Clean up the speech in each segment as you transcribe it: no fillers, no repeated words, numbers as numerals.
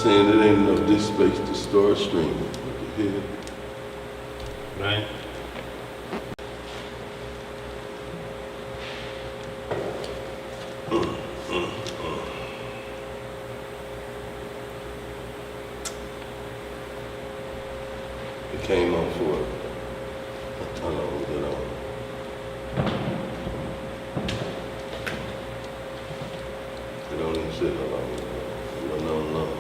saying it ain't enough disk space to store a stream. What the hell? Right. It came on for how long was it on? It don't even say how long it was on. It wasn't on long.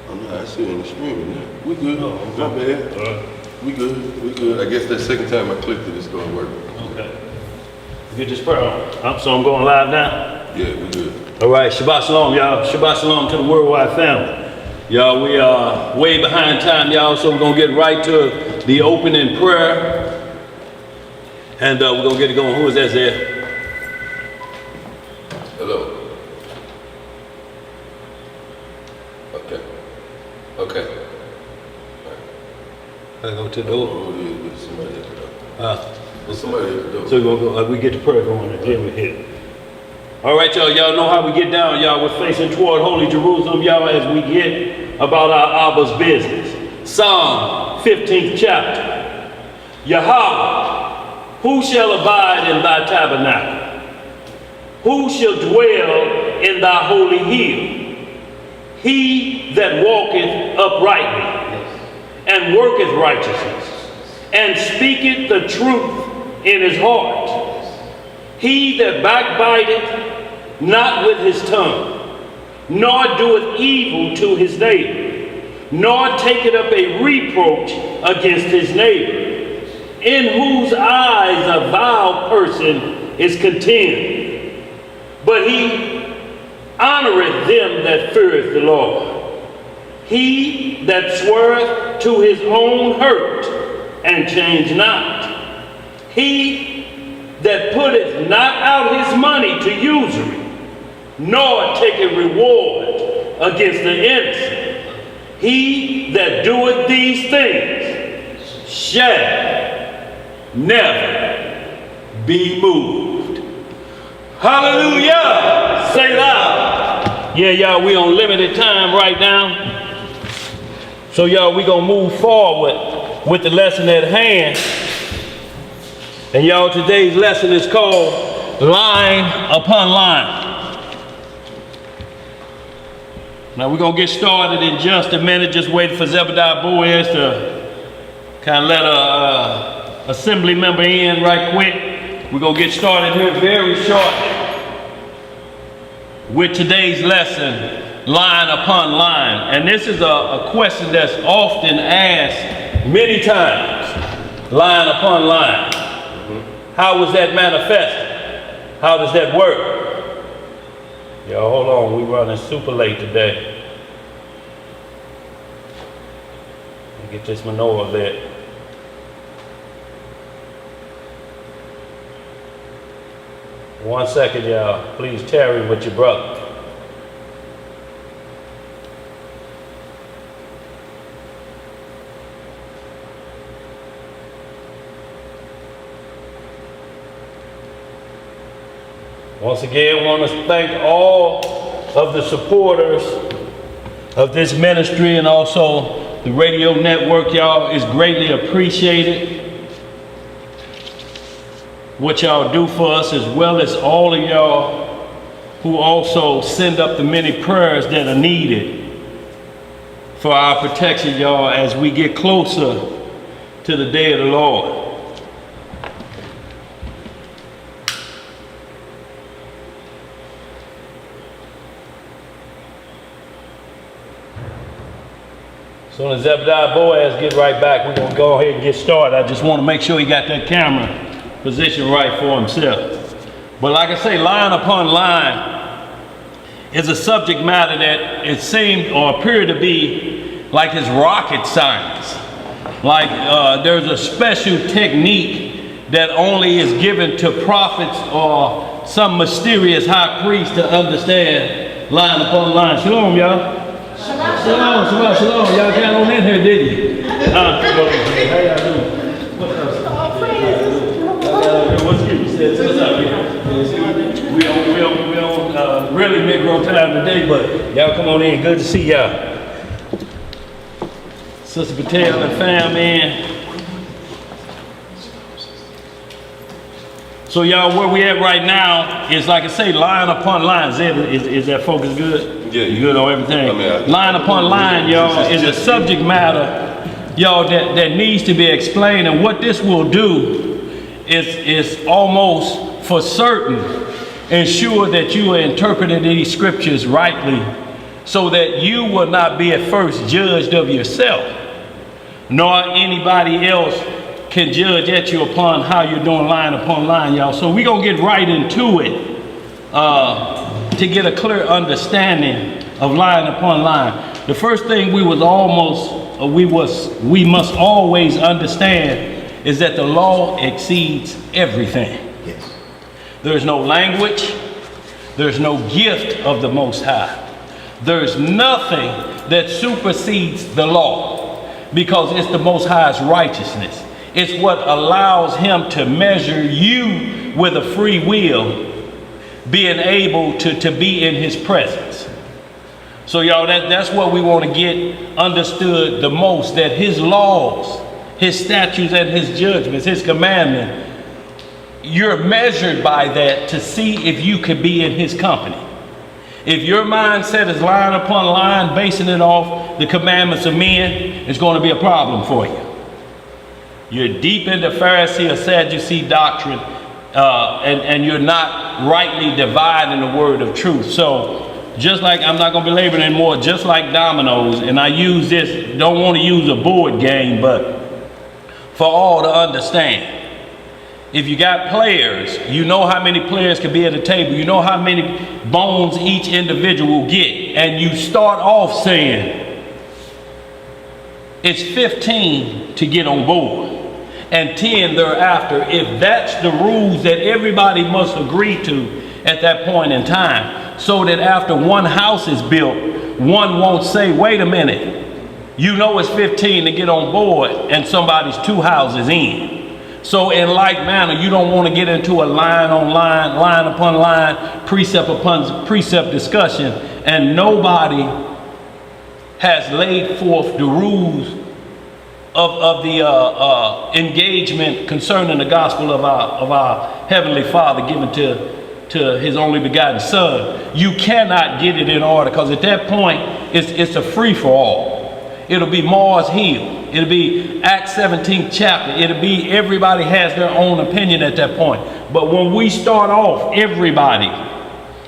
Oh no, I see it in the streaming now. We good. Oh, My bad. We good. We good. I guess that second time I clicked it, it started working. Okay. Get this prayer on. So I'm going live now? Yeah, we good. All right, Shabbat Shalom, y'all. Shabbat Shalom to the worldwide family. Y'all, we are way behind time, y'all, so we're going to get right to the opening prayer. And we're going to get it going. Who is that there? Hello. Okay. Okay. I go to the Oh, door. it is, but somebody at the door. There's somebody at the door. So we're going to go, we get the prayer going and then we hit it. All right, y'all. Y'all know how we get down, y'all. We're facing toward Holy Jerusalem, y'all, as we get about our Abba's business. Psalm 15th chapter. Yahweh, who shall abide in thy tabernacle? Who shall dwell in thy holy hill? He that walketh uprightly, and worketh righteousness, and speaketh the truth in his heart. He that backbiteth not with his tongue, nor doeth evil to his neighbor, nor taketh up a reproach against his neighbor, in whose eyes a vile person is contemned, but he honoreth them that feareth the Lord. He that sweareth to his own hurt, and change not. He that putteth not out his money to usury, nor taketh reward against the innocent. He that doeth these things shall never be moved. Hallelujah! Say loud. Yeah, y'all, we on limited time right now. So y'all, we gonna move forward with the lesson at hand. And y'all, today's lesson is called Line Upon Line. Now we're gonna get started in just a minute. Just waiting for Zebediah Boaz to kind of let a assembly member in right quick. We're gonna get started here very shortly with today's lesson, Line Upon Line. And this is a question that's often asked many times, line upon line. How was that manifested? How does that work? Y'all, hold on, we running super late today. Let me get this menorah lit. One second, y'all. Please tarry with your brother. Once again, I want to thank all of the supporters of this ministry and also the radio network. Y'all is greatly appreciated. What y'all do for us, as well as all of y'all who also send up the many prayers that are needed for our protection, y'all, as we get closer to the day of the Lord. As soon as Zebediah Boaz get right back, we're going to go ahead and get started. I just want to make sure he got that camera positioned right for himself. But like I say, line upon line is a subject matter that it seemed or appeared to be like it's rocket science. Like there's a special technique that only is given to prophets or some mysterious high priest to understand line upon line. Shalom, y'all. Shalom, shalom, shalom. Y'all got on in here, did you? How y'all doing? What's up? What's up? What's up? We really Negro time today, but y'all come on in. Good to see y'all. Sister Patel and fam, man. So y'all, where we at right now is, like I say, line upon line. Is that focus good? Yeah. You good on everything? I mean, line upon line, y'all, is a subject matter, y'all, that needs to be explained. And what this will do is almost for certain ensure that you are interpreting these scriptures rightly, so that you will not be at first judged of yourself, nor anybody else can judge at you upon how you're doing line upon line, y'all. So we're gonna get right into it to get a clear understanding of line upon line. The first thing we must always understand is that the law exceeds everything. Yes. There's no language, there's no gift of the Most High. There's nothing that supersedes the law, because it's the Most High's righteousness. It's what allows him to measure you with a free will, being able to be in his presence. So y'all, that's what we want to get understood the most, that his laws, his statutes, and his judgments, his commandment, you're measured by that to see if you could be in his company. If your mindset is line upon line, basing it off the commandments of men, it's going to be a problem for you. You're deep into Pharisee or Sadducee doctrine, and you're not rightly dividing the word of truth. So just like, I'm not going to belabor it anymore, just like dominoes, and I use this, don't want to use a board game, but for all to understand. If you got players, you know how many players can be at a table. You know how many bones each individual will get. And you start off saying, it's 15 to get on board, and 10 thereafter, if that's the rules that everybody must agree to at that point in time. So that after one house is built, one won't say, wait a minute, you know it's 15 to get on board, and somebody's 2 houses in. So in like manner, you don't want to get into a line on line, line upon line, precept upon precept discussion, and nobody has laid forth the rules of the engagement concerning the gospel of our Heavenly Father given to his only begotten Son. You cannot get it in order, because at that point, it's a free-for-all. It'll be Mars Hill. It'll be Acts 17th chapter. It'll be everybody has their own opinion at that point. But when we start off, everybody,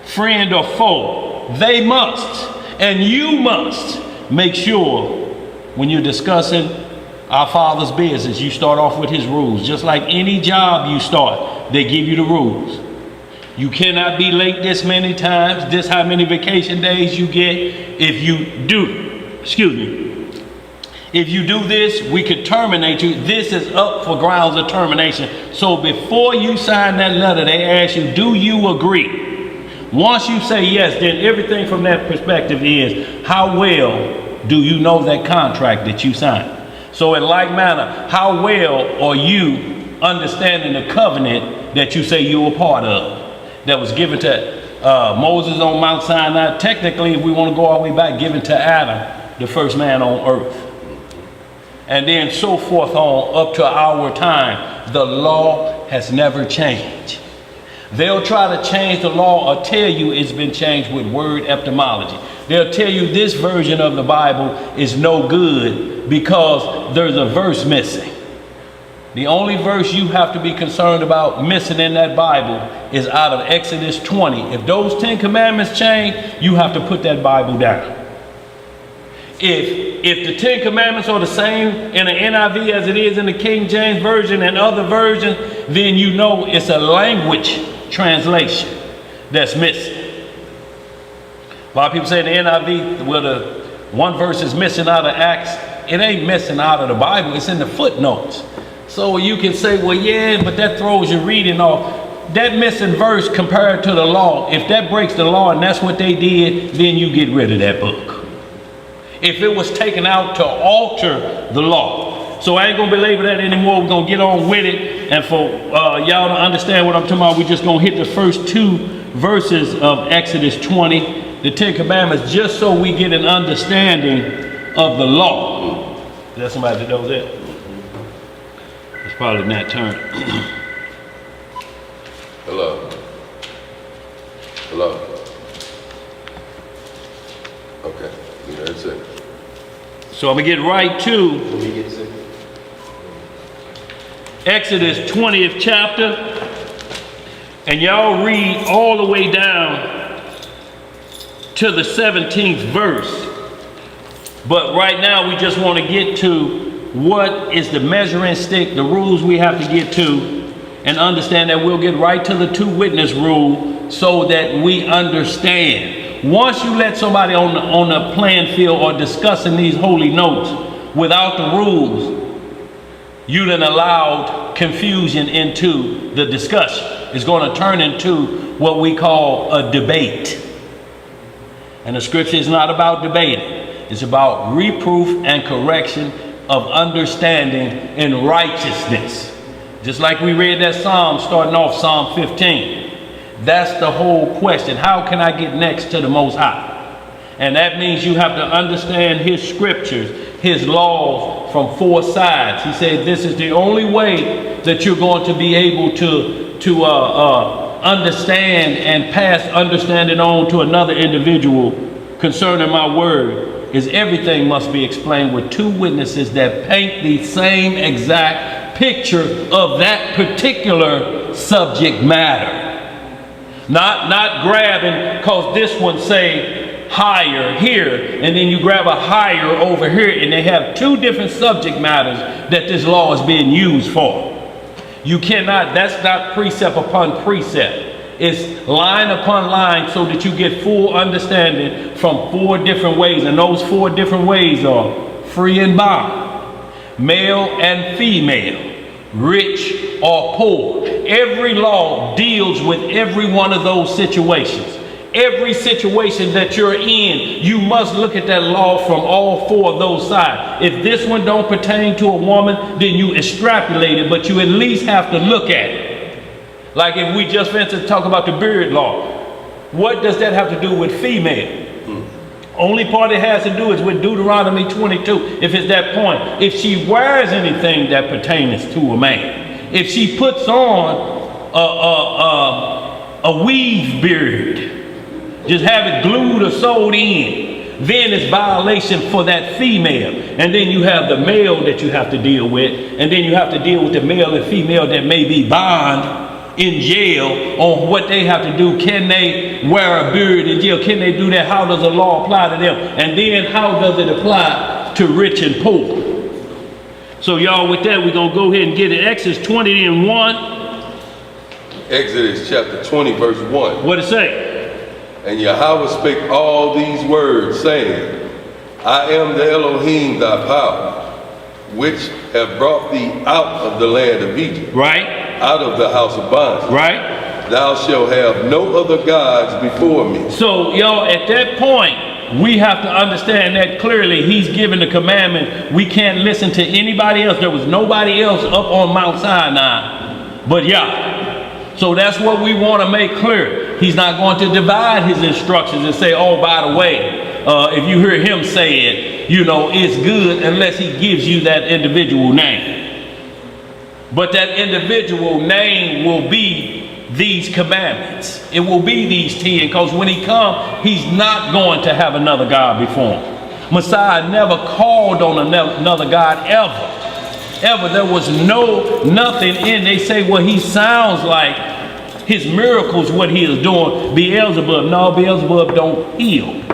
friend or foe, they must, and you must, make sure when you're discussing our Father's business, you start off with his rules. Just like any job you start, they give you the rules. You cannot be late this many times, this how many vacation days you get. If you do this, we could terminate you. This is up for grounds of termination. So before you sign that letter, they ask you, do you agree? Once you say yes, then everything from that perspective is, how well do you know that contract that you signed? So in like manner, how well are you understanding the covenant that you say you were part of, that was given to Moses on Mount Sinai? Technically, if we want to go all the way back, given to Adam, the first man on earth. And then so forth on up to our time. The law has never changed. They'll try to change the law or tell you it's been changed with word etymology. They'll tell you this version of the Bible is no good because there's a verse missing. The only verse you have to be concerned about missing in that Bible is out of Exodus 20. If those 10 commandments change, you have to put that Bible down. If the 10 commandments are the same in the NIV as it is in the King James Version and other versions, then you know it's a language translation that's missing. A lot of people say the NIV, well, the one verse is missing out of Acts. It ain't missing out of the Bible, it's in the footnotes. So you can say, well, yeah, but that throws your reading off. That missing verse compared to the law, if that breaks the law and that's what they did, then you get rid of that book. If it was taken out to alter the law. So I ain't gonna belabor that anymore. We're gonna get on with it. And for y'all to understand what I'm talking about, we're just gonna hit the first two verses of Exodus 20, the 10 Commandments, just so we get an understanding of the law. Is there somebody that knows that? It's probably Nat Turner. Hello. Hello. Okay. Yeah, that's it. So I'm gonna get right to Exodus 20th chapter, and y'all read all the way down to the 17th verse. But right now we just want to get to what is the measuring stick, the rules we have to get to, and understand that we'll get right to the 2 witness rule so that we understand. Once you let somebody on the playing field or discussing these holy notes without the rules, you then allowed confusion into the discussion. It's going to turn into what we call a debate. And the scripture is not about debating. It's about reproof and correction of understanding and righteousness. Just like we read that psalm, starting off Psalm 15. That's the whole question. How can I get next to the Most High? And that means you have to understand his scriptures, his laws from 4 sides. He said this is the only way that you're going to be able to understand and pass understanding on to another individual concerning my word, is everything must be explained with 2 witnesses that paint the same exact picture of that particular subject matter. Not grabbing, because this one say higher here, and then you grab a higher over here, and they have 2 different subject matters that this law is being used for. You cannot, that's not precept upon precept. It's line upon line so that you get full understanding from 4 different ways. And those 4 different ways are free and bond, male and female, rich or poor. Every law deals with every one of those situations. Every situation that you're in, you must look at that law from all 4 of those sides. If this one don't pertain to a woman, then you extrapolate it, but you at least have to look at it. Like if we just went to talk about the beard law, what does that have to do with female? Only part it has to do is with Deuteronomy 22, if it's that point. If she wears anything that pertains to a man, if she puts on a weave beard, just have it glued or sewed in, then it's violation for that female. And then you have the male that you have to deal with, and then you have to deal with the male and female that may be bond in jail on what they have to do. Can they wear a beard in jail? Can they do that? How does the law apply to them? And then how does it apply to rich and poor? So y'all, with that, we're going to go ahead and get it. Exodus 20 and 1. Exodus chapter 20, verse 1. What it say? And Yahweh spake all these words, saying, I am the Elohim thy power, which have brought thee out of the land of Egypt. Right. Out of the house of bondage. Right. Thou shalt have no other gods before me. So, y'all, at that point, we have to understand that clearly he's given the commandment. We can't listen to anybody else. There was nobody else up on Mount Sinai but Yah. So that's what we want to make clear. He's not going to divide his instructions and say, oh, by the way, if you hear him say it, you know, it's good, unless he gives you that individual name. But that individual name will be these commandments. It will be these 10, because when he comes, he's not going to have another God before him. Messiah never called on another God ever. Ever. There was nothing in. They say, well, he sounds like his miracles, what he is doing, Beelzebub. No, Beelzebub don't heal.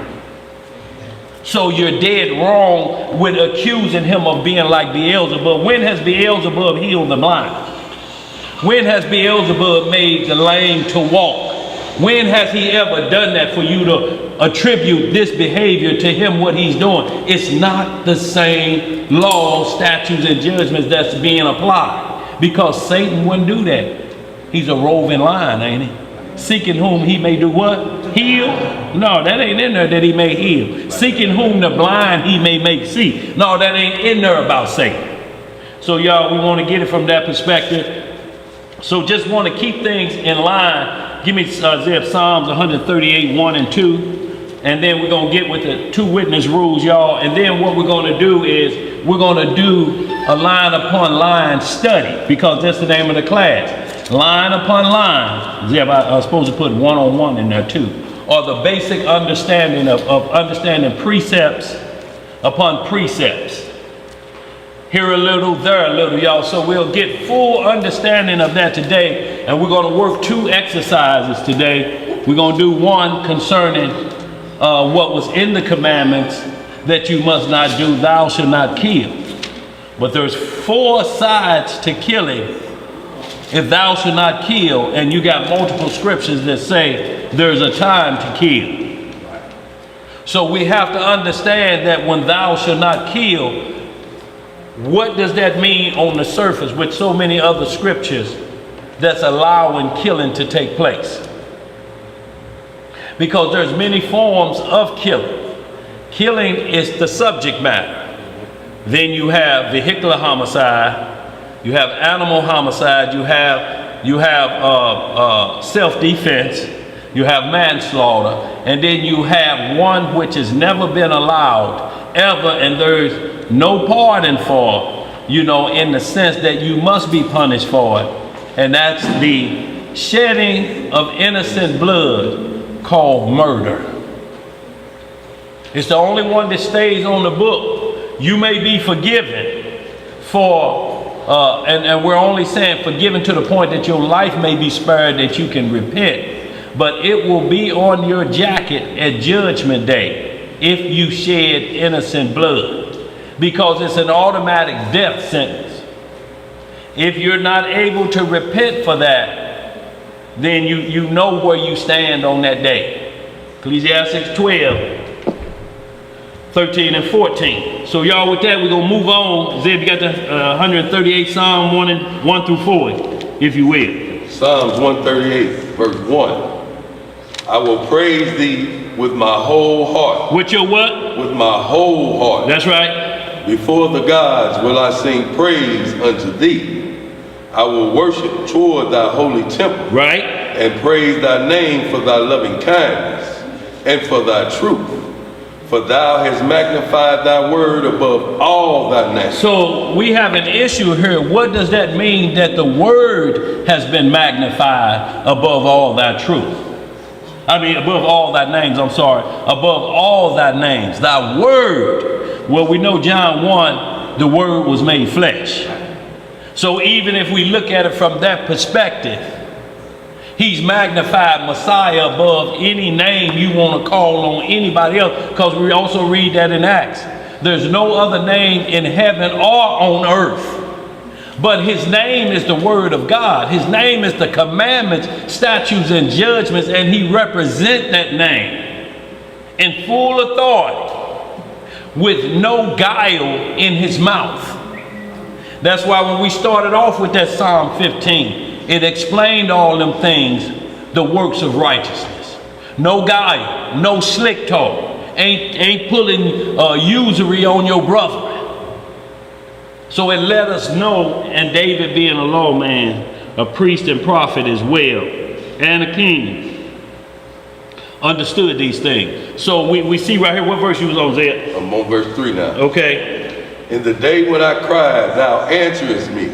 So you're dead wrong with accusing him of being like Beelzebub. When has Beelzebub healed the blind? When has Beelzebub made the lame to walk? When has he ever done that for you to attribute this behavior to him, what he's doing? It's not the same laws, statutes, and judgments that's being applied, because Satan wouldn't do that. He's a roving lion, ain't he? Seeking whom he may do what? Heal? No, that ain't in there that he may heal. Seeking whom the blind he may make see. No, that ain't in there about Satan. So y'all, we want to get it from that perspective. So just want to keep things in line, give me Isaiah, Psalms 138, 1 and 2. And then we're going to get with the 2 witness rules, y'all. And then what we're going to do is we're going to do a line upon line study, because that's the name of the class. Line upon line. Yeah, I was supposed to put one-on-one in there too. Or the basic understanding of understanding precepts upon precepts. Here a little, there a little, y'all. So we'll get full understanding of that today. And we're going to work 2 exercises today. We're going to do one concerning what was in the commandments that you must not do. Thou shalt not kill. But there's 4 sides to killing if thou shalt not kill. And you got multiple scriptures that say there's a time to kill. So we have to understand that when thou shalt not kill, what does that mean on the surface with so many other scriptures that's allowing killing to take place? Because there's many forms of killing. Killing is the subject matter. Then you have vehicular homicide, you have animal homicide, you have self-defense, you have manslaughter, and then you have one which has never been allowed ever, and there's no pardon for, in the sense that you must be punished for it. And that's the shedding of innocent blood, called murder. It's the only one that stays on the book. You may be forgiven for, and we're only saying forgiven to the point that your life may be spared, that you can repent. But it will be on your jacket at Judgment Day if you shed innocent blood. Because it's an automatic death sentence. If you're not able to repent for that, then you know where you stand on that day. Ecclesiastes 12, 13 and 14. So y'all, with that, we're going to move on. Zeb, you got the 138 Psalm 1 through 4, if you will. Psalms 138, verse 1. I will praise thee with my whole heart. With your what? With my whole heart. That's right. Before the gods will I sing praise unto thee. I will worship toward thy holy temple. Right. And praise thy name for thy loving kindness and for thy truth. For thou hast magnified thy word above all thy name. So we have an issue here. What does that mean, that the word has been magnified above all thy truth? Above all thy names, above all thy names, thy word. Well, we know John 1, the word was made flesh. So even if we look at it from that perspective, he's magnified Messiah above any name you want to call on anybody else, because we also read that in Acts. There's no other name in heaven or on earth. But his name is the word of God. His name is the commandments, statutes, and judgments, and he represents that name in full authority with no guile in his mouth. That's why when we started off with that Psalm 15, it explained all them things, the works of righteousness. No guile, no slick talk, ain't pulling usury on your brother. So it let us know, and David being a lawman, a priest and prophet as well, and a king, understood these things. So we see right here, what verse you was on, Zed? I'm on verse 3 now. Okay. In the day when I cried, thou answerest me,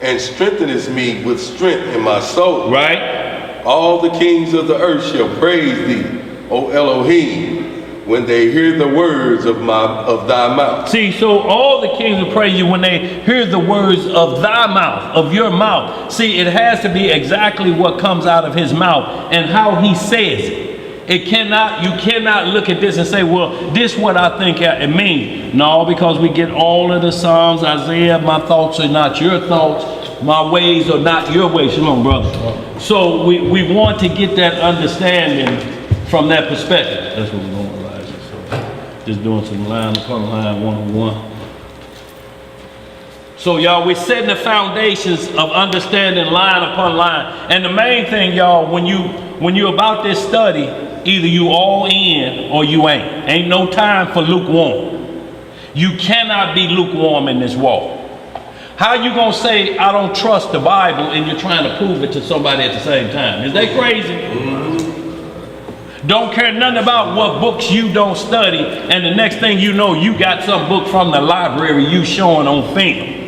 and strengthenest me with strength in my soul. Right. All the kings of the earth shall praise thee, O Elohim, when they hear the words of thy mouth. See, so all the kings will praise you when they hear the words of thy mouth, of your mouth. See, it has to be exactly what comes out of his mouth and how he says it. You cannot look at this and say, well, this is what I think it means. No, because we get all of the Psalms, Isaiah, my thoughts are not your thoughts, my ways are not your ways. Shalom, brother. So we want to get that understanding from that perspective. That's what we're going to realize. So just doing some line upon line, one-on-one. So y'all, we're setting the foundations of understanding line upon line. And the main thing, y'all, when you're about this study, either you all in or you ain't. Ain't no time for lukewarm. You cannot be lukewarm in this walk. How you gonna say I don't trust the Bible and you're trying to prove it to somebody at the same time? Is that crazy? Don't care nothing about what books you don't study, and the next thing you know, you got some book from the library you showing on film.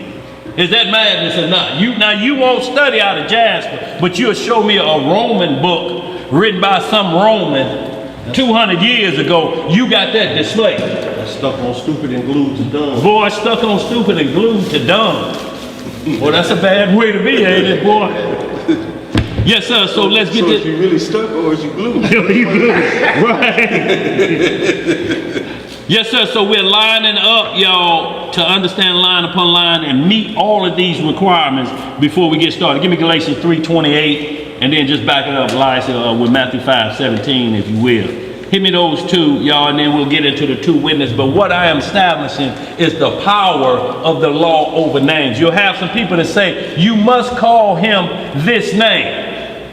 Is that madness or not? You won't study out of Jasper, but you'll show me a Roman book written by some Roman 200 years ago. You got that displayed. Stuck on stupid and glued to dumb. Boy, stuck on stupid and glued to dumb. Well, that's a bad way to be, ain't it, boy? Yes, sir. So let's get this. So is you really stuck or is you glued? You glued, right? Yes, sir. So we're lining up, y'all, to understand line upon line and meet all of these requirements before we get started. Give me Galatians 3:28, and then just back it up, Elijah, with Matthew 5:17, if you will. Hit me those two, y'all, and then we'll get into the two witnesses. But what I am establishing is the power of the law over names. You'll have some people that say, you must call him this name.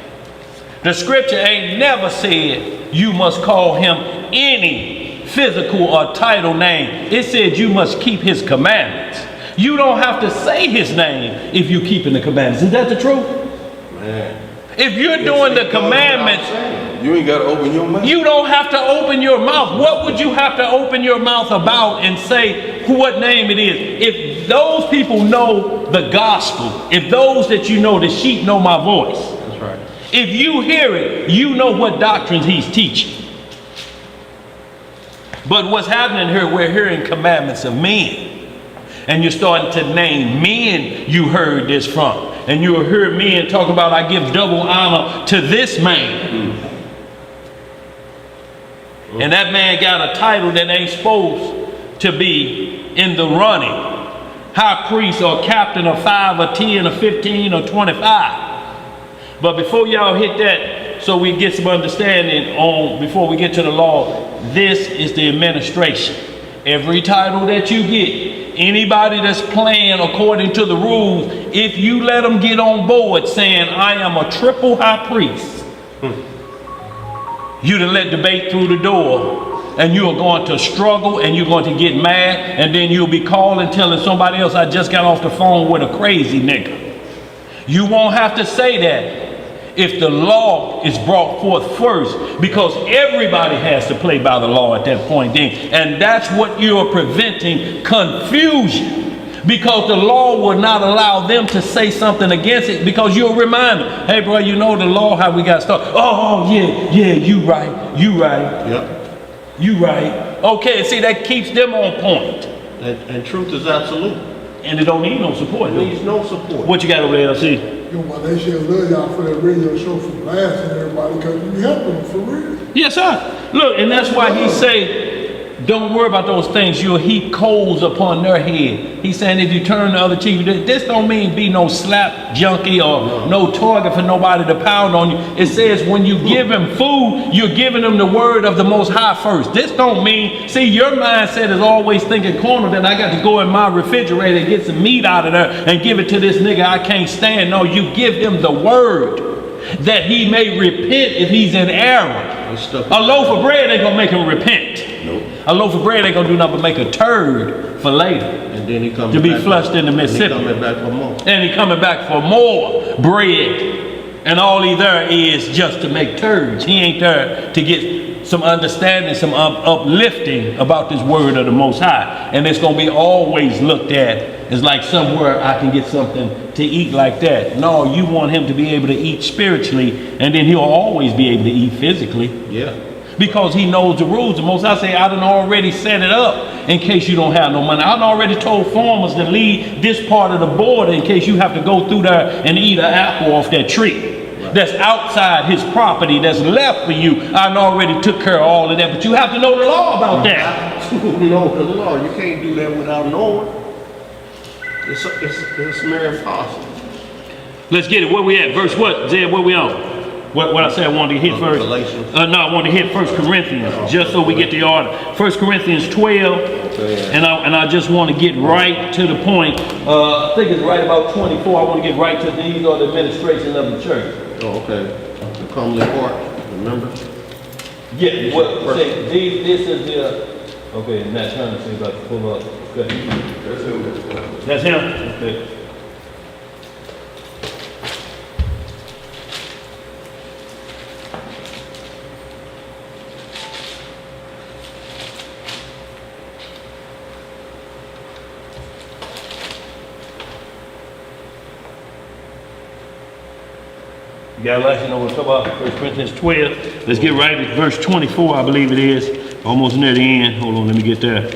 The scripture ain't never said you must call him any physical or title name. It said you must keep his commandments. You don't have to say his name if you're keeping the commandments. Is that the truth? Man. If you're doing the commandments, you ain't got to open your mouth. you don't have to open your mouth. What would you have to open your mouth about and say what name it is? If those people know the gospel, if those that you know, the sheep know my voice. That's right. If you hear it, you know what doctrines he's teaching. But what's happening here, we're hearing commandments of men. And you're starting to name men you heard this from. And you'll hear men talk about, I give double honor to this man. And that man got a title that ain't supposed to be in the running. High priest or captain of 5 or 10 or 15 or 25. But before y'all hit that, so we get some understanding on, before we get to the law, this is the administration. Every title that you get, anybody that's playing according to the rules, if you let them get on board saying, I am a triple high priest, you done let debate through the door, and you are going to struggle and you're going to get mad, and then you'll be calling, telling somebody else, I just got off the phone with a crazy nigga. You won't have to say that if the law is brought forth first, because everybody has to play by the law at that point then. And that's what you're preventing, confusion. Because the law will not allow them to say something against it, because you'll remind them, hey bro, you know the law, how we got started. Oh yeah, you right. Yep. You right. Okay, see, that keeps them on point. And truth is absolute. And it don't need no support. It needs no support. What you got over there, LC? Yo, my they should love y'all for that radio show from last and everybody, because you helping them for real. Yes, sir. Look, and that's why he say, don't worry about those things. You'll heap coals upon their head. He's saying if you turn the other cheek, this don't mean be no slap junkie or no target for nobody to pound on you. It says when you give him food, you're giving him the word of the Most High first. This don't mean, see, your mindset is always thinking corner that I got to go in my refrigerator and get some meat out of there and give it to this nigga I can't stand. No, you give him the word that he may repent if he's in error. A loaf of bread ain't gonna make him repent. Nope. A loaf of bread ain't gonna do nothing but make a turd for later. And then he comes to be back flushed in the Mississippi. And he coming back for more. And he coming back for more bread. And all he there is just to make turds. He ain't there to get some understanding, some uplifting about this word of the Most High. And it's gonna be always looked at as like somewhere I can get something to eat like that. No, you want him to be able to eat spiritually, and then he'll always be able to eat physically. Yeah. Because he knows the rules. The Most High say, I done already set it up in case you don't have no money. I done already told farmers to leave this part of the border in case you have to go through there and eat an apple off that tree. That's outside his property, that's left for you. I done already took care of all of that, but you have to know the law about that. Know the law. You can't do that without knowing. It's mere impossible. Let's get it. Where we at? Verse what? Zed, where we on? What I said I wanted to hit first? Galatians. No, I wanted to hit 1 Corinthians, just so we get the order. 1 Corinthians 12, and I just want to get right to the point. I think it's right about 24. I want to get right to these are the administration of the church. Oh, okay. The comely part, remember? Yeah, well, say, this is the, okay, Matt Turner, see if I can pull up. Okay. That's him? Okay. You got a license? You know what I'm talking about? 1 Corinthians 12. Let's get right to verse 24, I believe it is. Almost near the end. Hold on, let me get there.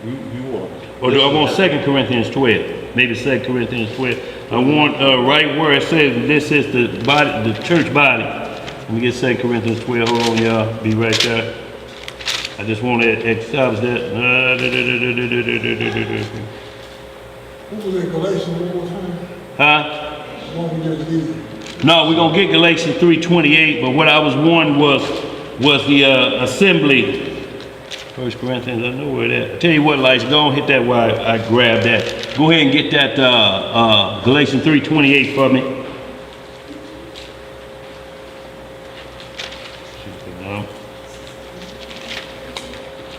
You want. Or do I want 2 Corinthians 12? Maybe 2 Corinthians 12. I want right where it says this is the body, the church body. Let me get 2 Corinthians 12. Hold on, y'all. Be right there. I just want to establish that. What was that Galatians one more time? Huh? What we just did? No, we're gonna get Galatians 3:28, but what I was wanting was the assembly. 1 Corinthians, I know where that. I tell you what, Lights, go on hit that while I grab that. Go ahead and get that Galatians 3:28 for me.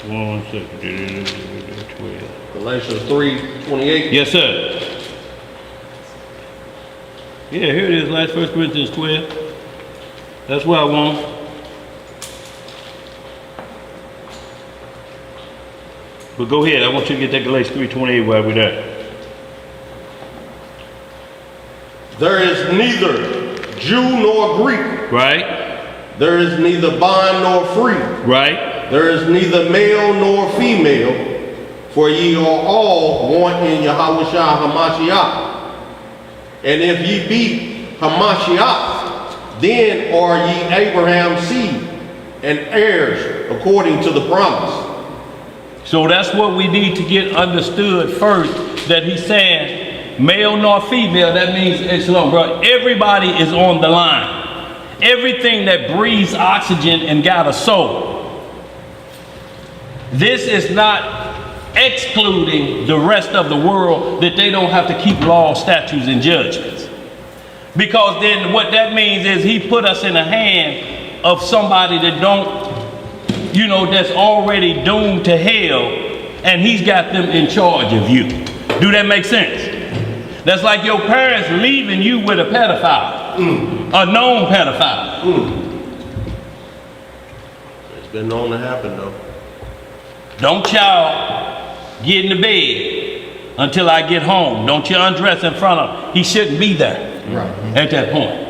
One second. 12. Galatians 3:28. Yes, sir. Yeah, here it is, last 1 Corinthians 12. That's what I want. But go ahead, I want you to get that Galatians 3:28 while we're there. There is neither Jew nor Greek. Right? There is neither bond nor free. Right? There is neither male nor female, for ye are all one in Yahushua Hamashiach. And if ye be Hamashiach, then are ye Abraham's seed and heirs according to the promise. So that's what we need to get understood first, that he's saying male nor female. That means, bro, everybody is on the line. Everything that breathes oxygen and got a soul. This is not excluding the rest of the world, that they don't have to keep laws, statutes, and judgments. Because then what that means is he put us in the hand of somebody that that's already doomed to hell, and he's got them in charge of you. Do that make sense? That's like your parents leaving you with a pedophile, a known pedophile. It's been known to happen though. Don't y'all get in the bed until I get home. Don't you undress in front of him. He shouldn't be there at that point.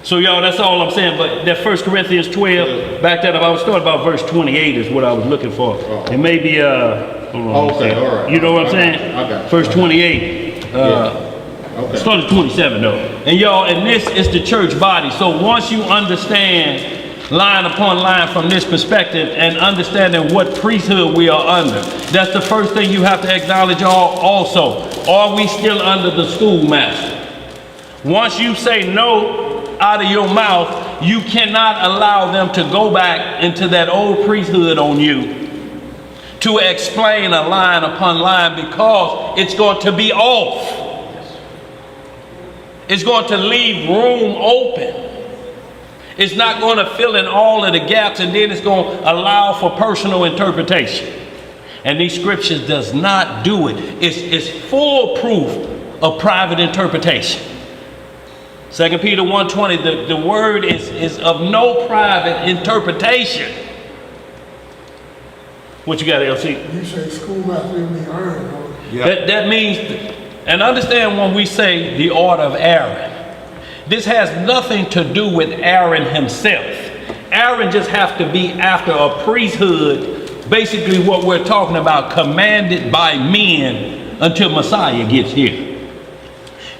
So y'all, that's all I'm saying. But that 1 Corinthians 12, back that up. I was starting about verse 28 is what I was looking for. It may be, hold on, Okay, all right. You know what I'm saying? I got you. Verse 28. Okay. Start at 27 though. And y'all, and this is the church body. So once you understand line upon line from this perspective and understanding what priesthood we are under, that's the first thing you have to acknowledge also. Are we still under the schoolmaster? Once you say no out of your mouth, you cannot allow them to go back into that old priesthood on you to explain a line upon line, because it's going to be off. It's going to leave room open. It's not going to fill in all of the gaps, and then it's going to allow for personal interpretation. And these scriptures does not do it. It's full proof of private interpretation. 2 Peter 1:20, the word is of no private interpretation. What you got, LC? You say schoolmaster, you mean iron, huh? Yeah. That means, and understand when we say the order of Aaron, this has nothing to do with Aaron himself. Aaron just have to be after a priesthood, basically what we're talking about, commanded by men until Messiah gets here.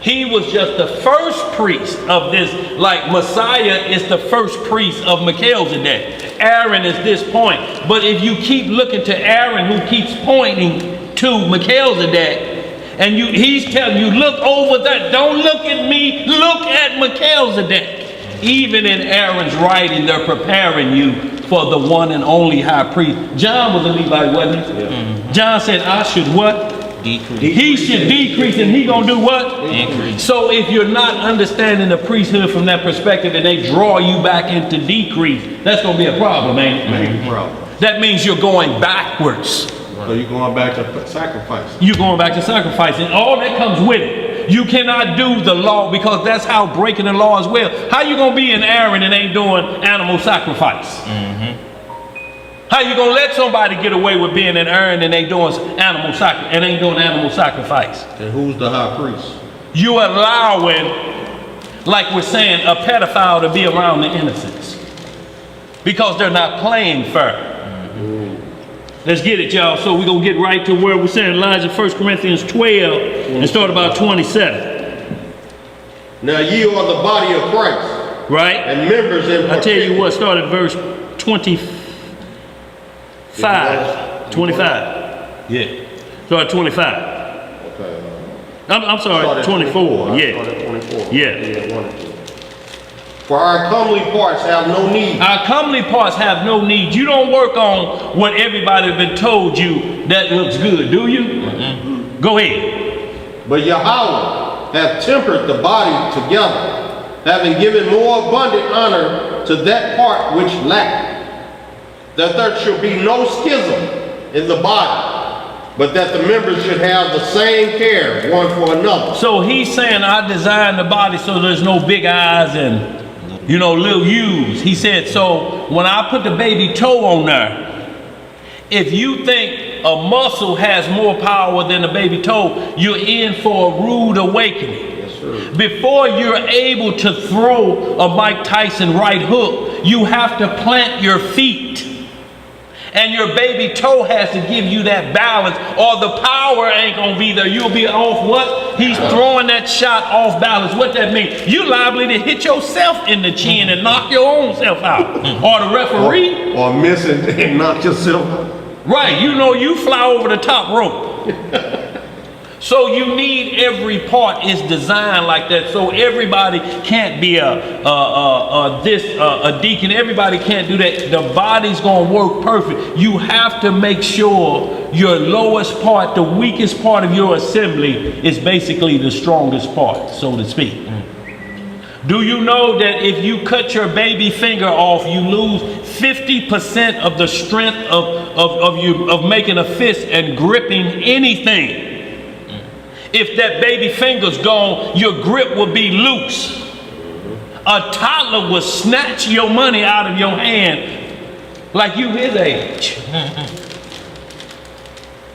He was just the first priest of this, like Messiah is the first priest of Melchizedek. Aaron is this point. But if you keep looking to Aaron, who keeps pointing to Melchizedek, and he's telling you, look over there, don't look at me, look at Melchizedek. Even in Aaron's writing, they're preparing you for the one and only high priest. John was a Levite, wasn't he? Yeah. John said, I should what? Decrease. He should decrease, and he gonna do what? Increase. So if you're not understanding the priesthood from that perspective, and they draw you back into decrease, that's gonna be a problem, ain't it? That means you're going backwards. So you're going back to sacrifice. You're going back to sacrifice, and all that comes with it. You cannot do the law, because that's how breaking the law is well. How you gonna be an Aaron and ain't doing animal sacrifice? How you gonna let somebody get away with being an Aaron and ain't doing animal sacrifice? And who's the high priest? You allowing, like we're saying, a pedophile to be around the innocents because they're not playing fair. Let's get it, y'all. So we're gonna get right to where we're saying Elijah, 1 Corinthians 12, and start about 27. Now ye are the body of Christ, right? And members in I tell you what, start at verse 25. 25. Yeah. Start at 25. Okay. I'm sorry, 24. Yeah. Start at 24. Yeah. 1 and 2. For our comely parts have no need. Our comely parts have no need. You don't work on what everybody has been told you that looks good, do you? Mm-hmm. Go ahead. But Yahweh hath tempered the body together, having given more abundant honor to that part which lacked, that there should be no schism in the body, but that the members should have the same care one for another. So he's saying, I designed the body so there's no big eyes and, you know, little U's. He said, so when I put the baby toe on there, if you think a muscle has more power than a baby toe, you're in for a rude awakening. Yes, sir. Before you're able to throw a Mike Tyson right hook, you have to plant your feet. And your baby toe has to give you that balance, or the power ain't gonna be there. You'll be off what? He's throwing that shot off balance. What that mean? You liable to hit yourself in the chin and knock your own self out. Or the referee. Or miss and knock yourself out. Right, you know you fly over the top rope. So you need every part is designed like that. So everybody can't be a deacon. Everybody can't do that. The body's gonna work perfect. You have to make sure your lowest part, the weakest part of your assembly, is basically the strongest part, so to speak. Do you know that if you cut your baby finger off, you lose 50% of the strength of making a fist and gripping anything? If that baby finger's gone, your grip will be loose. A toddler will snatch your money out of your hand like you his age.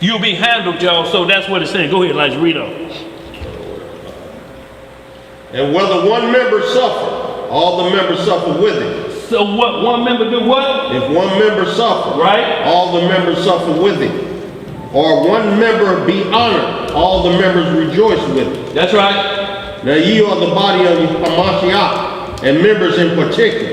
You'll be handled, y'all. So that's what it's saying. Go ahead, let's read on. And whether one member suffer, all the members suffer with it. So what? One member do what? If one member suffer, right, all the members suffer with it. Or one member be honored, all the members rejoice with it. That's right. Now ye are the body of Hamashiach, and members in particular.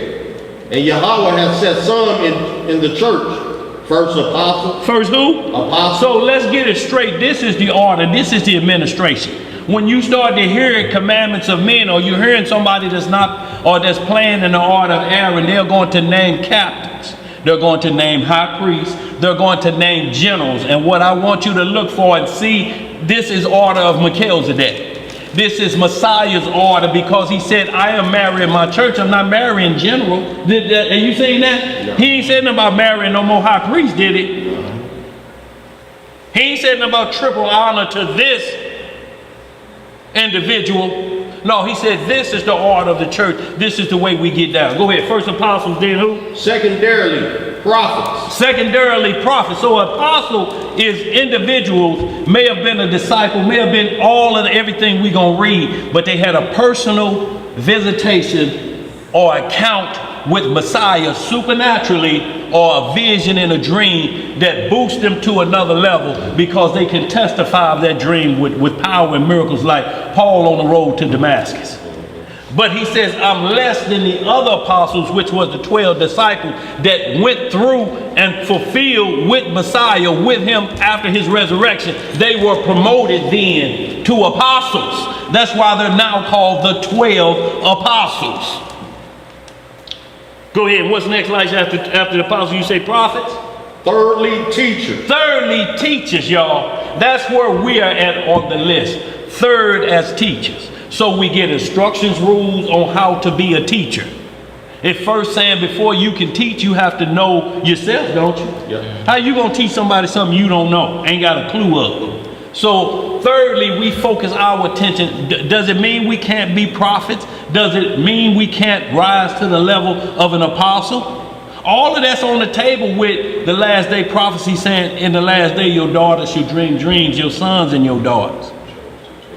And Yahweh has set some in the church. First apostle. First who? Apostle. So let's get it straight. This is the order. This is the administration. When you start to hear commandments of men, or you're hearing somebody that's not, or that's playing in the order of Aaron, they're going to name captains. They're going to name high priests. They're going to name generals. And what I want you to look for and see, this is order of Melchizedek. This is Messiah's order, because he said, I am marrying my church. I'm not marrying general. Are you saying that? No. He ain't saying about marrying no more high priests, did he? No. He ain't saying about triple honor to this individual. No, he said this is the order of the church. This is the way we get down. Go ahead. First apostles, then who? Secondarily, prophets. Secondarily, prophets. So apostle is individuals, may have been a disciple, may have been all of everything we're going to read, but they had a personal visitation or account with Messiah supernaturally, or a vision in a dream that boosts them to another level, because they can testify of that dream with power and miracles, like Paul on the road to Damascus. But he says, I'm less than the other apostles, which was the 12 disciples that went through and fulfilled with Messiah, with him after his resurrection. They were promoted then to apostles. That's why they're now called the 12 apostles. Go ahead. What's next, Elijah, after the apostles? You say prophets? Thirdly, teachers. Thirdly, teachers, y'all. That's where we are at on the list. Third as teachers. So we get instructions, rules on how to be a teacher. It first saying before you can teach, you have to know yourself, don't you? Yeah. How you gonna teach somebody something you don't know, ain't got a clue of? So thirdly, we focus our attention. Does it mean we can't be prophets? Does it mean we can't rise to the level of an apostle? All of that's on the table with the last day prophecy saying, in the last day your daughters shall dream dreams, your sons and your daughters.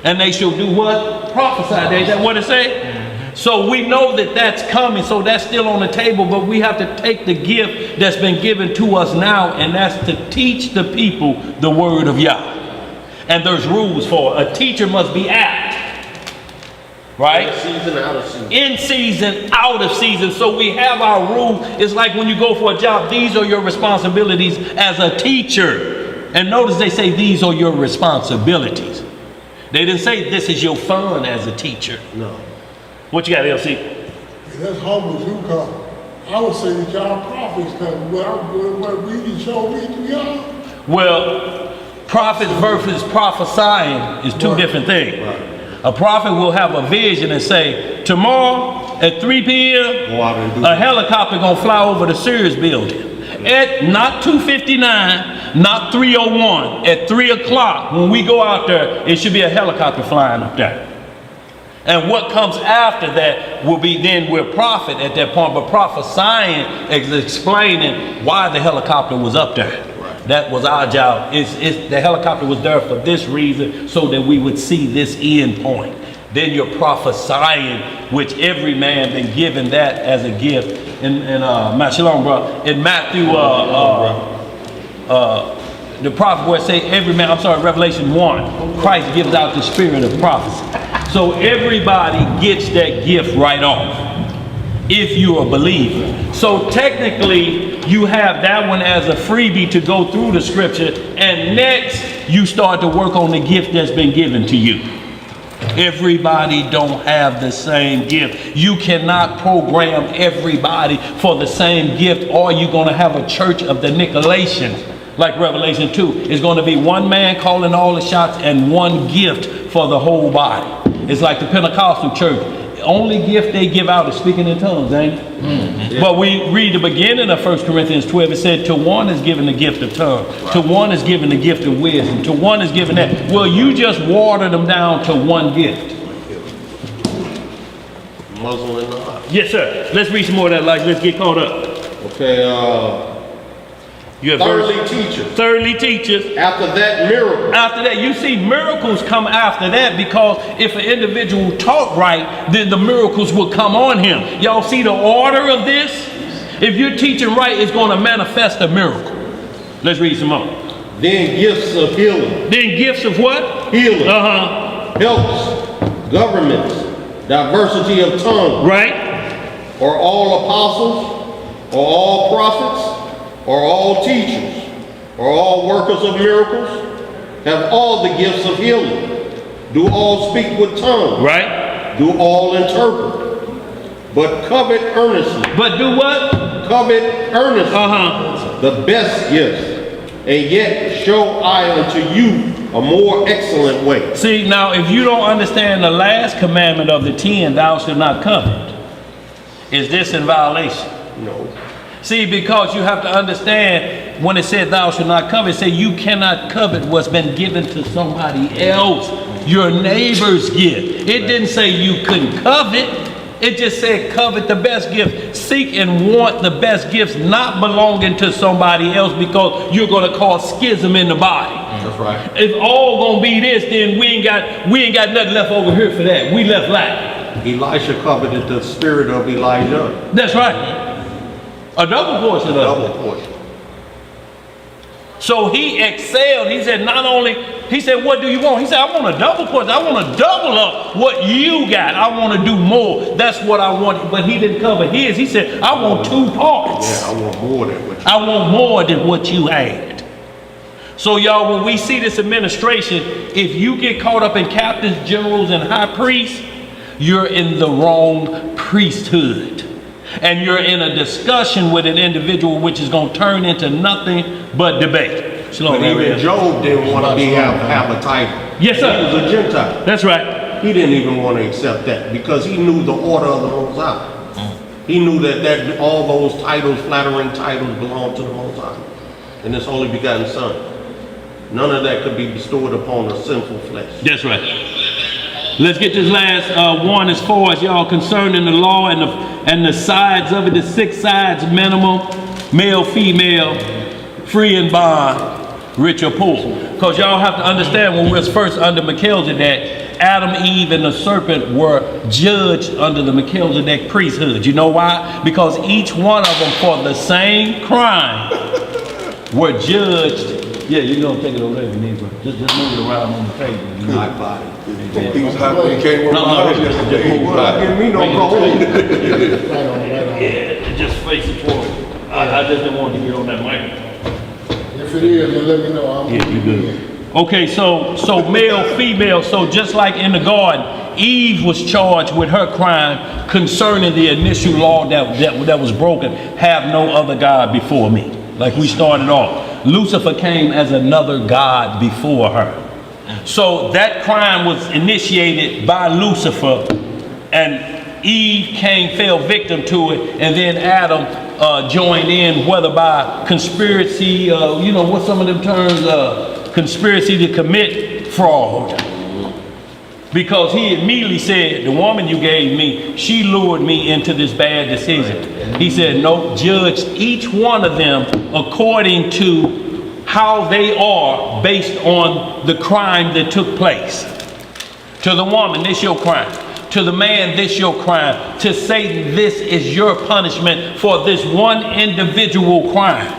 And they shall do what? Prophesy. Is that what it say? So we know that that's coming, so that's still on the table, but we have to take the gift that's been given to us now, and that's to teach the people the word of Yah. And there's rules for it. A teacher must be apt. Right? In season, out of season. In season, out of season. So we have our rules. It's like when you go for a job, these are your responsibilities as a teacher. And notice they say these are your responsibilities. They didn't say this is your fun as a teacher. No. What you got, LC? That's humble you come. I would say that y'all prophets come. What reading showed me to y'all. Well, prophets versus prophesying is two different things. Right. A prophet will have a vision and say, tomorrow at 3 p.m., Go out and do a helicopter gonna fly over the Sears building. At not 2:59, not 3:01, at 3 o'clock, when we go out there, it should be a helicopter flying up there. And what comes after that will be then we're prophet at that point, but prophesying is explaining why the helicopter was up there. That was our job. The helicopter was there for this reason, so that we would see this end point. Then you're prophesying, which every man been given that as a gift. Shalom, bro. In Matthew, the prophet would say every man, Revelation 1, Christ gives out the spirit of prophecy. So everybody gets that gift right off, if you're a believer. So technically, you have that one as a freebie to go through the scripture, and next you start to work on the gift that's been given to you. Everybody don't have the same gift. You cannot program everybody for the same gift, or you're going to have a church of the Nicolaitans. Like Revelation 2, it's going to be one man calling all the shots and one gift for the whole body. It's like the Pentecostal church. The only gift they give out is speaking in tongues, ain't it? Mm-hmm. But we read the beginning of 1 Corinthians 12. It said, to one is given the gift of tongues. Right. To one is given the gift of wisdom. To one is given that. Well, you just watered them down to one gift. Muzzle in the eye. Yes, sir. Let's read some more of that. Let's get caught up. Okay, you have thirdly teachers. After that, miracle. After that, you see miracles come after that, because if an individual taught right, then the miracles will come on him. Y'all see the order of this? If you're teaching right, it's going to manifest a miracle. Let's read some more. Then gifts of healing. Then gifts of what? Healing. Uh-huh. Helps, governments, diversity of tongue. Right. Or all apostles, or all prophets, or all teachers, or all workers of miracles, have all the gifts of healing, do all speak with tongues, right? Do all interpret, but covet earnestly. But do what? Covet earnestly the best gifts, and yet show I unto you a more excellent way. See, now if you don't understand the last commandment of the 10, thou shalt not covet, is this in violation? No. See, because you have to understand, when it said thou shalt not covet, it said you cannot covet what's been given to somebody else, your neighbor's gift. It didn't say you couldn't covet. It just said covet the best gift. Seek and want the best gifts not belonging to somebody else, because you're going to cause schism in the body. That's right. If all going to be this, then we ain't got nothing left over here for that. We left lack. Elisha coveted the spirit of Elijah. That's right. A double portion of it. Double portion. So he excelled. He said, not only, he said, what do you want? He said, I want a double portion. I want to double up what you got. I want to do more. That's what I want. But he didn't cover his. He said, I want 2 parts. Yeah, I want more than what you I want more than what you had. So y'all, when we see this administration, if you get caught up in captains, generals, and high priests, you're in the wrong priesthood. And you're in a discussion with an individual which is going to turn into nothing but debate. But even Job didn't want to have a title. Yes, sir. He was a Gentile. That's right. He didn't even want to accept that, because he knew the order of the Most High. He knew that all those titles, flattering titles, belonged to the Most High and His only begotten Son. None of that could be bestowed upon a sinful flesh. That's right. Let's get this last one as far as y'all concerning the law and the sides of it, the 6 sides minimum. male, female, free and bond, rich or poor. Because y'all have to understand, when we was first under Melchizedek, Adam, Eve, and the serpent were judged under the Melchizedek priesthood. You know why? Because each one of them, for the same crime, were judged. Yeah, you're going to take it over there if you need to. Just move it around on the table. He was hot when he came over my house yesterday. He was hot. Give me no gold. Yeah, just face it forward. I just didn't want to get on that microphone. If it is, then let me know. Yeah, you good. Okay, so male, female. So just like in the garden, Eve was charged with her crime concerning the initial law that was broken. Have no other God before me. Like we started off. Lucifer came as another god before her. So that crime was initiated by Lucifer, and Eve fell victim to it, and then Adam joined in, whether by conspiracy, what's some of them terms, conspiracy to commit fraud. Because he immediately said, the woman you gave me, she lured me into this bad decision. He said, no, judge each one of them according to how they are based on the crime that took place. To the woman, this your crime. To the man, this your crime. To Satan, this is your punishment for this one individual crime.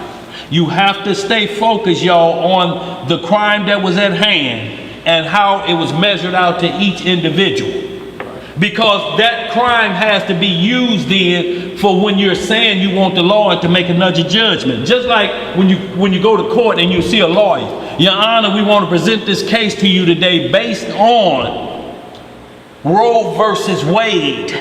You have to stay focused, y'all, on the crime that was at hand and how it was measured out to each individual. Because that crime has to be used then for when you're saying you want the Lord to make another judgment. Just like when you go to court and you see a lawyer. Your Honor, we want to present this case to you today based on Roe versus Wade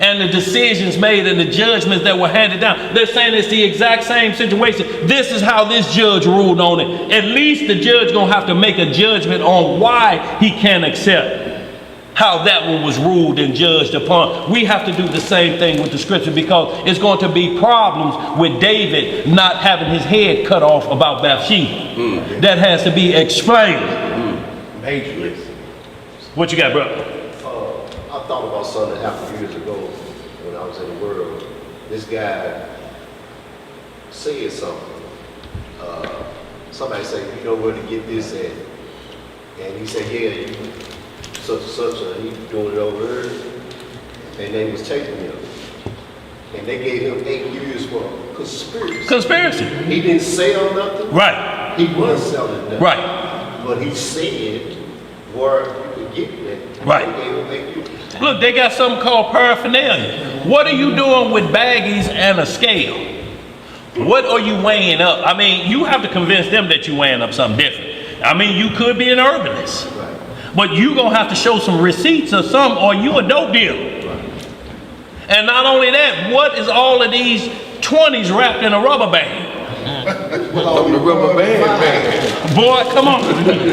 and the decisions made and the judgments that were handed down. They're saying it's the exact same situation. This is how this judge ruled on it. At least the judge gonna have to make a judgment on why he can't accept how that one was ruled and judged upon. We have to do the same thing with the scripture, because it's going to be problems with David not having his head cut off about Bathsheba. That has to be explained. Majorly. What you got, bro? I thought about something that happened years ago when I was in the world. This guy said something. Somebody said, you know where to get this at? And he said, yeah, you such and such, and he doing it over there. And they was taking him. And they gave him 8 years for conspiracy. Conspiracy. He didn't sell nothing. Right. He was selling nothing. Right. But he said where you could get that. Right. They gave him 8 years. Look, they got something called paraphernalia. What are you doing with baggies and a scale? What are you weighing up? I mean, you have to convince them that you're weighing up something different. I mean, you could be an herbalist. Right. But you gonna have to show some receipts or something, or you a dope dealer. And not only that, what is all of these 20s wrapped in a rubber band? I'm the rubber band man. Boy, come on.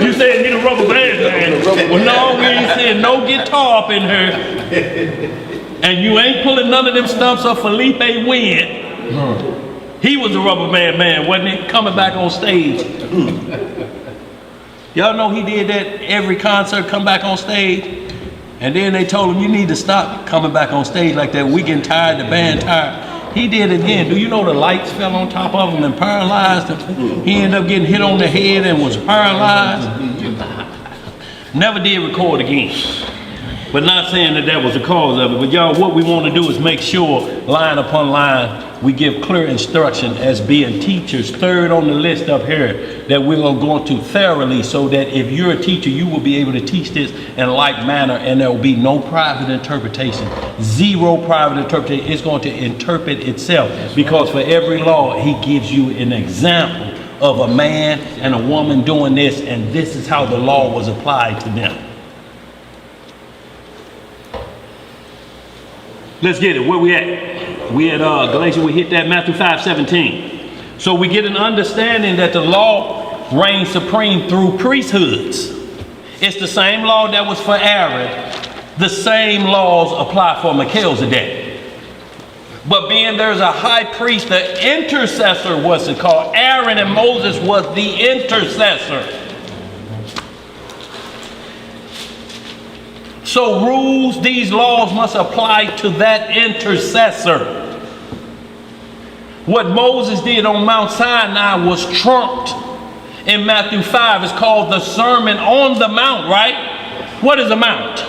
You said need a rubber band, man. Well, no, we ain't seeing no guitar up in here. And you ain't pulling none of them stumps of Felipe Wynn. He was a rubber band man, wasn't he? Coming back on stage. Y'all know he did that every concert, come back on stage. And then they told him, you need to stop coming back on stage like that. We getting tired, the band tired. He did it again. Do you know the lights fell on top of him and paralyzed him? He ended up getting hit on the head and was paralyzed. Never did record again. But not saying that that was the cause of it. But y'all, what we want to do is make sure, line upon line, we give clear instruction as being teachers. Third on the list up here, that we're going to go into thoroughly, so that if you're a teacher, you will be able to teach this in like manner, and there will be no private interpretation. Zero private interpretation. It's going to interpret itself, because for every law, he gives you an example of a man and a woman doing this, and this is how the law was applied to them. Let's get it. Where we at? We at Galatians. We hit that Matthew 5:17. So we get an understanding that the law reigns supreme through priesthoods. It's the same law that was for Aaron. The same laws apply for Melchizedek. But being there's a high priest, the intercessor was it called. Aaron and Moses was the intercessor. So rules, these laws must apply to that intercessor. What Moses did on Mount Sinai was trumped in Matthew 5. It's called the Sermon on the Mount, right? What is a mount?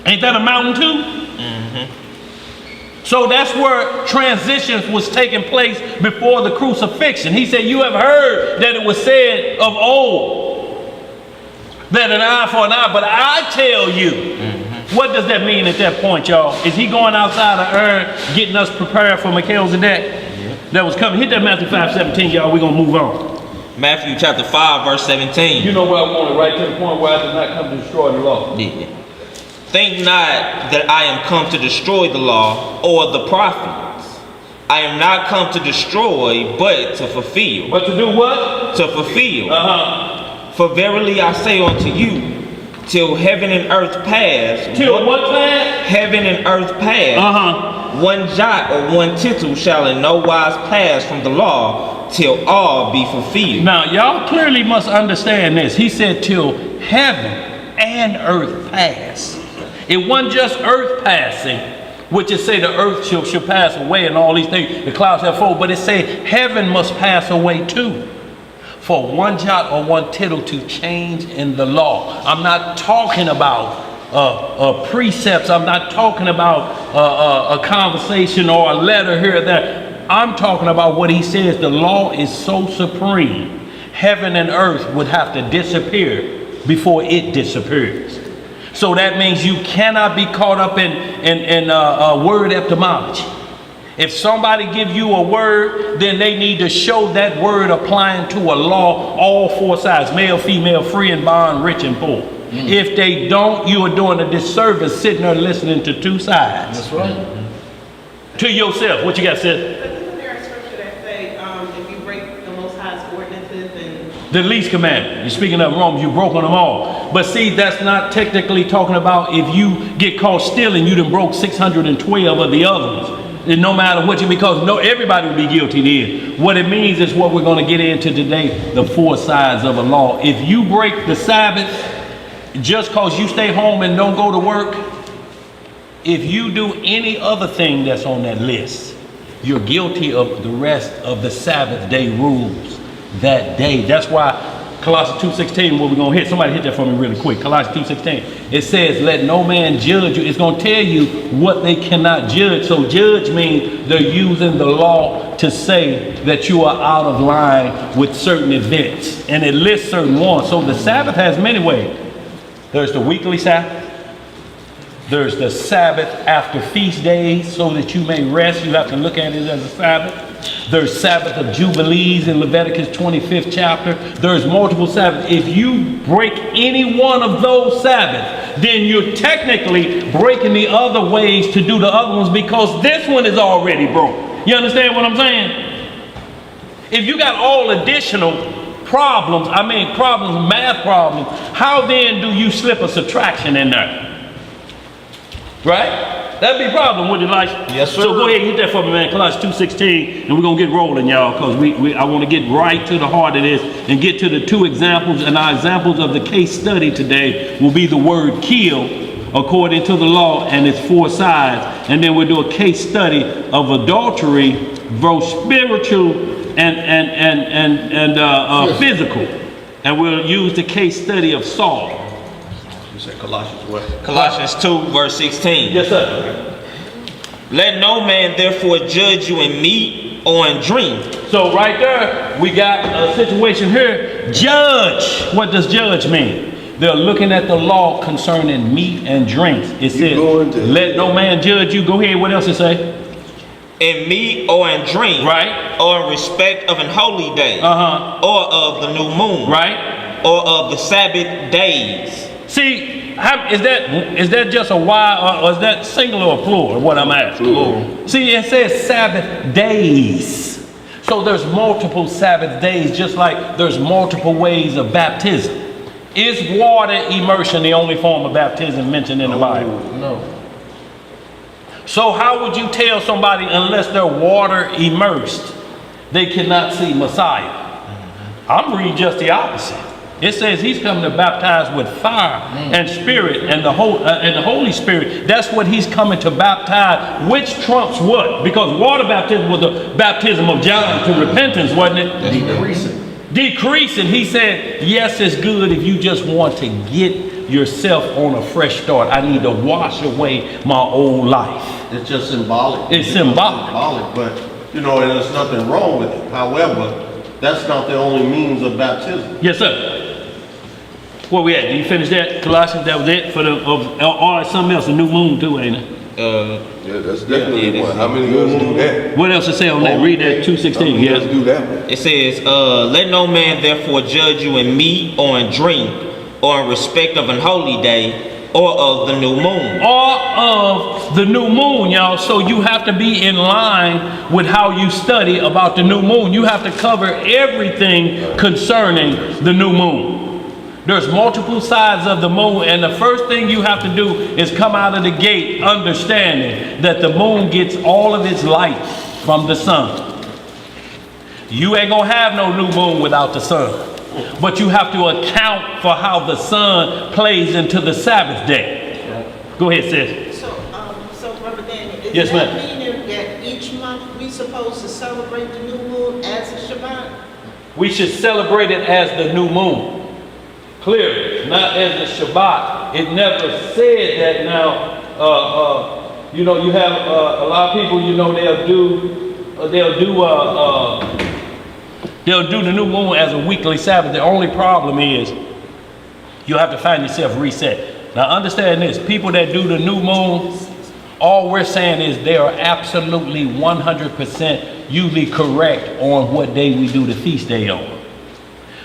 Ain't that a mountain too? So that's where transitions was taking place before the crucifixion. He said, you have heard that it was said of old that an eye for an eye, but I tell you. What does that mean at that point, y'all? Is he going outside of urn, getting us prepared for Melchizedek? That was coming. Hit that Matthew 5:17, y'all. We're going to move on. Matthew chapter 5, verse 17. You know where I want it, right to the point where I did not come to destroy the law. Yeah. Think not that I am come to destroy the law or the prophets. I am not come to destroy, but to fulfill. But to do what? To fulfill. For verily I say unto you, till heaven and earth pass. Till what pass? Heaven and earth pass. One jot or one tittle shall in no wise pass from the law, till all be fulfilled. Now, y'all clearly must understand this. He said, till heaven and earth pass. It wasn't just earth passing, which is say the earth shall pass away and all these things, the clouds have folded, but it say heaven must pass away too. For one jot or one tittle to change in the law. I'm not talking about precepts. I'm not talking about a conversation or a letter here or there. I'm talking about what he says. The law is so supreme. Heaven and earth would have to disappear before it disappears. So that means you cannot be caught up in word etymology. If somebody give you a word, then they need to show that word applying to a law, all four sides, male, female, free and bond, rich and poor. If they don't, you are doing a disservice sitting there listening to two sides. That's right. To yourself. What you got, sis? Isn't there a scripture that say if you break the Most High's ordinances and The least commandment. You're speaking of Romans, you've broken them all. But see, that's not technically talking about if you get caught stealing, you done broke 612 of the other ones. And no matter what because everybody will be guilty then. What it means is what we're going to get into today, the four sides of a law. If you break the Sabbath, just cause you stay home and don't go to work, if you do any other thing that's on that list, you're guilty of the rest of the Sabbath day rules that day. That's why Colossians 2:16, what we're going to hit, somebody hit that for me really quick. Colossians 2:16, it says, let no man judge you. It's going to tell you what they cannot judge. So judge means they're using the law to say that you are out of line with certain events. And it lists certain ones. So the Sabbath has many ways. There's the weekly Sabbath. There's the Sabbath after feast days so that you may rest. You have to look at it as a Sabbath. There's Sabbath of Jubilees in Leviticus 25th chapter. There's multiple Sabbaths. If you break any one of those Sabbaths, then you're technically breaking the other ways to do the other ones because this one is already broke. You understand what I'm saying? If you got all additional problems, math problems, how then do you slip a subtraction in there? Right? That'd be a problem, wouldn't it, Elisha? Yes, sir. So go ahead and hit that for me, man. Colossians 2:16, and we're going to get rolling, y'all, because I want to get right to the heart of this and get to the two examples. And our examples of the case study today will be the word kill, according to the law, and its four sides. And then we'll do a case study of adultery, both spiritual and physical. And we'll use the case study of Saul. You said Colossians what? Colossians 2, verse 16. Yes, sir. Let no man therefore judge you in meat or in drink. So right there, we got a situation here. Judge. What does judge mean? They're looking at the law concerning meat and drinks. It says, let no man judge you. Go ahead. What else it say? In meat or in drink. Right. Or in respect of an holy day. Or of the new moon. Right. Or of the Sabbath days. See, is that just a Y or is that singular or plural? What I'm asking. Plural. See, it says Sabbath days. So there's multiple Sabbath days, just like there's multiple ways of baptism. Is water immersion the only form of baptism mentioned in the Bible? No. So how would you tell somebody unless they're water immersed, they cannot see Messiah? I'm reading just the opposite. It says he's coming to baptize with fire and spirit and the Holy Spirit. That's what he's coming to baptize, which trumps what? Because water baptism was the baptism of John to repentance, wasn't it? Decreasing. He said, yes, it's good if you just want to get yourself on a fresh start. I need to wash away my old life. It's just symbolic. It's symbolic. But, you know, and there's nothing wrong with it. However, that's not the only means of baptism. Yes, sir. Where we at? Did you finish that? Colossians, that was it for the, or something else, a new moon too, ain't it? Yeah, that's definitely one. How many of us do that? What else to say on that? Read that 2:16. Yes, Yes. do that one. It says, let no man therefore judge you in meat or in drink or in respect of an holy day or of the new moon. Or of the new moon, y'all. So you have to be in line with how you study about the new moon. You have to cover everything concerning the new moon. There's multiple sides of the moon, and the first thing you have to do is come out of the gate understanding that the moon gets all of its light from the sun. You ain't gonna have no new moon without the sun. But you have to account for how the sun plays into the Sabbath day. Go ahead, sis. So Brother Daniel, is Yes, that ma'am. meaning that each month we supposed to celebrate the new moon as a Shabbat? We should celebrate it as the new moon. Clearly, not as the Shabbat. It never said that. Now, you know, you have a lot of people, you know, they'll do the new moon as a weekly Sabbath. The only problem is you have to find yourself reset. Now understand this, people that do the new moon, all we're saying is they are absolutely 100% usually correct on what day we do the feast day on.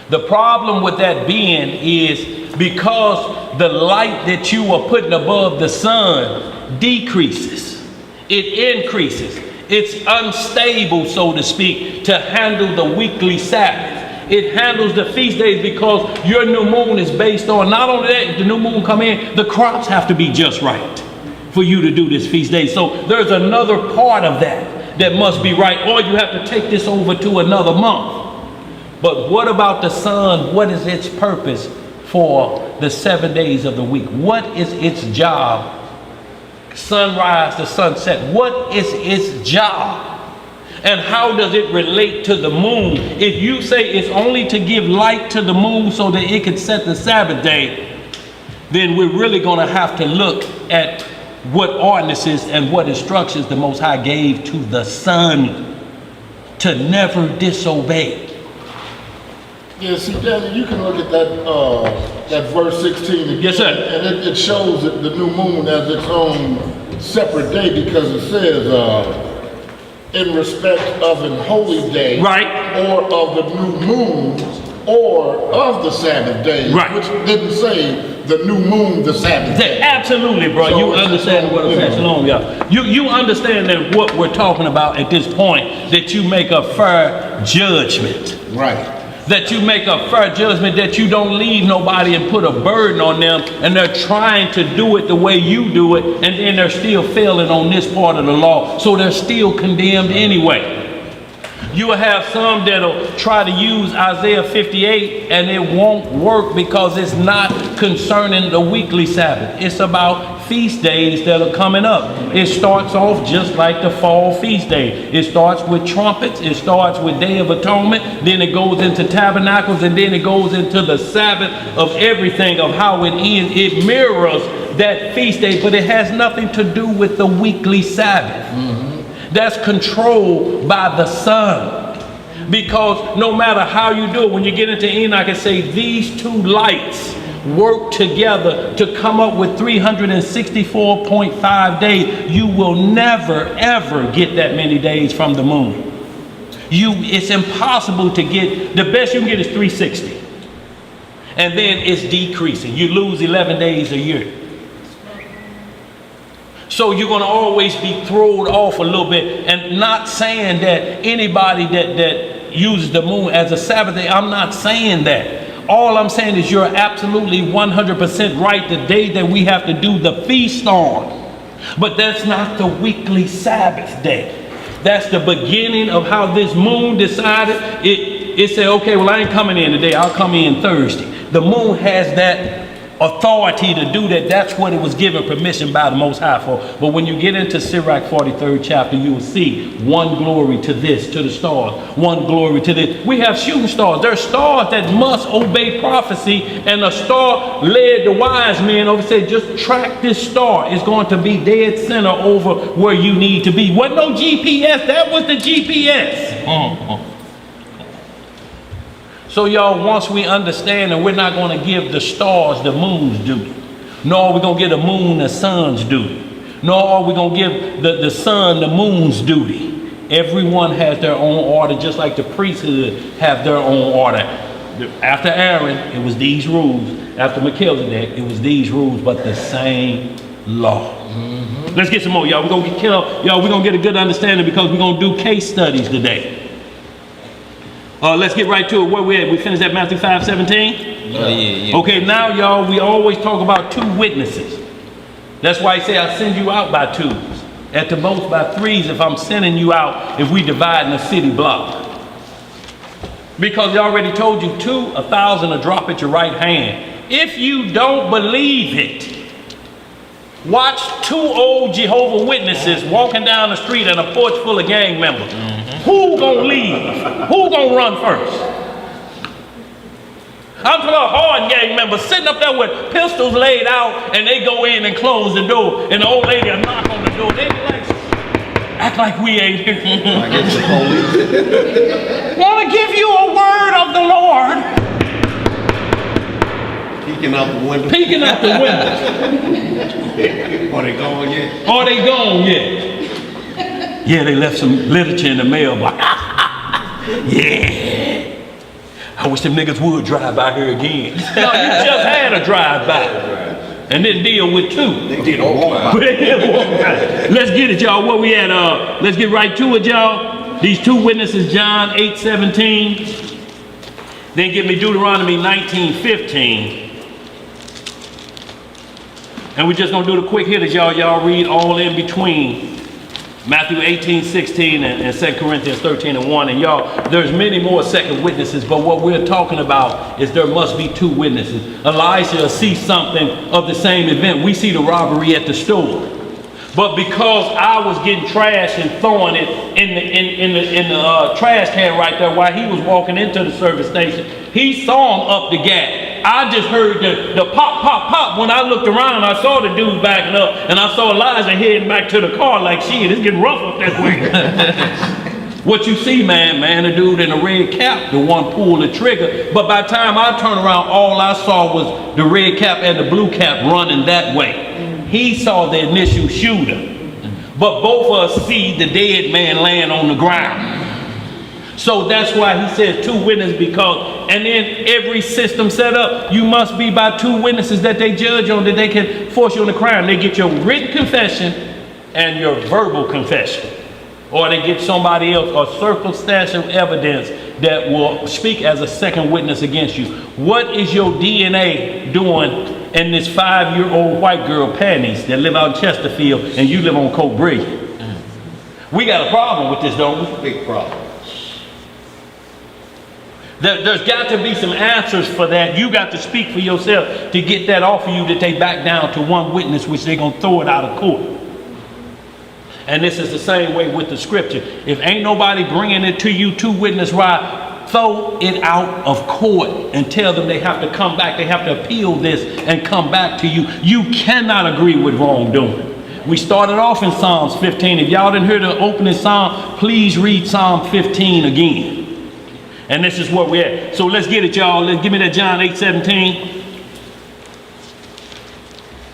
The problem with that being is because the light that you are putting above the sun decreases, it increases. It's unstable, so to speak, to handle the weekly Sabbath. It handles the feast days because your new moon is based on, not only that, if the new moon come in, the crops have to be just right for you to do this feast day. So there's another part of that must be right, or you have to take this over to another month. But what about the sun? What is its purpose for the 7 days of the week? What is its job? Sunrise to sunset. What is its job? And how does it relate to the moon? If you say it's only to give light to the moon so that it could set the Sabbath day, then we're really going to have to look at what ordinances and what instructions the Most High gave to the sun to never disobey. Yeah, see, Daddy, you can look at that verse 16 again. Yes, sir. And it shows that the new moon as its own separate day, because it says, in respect of an holy day, Right. or of the new moon, or of the Sabbath day, Right. which didn't say the new moon, the Sabbath day. Absolutely, bro. So You it's understand what I'm saying. Shalom, y'all. You understand that what we're talking about at this point, that you make a fair judgment. Right. That you make a fair judgment, that you don't leave nobody and put a burden on them, and they're trying to do it the way you do it, and then they're still failing on this part of the law, so they're still condemned anyway. You will have some that'll try to use Isaiah 58 and it won't work because it's not concerning the weekly Sabbath. It's about feast days that are coming up. It starts off just like the fall feast day. It starts with trumpets, it starts with Day of Atonement, then it goes into tabernacles, and then it goes into the Sabbath of everything, of how it ends. It mirrors that feast day, but it has nothing to do with the weekly Sabbath. That's controlled by the sun. Because no matter how you do it, when you get into Enoch and say these two lights work together to come up with 364.5 days, you will never ever get that many days from the moon. It's impossible to get, the best you can get is 360. And then it's decreasing. You lose 11 days a year. So you're going to always be thrown off a little bit, and not saying that anybody that uses the moon as a Sabbath day, I'm not saying that. All I'm saying is you're absolutely 100% right, the day that we have to do the feast on. But that's not the weekly Sabbath day. That's the beginning of how this moon decided. It said, okay, well, I ain't coming in today. I'll come in Thursday. The moon has that authority to do that. That's what it was given permission by the Most High for. But when you get into Sirach 43rd chapter, you will see one glory to this, to the stars, one glory to this. We have shooting stars. There are stars that must obey prophecy, and a star led the wise men over, said, just track this star. It's going to be dead center over where you need to be. Wasn't no GPS, that was the GPS. So y'all, once we understand that we're not going to give the stars the moon's duty, nor are we going to give the moon the sun's duty, nor are we going to give the sun the moon's duty. Everyone has their own order, just like the priesthood have their own order. After Aaron, it was these rules. After Melchizedek, it was these rules, but the same law. Let's get some more, y'all. We're going to get killed. Y'all, we're going to get a good understanding because we're going to do case studies today. Let's get right to it. Where we at? We finished at Matthew 5:17? Yeah. Okay, now y'all, we always talk about two witnesses. That's why I say I send you out by twos. At the most by threes if I'm sending you out, if we divide in a city block. Because they already told you 2, 1,000 a drop at your right hand. If you don't believe it, watch 2 old Jehovah Witnesses walking down the street and a porch full of gang members. Who gonna leave? Who gonna run first? I'm talking about hard gang members sitting up there with pistols laid out, and they go in and close the door, and the old lady will knock on the door. They be like, act like we ain't here. I guess the police. Want to give you a word of the Lord. Peeking out the window. Peeking out the window. Are they gone yet? Are they gone yet? Yeah, they left some literature in the mailbox. Yeah. I wish them niggas would drive by here again. No, you just had a drive-by. And then deal with 2. They did a walk. Let's get it, y'all. Where we at? Let's get right to it, y'all. These 2 witnesses, John 8:17. Then give me Deuteronomy 19:15. And we're just gonna do the quick hitters, y'all. Y'all read all in between. Matthew 18:16 and 2 Corinthians 13:1. And y'all, there's many more second witnesses, but what we're talking about is there must be 2 witnesses. Elijah sees something of the same event. We see the robbery at the store. But because I was getting trash and throwing it in the trash can right there while he was walking into the service station, he saw him up the gap. I just heard the pop, pop, pop. When I looked around, I saw the dude backing up, and I saw Elijah heading back to the car like, shit, it's getting rough up that way. What you see, man, the dude in the red cap, the one pulled the trigger. But by the time I turned around, all I saw was the red cap and the blue cap running that way. He saw the initial shooter. But both of us see the dead man laying on the ground. So that's why he says 2 witnesses, because, and then every system set up, you must be by 2 witnesses that they judge on, that they can force you on the crime. They get your written confession and your verbal confession. Or they get somebody else, or circumstantial evidence that will speak as a second witness against you. What is your DNA doing in this 5-year-old white girl panties that live out in Chesterfield and you live on Coke Bridge? We got a problem with this, don't we? Big problem. There's got to be some answers for that. You got to speak for yourself to get that off of you, that they back down to 1 witness, which they're going to throw it out of court. And this is the same way with the scripture. If ain't nobody bringing it to you, 2 witnesses, right, throw it out of court and tell them they have to come back. They have to appeal this and come back to you. You cannot agree with wrongdoing. We started off in Psalms 15. If y'all didn't hear the opening psalm, please read Psalm 15 again. And this is where we're at. So let's get it, y'all. Let's give me that John 8:17.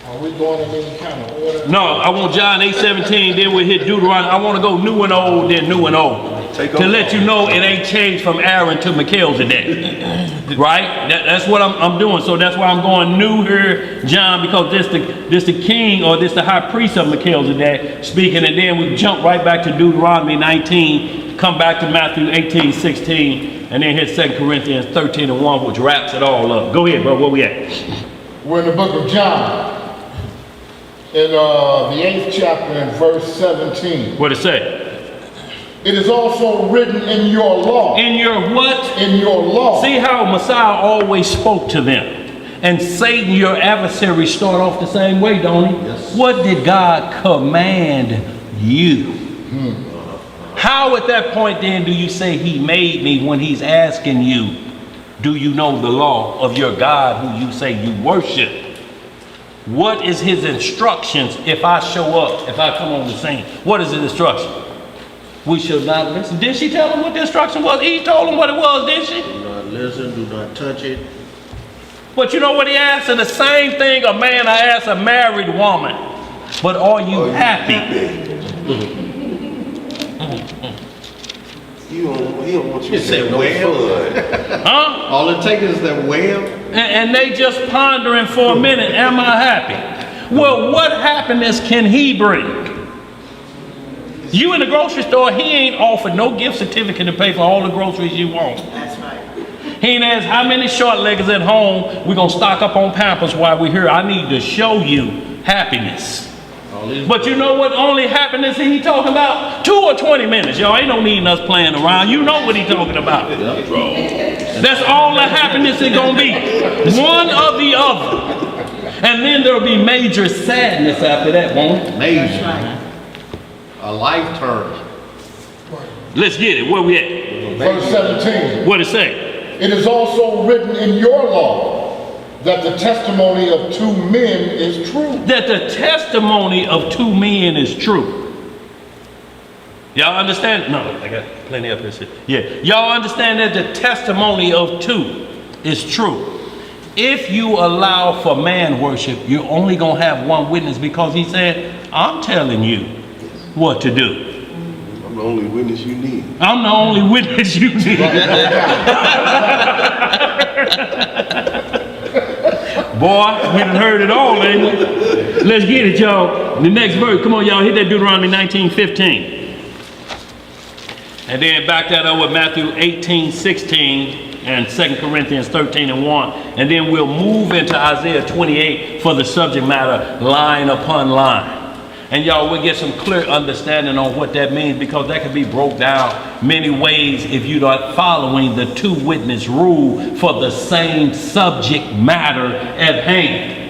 Are we going in any kind of order? No, I want John 8:17, then we'll hit Deuteronomy. I want to go new and old, then new and old. To let you know it ain't changed from Aaron to Melchizedek. Right? That's what I'm doing. So that's why I'm going new here, John, because this the king, or this the high priest of Melchizedek speaking, and then we jump right back to Deuteronomy 19, come back to Matthew 18:16, and then hit 2 Corinthians 13:1, which wraps it all up. Go ahead, bro. Where we at? We're in the book of John, in the 8th chapter and verse 17. What it say? It is also written in your law. In your what? In your law. See how Messiah always spoke to them. And Satan, your adversary, start off the same way, don't he? Yes. What did God command you? How at that point then do you say he made me when he's asking you, do you know the law of your God who you say you worship? What is his instructions if I show up, if I come on the scene? What is his instruction? We shall not listen. Did she tell him what the instruction was? He told him what it was, didn't she? Do not listen, do not touch it. But you know what he asked? And the same thing a man I asked a married woman. But are you happy? He don't want you to said say no fun. Huh? All it takes is that well. And they just pondering for a minute, am I happy? Well, what happiness can he bring? You in the grocery store, he ain't offered no gift certificate to pay for all the groceries you want. That's right. He ain't asked how many short leggers at home we're gonna stock up on Pampers while we're here. I need to show you happiness. But you know what only happiness he talking about? 2 or 20 minutes. Y'all ain't no needing us playing around. You know what he talking about. That's all the happiness is gonna be. One or the other. And then there'll be major sadness after that, won't it? Amazing. A life term. Let's get it. Where we at? Verse 17. What it say? It is also written in your law that the testimony of 2 men is true. That the testimony of 2 men is true. Y'all understand? No, I got plenty up here. Yeah. Y'all understand that the testimony of 2 is true. If you allow for man worship, you're only going to have 1 witness because he said, I'm telling you what to do. I'm the only witness you need. I'm the only witness you need. Boy, we done heard it all, ain't we? Let's get it, y'all. The next verse. Come on, y'all. Hit that Deuteronomy 19:15. And then back that up with Matthew 18:16 and 2 Corinthians 13:1. And then we'll move into Isaiah 28 for the subject matter, line upon line. And y'all will get some clear understanding on what that means, because that can be broke down many ways if you're not following the 2 witness rule for the same subject matter at hand.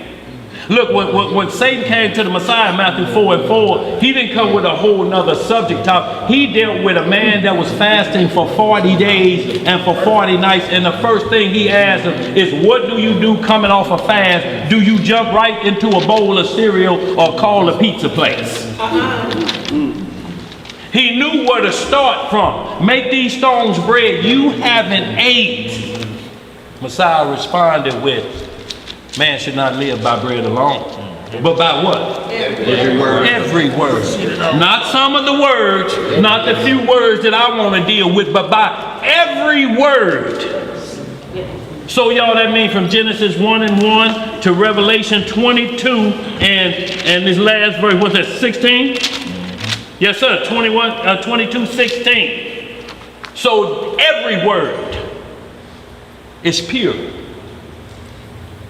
Look, when Satan came to the Messiah, Matthew 4:4, he didn't come with a whole nother subject top. He dealt with a man that was fasting for 40 days and for 40 nights. And the first thing he asked him is, what do you do coming off a fast? Do you jump right into a bowl of cereal or call a pizza place? He knew where to start from. Make these stones bread. You haven't ate. Messiah responded with, man should not live by bread alone, but by what? Every word. Every word. Not some of the words, not the few words that I want to deal with, but by every word. So y'all, that means from Genesis 1:1 to Revelation 22 and this last verse, what's that, 16? Yes, sir, 22:16. So every word is pure.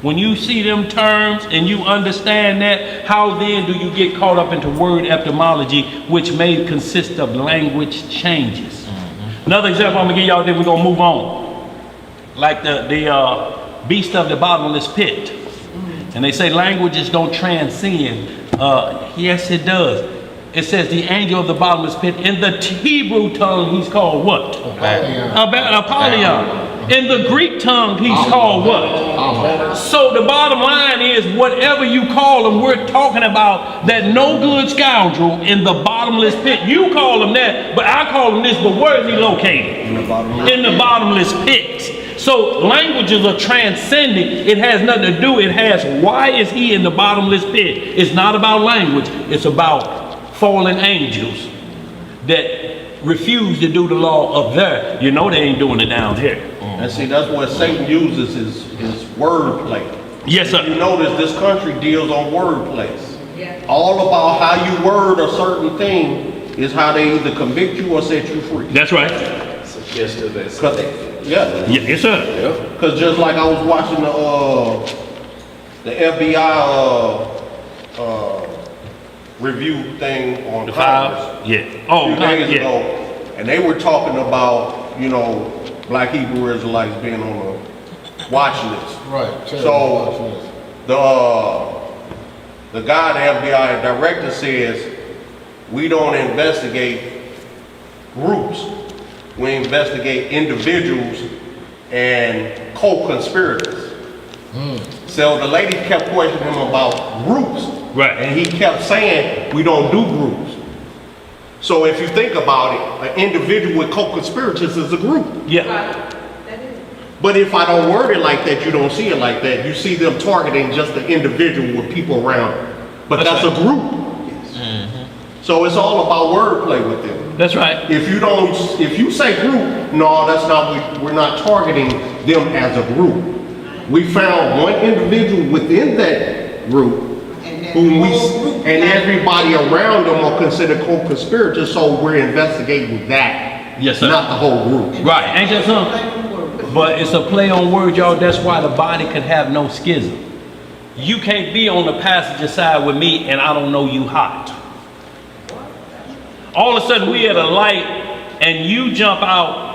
When you see them terms and you understand that, how then do you get caught up into word etymology, which may consist of language changes? Another example I'm gonna give y'all, then we're gonna move on. Like the beast of the bottomless pit. And they say languages don't transcend. Yes, it does. It says the angel of the bottomless pit. In the Hebrew tongue, he's called what? Apollyon. In the Greek tongue, he's called what? So the bottom line is, whatever you call him, we're talking about that no good scoundrel in the bottomless pit. You call him that, but I call him this, but where is he located? In the bottomless pit. So languages are transcending. It has nothing to do. It has, why is he in the bottomless pit? It's not about language. It's about fallen angels that refuse to do the law up there. You know they ain't doing it down here. And see, that's what Satan uses his wordplay. Yes, sir. You notice this country deals on wordplays. All about how you word a certain thing is how they either convict you or set you free. That's right. Suggestive and Yeah. Yes, sir. Because just like I was watching the FBI review thing on The Congress file. Yeah. Oh, a few days yeah. ago, and they were talking about, you know, black Hebrew Israelites being on a watch list. Right. So the guy, the FBI director, says we don't investigate groups. We investigate individuals and co-conspirators. So the lady kept questioning him about groups. Right. And he kept saying, we don't do groups. So if you think about it, an individual with co-conspirators is a group. Yeah. That is. But if I don't word it like that, you don't see it like that. You see them targeting just the individual with people around. But that's a group. So it's all about wordplay with them. That's right. If you say group, no, that's not, we're not targeting them as a group. We found one individual within that group whom and everybody around them are considered co-conspirators, so we're investigating that. Yes, sir. Not the whole group. Right, ain't that something? But it's a play on words, y'all. That's why the body could have no schism. You can't be on the passenger side with me and I don't know you hot. All of a sudden we at a light and you jump out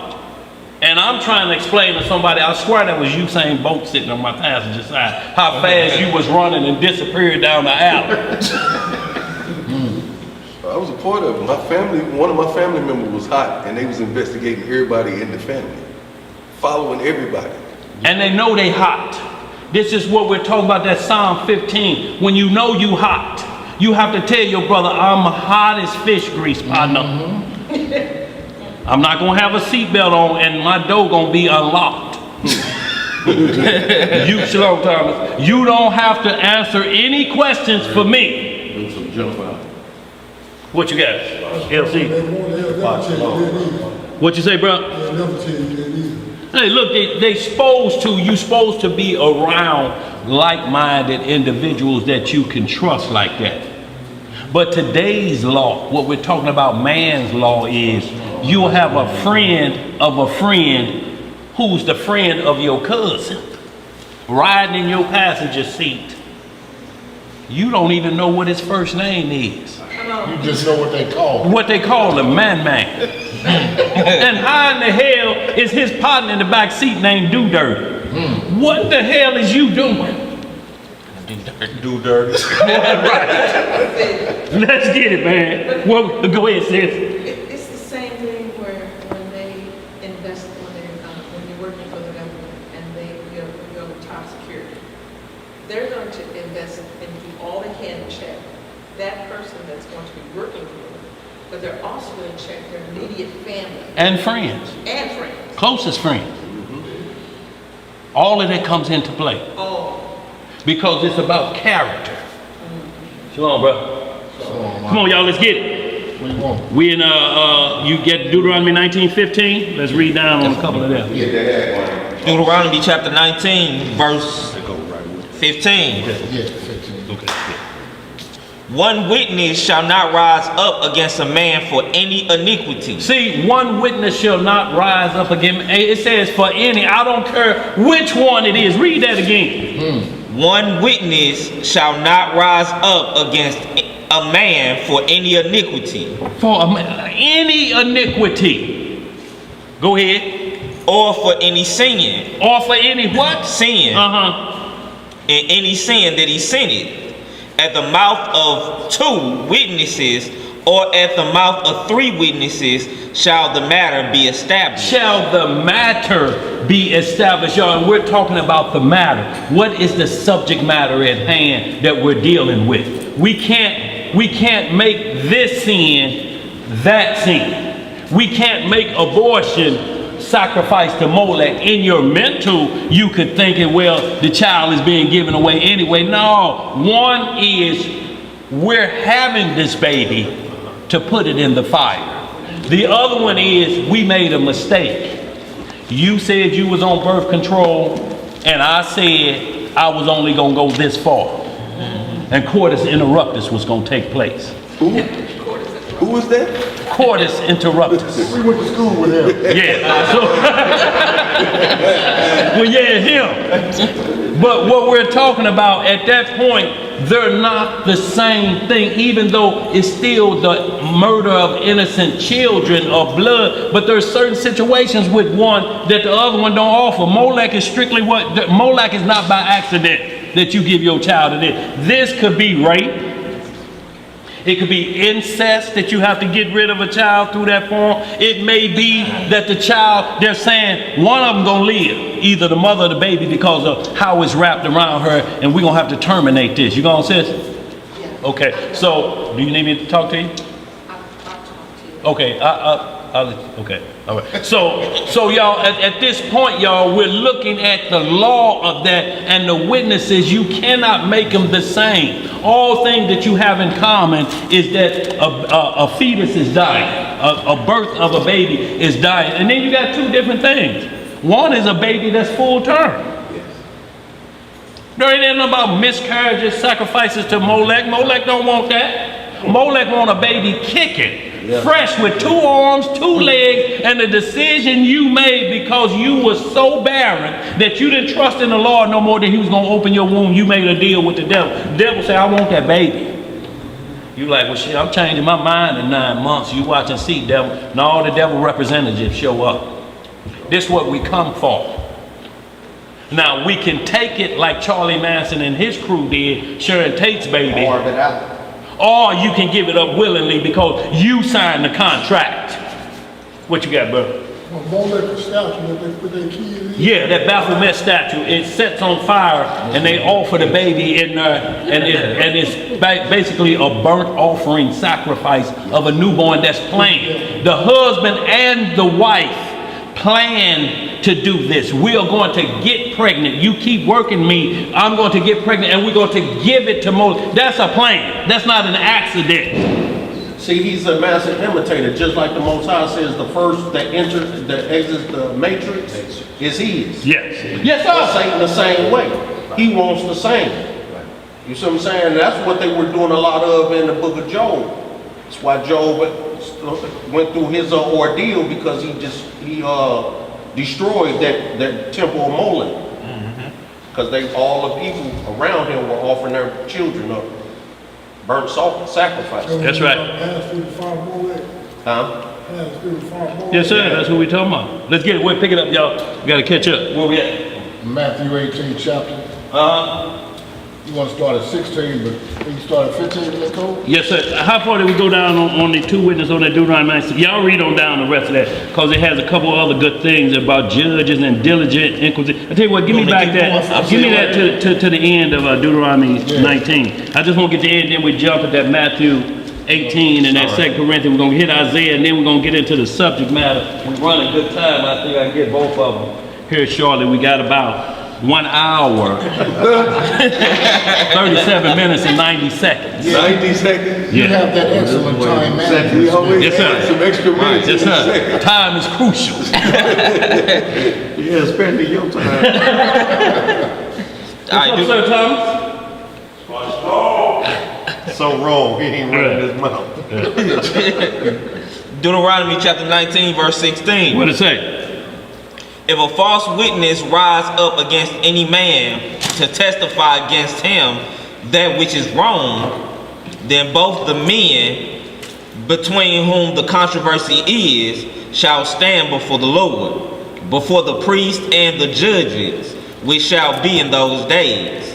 and I'm trying to explain to somebody, I swear that was Usain Bolt sitting on my passenger side, how fast you was running and disappeared down the alley. I was a part of it. My family, one of my family members was hot, and they was investigating everybody in the family, following everybody. And they know they hot. This is what we're talking about, that Psalm 15. When you know you hot, you have to tell your brother, I'm hot as fish grease, partner. I'm not gonna have a seatbelt on and my door gonna be unlocked. You slow, Thomas. You don't have to answer any questions for me. Do some jump out. What you got, LC? What you say, bro? Hey, look, you supposed to be around like-minded individuals that you can trust like that. But today's law, what we're talking about, man's law, is you'll have a friend of a friend who's the friend of your cousin riding in your passenger seat. You don't even know what his first name is. You just know what they call him. What they call him, man. And how in the hell is his partner in the back seat named Do Dirty? What the hell is you doing? Do dirty. Right. Let's get it, man. Well, go ahead, sis. It's the same thing where when they invest, when you're working for the government and they go top security, they're going to invest and do all they can to check that person that's going to be working for them, but they're also going to check their immediate family And friends. and friends. Closest friends. All of that comes into play. Oh, Because it's about character. Shalom, bro. Come on, y'all, let's get it. What do you want? We in, you get Deuteronomy 19:15. Let's read down on a couple of them. Deuteronomy chapter 19, verse 15. Yeah, 15. Okay. One witness shall not rise up against a man for any iniquity. See, one witness shall not rise up against, it says for any, I don't care which one it is. Read that again. One witness shall not rise up against a man for any iniquity. For any iniquity. Go ahead. Or for any sin. Or for any what? Sin. And any sin that he sinned. At the mouth of 2 witnesses or at the mouth of 3 witnesses shall the matter be established. Shall the matter be established, y'all? And we're talking about the matter. What is the subject matter at hand that we're dealing with? We can't make this sin that sin. We can't make abortion sacrifice to Molech. In your mental, you could think it, well, the child is being given away anyway. No, one is we're having this baby to put it in the fire. The other one is we made a mistake. You said you was on birth control and I said I was only gonna go this far. And Coitus Interruptus was gonna take place. Who is that? Coitus Interruptus. We went to school with him. Yeah. So, well, yeah, him. But what we're talking about at that point, they're not the same thing, even though it's still the murder of innocent children or blood. But there's certain situations with one that the other one don't offer. Molech is strictly Molech is not by accident that you give your child to this. This could be rape. It could be incest that you have to get rid of a child through that form. It may be that the child, they're saying one of them gonna live, either the mother or the baby, because of how it's wrapped around her, and we're gonna have to terminate this. You gonna sis? Yeah. Okay, so do you need me to talk to you? I'll talk to you. Okay, okay, all right. So y'all, at this point, y'all, we're looking at the law of that and the witnesses. You cannot make them the same. All things that you have in common is that a fetus is dying, a birth of a baby is dying, and then you got two different things. One is a baby that's full term. There ain't nothing about miscarriages, sacrifices to Molech. Molech don't want that. Molech want a baby kicking. Yeah. Fresh with 2 arms, 2 legs, and the decision you made because you were so barren that you didn't trust in the Lord no more that he was going to open your womb. You made a deal with the devil. The devil said, I want that baby. You like, well, shit, I'm changing my mind in 9 months. You watch and see, devil. And all the devil representatives show up. This is what we come for. Now, we can take it like Charlie Manson and his crew did, Sharon Tate's baby. Carve it out. Or you can give it up willingly because you signed the contract. What you got, bro? Molech statue that they put their kids in. Yeah, that Baphomet statue. It sets on fire, and they offer the baby in there, and it's basically a burnt offering sacrifice of a newborn that's planned. The husband and the wife plan to do this. We are going to get pregnant. You keep working me, I'm going to get pregnant, and we're going to give it to Moses. That's a plan. That's not an accident. See, he's a master imitator, just like the Most High says the first that enters, that exits the matrix is his. Yes. Yes, sir. Satan the same way. He wants the same. You see what I'm saying? That's what they were doing a lot of in the book of Job. That's why Job went through his ordeal, because he destroyed that temple of Molech. Because all the people around him were offering their children up burnt sacrifice. That's right. Huh? Yes, sir. That's what we're talking about. Let's get it. We'll pick it up, y'all. We got to catch up. Where we at? Matthew 18 chapter. You want to start at 16, but can you start at 15 in the code? Yes, sir. How far did we go down on the 2 witnesses on that Deuteronomy 9? Y'all read on down the rest of that, because it has a couple other good things about judges and diligent inquisition. I tell you what, give me back that. Give me that to the end of Deuteronomy 19. I just want to get to the end, then we jump at that Matthew 18 and that 2 Corinthians. We're going to hit Isaiah, and then we're going to get into the subject matter. We're running good time. I think I can get both of them here shortly. We got about 1 hour, 37 minutes and 90 seconds. 90 seconds? You have that excellent time management. We always Yes, sir. add some extra minutes. Yes, in the sir. second. Time is crucial. Yeah, spending your time. What's up, Sir Thomas? So wrong, he ain't running his mouth. Deuteronomy chapter 19, verse 16. What it say? If a false witness rise up against any man to testify against him that which is wrong, then both the men between whom the controversy is shall stand before the Lord, before the priest and the judges, which shall be in those days.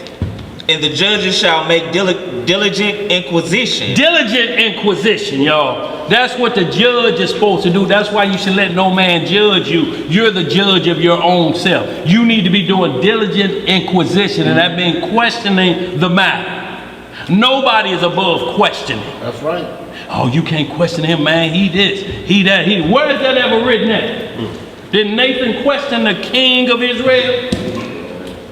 And the judges shall make diligent inquisition. Diligent inquisition, y'all. That's what the judge is supposed to do. That's why you should let no man judge you. You're the judge of your own self. You need to be doing diligent inquisition, and that means questioning the matter. Nobody is above questioning. That's right. Oh, you can't question him, man. He this, he that, he. Where is that ever written at? Did Nathan question the king of Israel?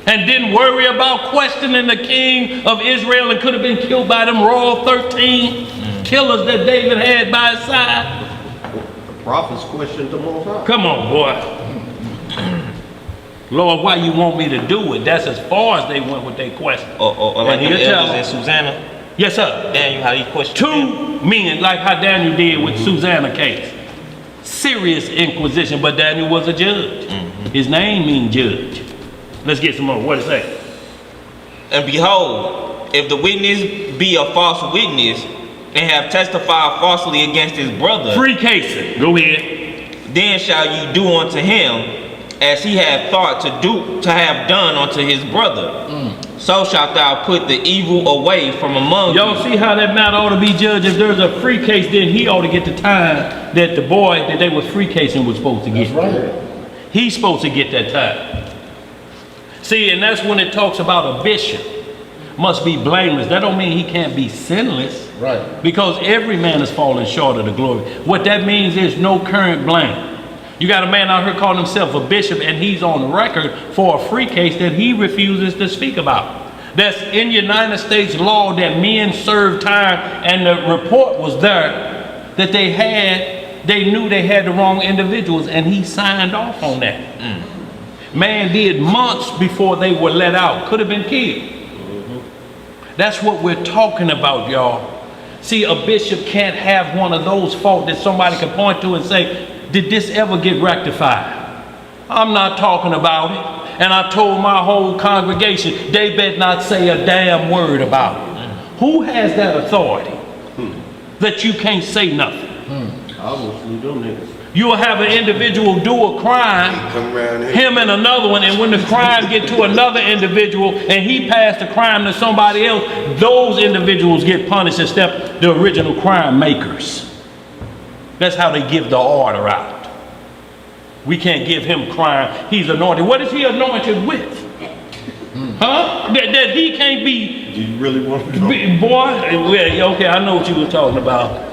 And didn't worry about questioning the king of Israel and could have been killed by them raw 13 killers that David had by his side? The prophets questioned the Most High. Come on, boy. Lord, why you want me to do it? That's as far as they went with their question. Or like the elders in Susanna. Yes, sir. Daniel, how you question 2 men, like how Daniel did with Susanna case. Serious inquisition, but Daniel was a judge. His name means judge. Let's get some more. What it say? And behold, if the witness be a false witness, and have testified falsely against his brother, Free casing. Go ahead. then shall you do unto him as he had thought to have done unto his brother. So shalt thou put the evil away from among Y'all you. see how that matter ought to be judged? If there's a free case, then he ought to get the time that the boy that they was free casing was supposed to get. That's right. He's supposed to get that time. See, and that's when it talks about a bishop must be blameless. That don't mean he can't be sinless. Right. Because every man is falling short of the glory. What that means is no current blame. You got a man out here calling himself a bishop, and he's on record for a free case that he refuses to speak about. That's in United States law that men serve time, and the report was there that they knew they had the wrong individuals, and he signed off on that. Man did months before they were let out. Could have been killed. That's what we're talking about, y'all. See, a bishop can't have one of those faults that somebody can point to and say, did this ever get rectified? I'm not talking about it. And I told my whole congregation, they better not say a damn word about it. Who has that authority that you can't say nothing? Obviously, them niggas. You'll have an individual do a crime, Come around here. him and another one, and when the crime get to another individual and he passed the crime to somebody else, those individuals get punished instead of the original crime makers. That's how they give the order out. We can't give him crime. He's anointed. What is he anointed with? Huh? That he can't be. Do you really want to know? Boy, well, okay, I know what you were talking about.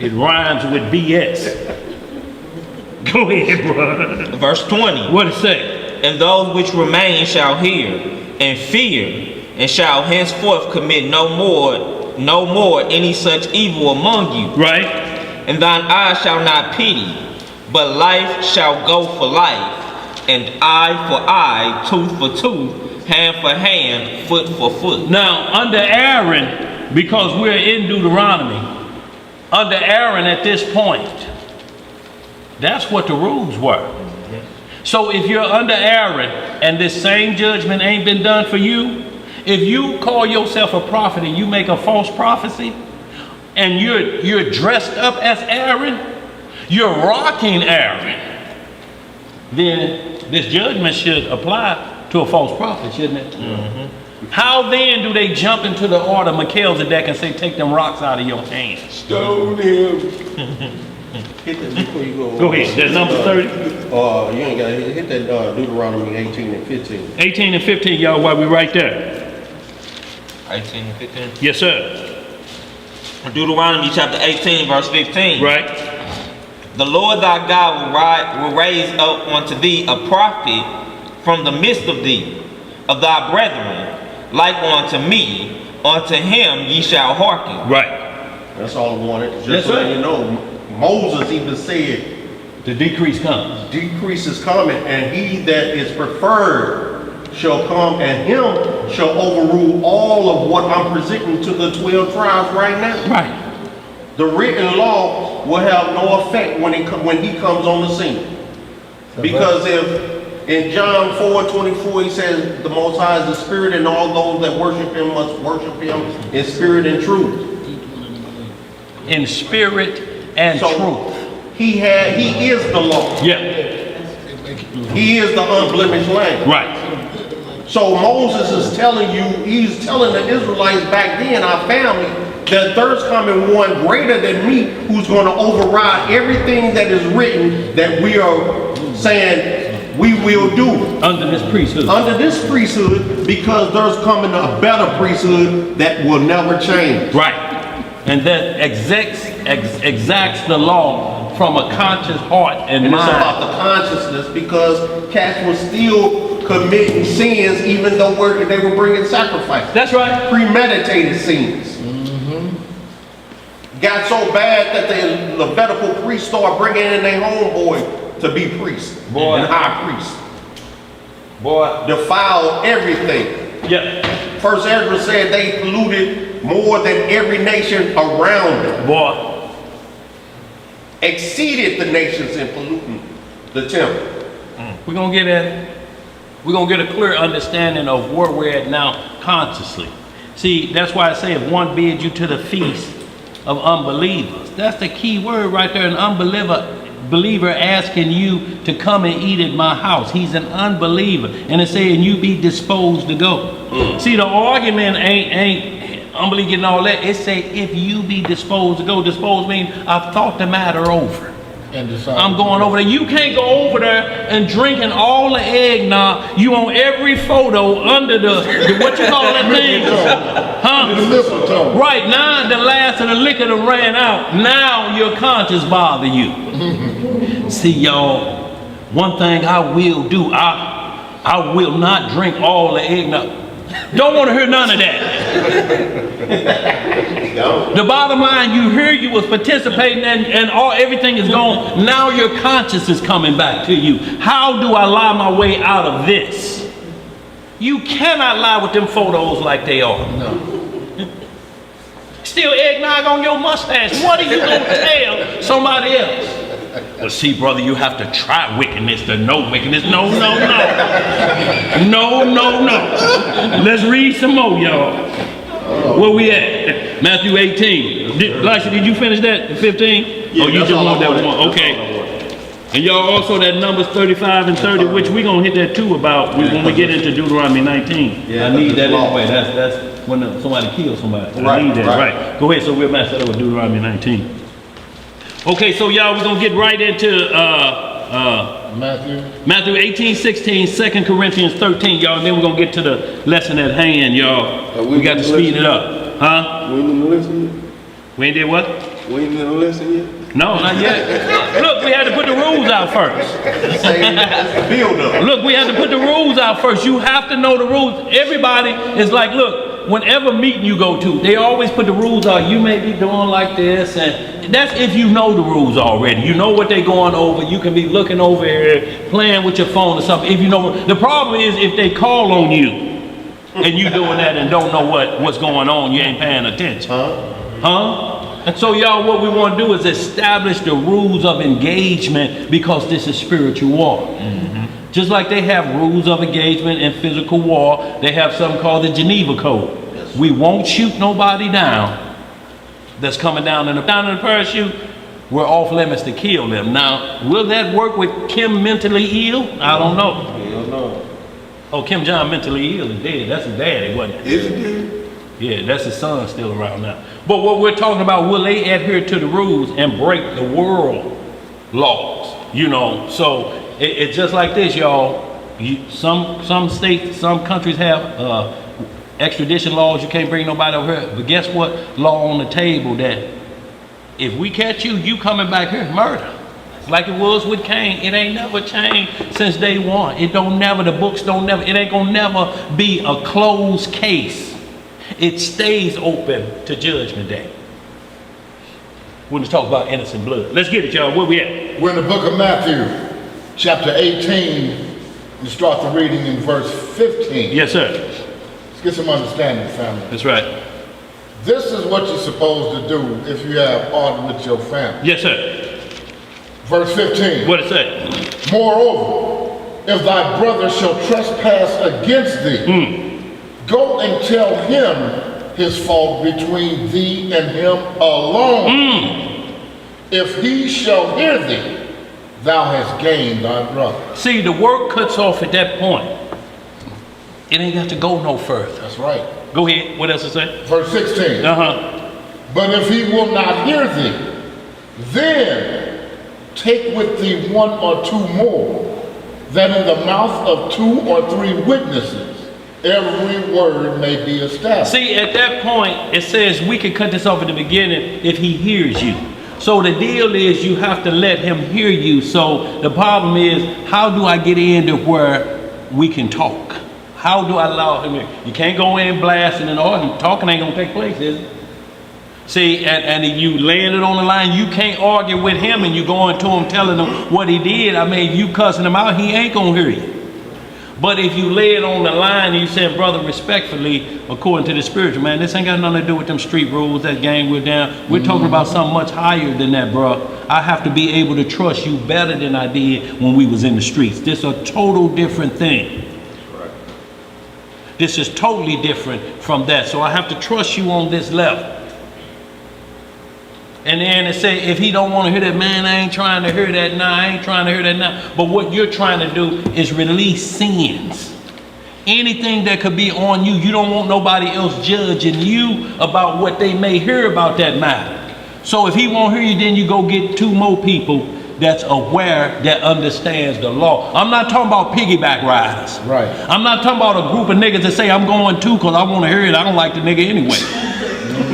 It rhymes with BS. Go ahead, bro. Verse 20. What it say? And those which remain shall hear and fear, and shall henceforth commit no more any such evil among you. Right? And thine eye shall not pity, but life shall go for life, and eye for eye, tooth for tooth, hand for hand, foot for foot. Now, under Aaron, because we're in Deuteronomy, under Aaron at this point, that's what the rules were. So if you're under Aaron and this same judgment ain't been done for you, if you call yourself a prophet and you make a false prophecy, and you're dressed up as Aaron, you're rocking Aaron, then this judgment should apply to a false prophet, shouldn't it? How then do they jump into the order of Melchizedek and say, take them rocks out of your hands? Stone him. Hit that before you go. Go ahead, that's number 30. You ain't got to hit that Deuteronomy 18 and 15. 18 and 15, y'all, while we right there. 18 and 15. Yes, sir. Deuteronomy chapter 18, verse 15. Right. The Lord thy God will raise up unto thee a prophet from the midst of thee, of thy brethren, like unto me. Unto him ye shall hearken. Right. That's all I wanted. Just Yes, so sir. you know, Moses even said, The decrease comes. decrease is coming, and he that is preferred shall come, and him shall overrule all of what I'm presenting to the 12 tribes right now. Right. The written law will have no effect when he comes on the scene. Because if in John 4:24 he says the Most High is the Spirit, and all those that worship him must worship him in spirit and truth. In spirit and So truth. he is the law. Yeah. He is the unblemished lamb. Right. So Moses is telling you, he's telling the Israelites back then, our family, that there's coming one greater than me who's going to override everything that is written that we are saying we will do. Under this priesthood. Under this priesthood, because there's coming a better priesthood that will never change. Right. And that exacts the law from a conscious heart and And it's mind. about the consciousness, because cats were still committing sins even though they were bringing sacrifice. That's right. Premeditated sins. Got so bad that the Levitical priests started bringing in their homeboy to be priest and high priest. Boy. Defiled everything. Yeah. First Ezra said they polluted more than every nation around them. Boy. Exceeded the nations in polluting the temple. We're going to get at it. We're going to get a clear understanding of where we're at now consciously. See, that's why I say if one bids you to the feast of unbelievers, that's the key word right there. An believer asking you to come and eat at my house. He's an unbeliever. And it's saying you be disposed to go. See, the argument ain't unbelief getting all that. It say if you be disposed to go. Disposed means I've thought the matter over. I'm going over there. You can't go over there and drinking all the eggnog. You on every photo under the what you call that thing? Huh? Right, now the last of the liquor done ran out. Now your conscience bother you. See, y'all, one thing I will do, I will not drink all the eggnog. Don't want to hear none of that. The bottom line, you hear you was participating and everything is gone. Now your conscience is coming back to you. How do I lie my way out of this? You cannot lie with them photos like they are. No. Still eggnog on your mustache. What are you going to tell somebody else? Well, see, brother, you have to try wickedness to know wickedness. No. No. Let's read some more, y'all. Where we at? Matthew 18. Elisha, did you finish that? 15? Yeah, oh, you just want that one? Okay. And y'all also that Numbers 35 and 30, which we're going to hit that too about when we get into Deuteronomy 19. Yeah, I need that anyway. That's when somebody kills somebody. I need that, right. Go ahead, so we'll match that up with Deuteronomy 19. Okay, so y'all, we're going to get right into Matthew 18, 16, 2 Corinthians 13, y'all, and then we're going to get to the lesson at hand, y'all. We got to speed it up. Huh? We ain't in the lesson yet? We ain't did what? We ain't in the lesson yet? No, not yet. Look, we had to put the rules out first. Look, we had to put the rules out first. You have to know the rules. Everybody is like, look, whenever meeting you go to, they always put the rules out. You may be doing like this, and that's if you know the rules already. You know what they're going over. You can be looking over here, playing with your phone or something. If you know, the problem is if they call on you, and you doing that and don't know what's going on, you ain't paying attention. Huh? And so y'all, what we want to do is establish the rules of engagement because this is spiritual war. Just like they have rules of engagement in physical war, they have something called the Geneva Code. We won't shoot nobody down that's coming down in the parachute. We're off limits to kill them. Now, will that work with Kim mentally ill? I don't know. Hell no. Oh, Kim Jong mentally ill is dead. That's his daddy, wasn't it? Is it dead? Yeah, that's his son still around now. But what we're talking about, will they adhere to the rules and break the world laws? You know, so it's just like this, y'all. Some states, some countries have extradition laws. You can't bring nobody over here. But guess what? Law on the table that if we catch you, you coming back here, murder. Like it was with Cain. It ain't never changed since day one. It don't never, the books don't never, it ain't gonna never be a closed case. It stays open to Judgment Day. We're going to talk about innocent blood. Let's get it, y'all. Where we at? We're in the book of Matthew, chapter 18. We start the reading in verse 15. Yes, sir. Let's get some understanding, family. That's right. This is what you're supposed to do if you have aught with your family. Yes, sir. Verse 15. What it say? Moreover, if thy brother shall trespass against thee, go and tell him his fault between thee and him alone. If he shall hear thee, thou hast gained thy brother. See, the work cuts off at that point. It ain't got to go no further. That's right. Go ahead. What else it say? Verse 16. But if he will not hear thee, then take with thee one or two more, that in the mouth of 2 or 3 witnesses every word may be established. See, at that point, it says we can cut this off at the beginning if he hears you. So the deal is you have to let him hear you. So the problem is, how do I get into where we can talk? How do I allow him here? You can't go in blasting and all. Talking ain't going to take place, is it? See, and you laying it on the line, you can't argue with him and you going to him telling him what he did. I mean, you cussing him out, he ain't going to hear you. But if you lay it on the line and you say, brother, respectfully, according to the spiritual, man, this ain't got nothing to do with them street rules, that gang we're down. We're talking about something much higher than that, bro. I have to be able to trust you better than I did when we was in the streets. This is a total different thing. This is totally different from that. So I have to trust you on this level. And then it say, if he don't want to hear that, man, I ain't trying to hear that now. I ain't trying to hear that now. But what you're trying to do is release sins. Anything that could be on you, you don't want nobody else judging you about what they may hear about that matter. So if he won't hear you, then you go get 2 more people that's aware, that understands the law. I'm not talking about piggyback riders. Right. I'm not talking about a group of niggas that say I'm going too because I want to hear it. I don't like the nigga anyway.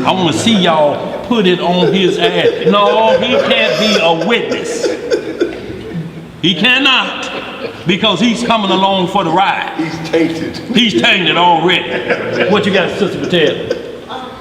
I want to see y'all put it on his ass. No, he can't be a witness. He cannot, because he's coming along for the ride. He's tainted. He's tainted already. What you got, Sister Patel?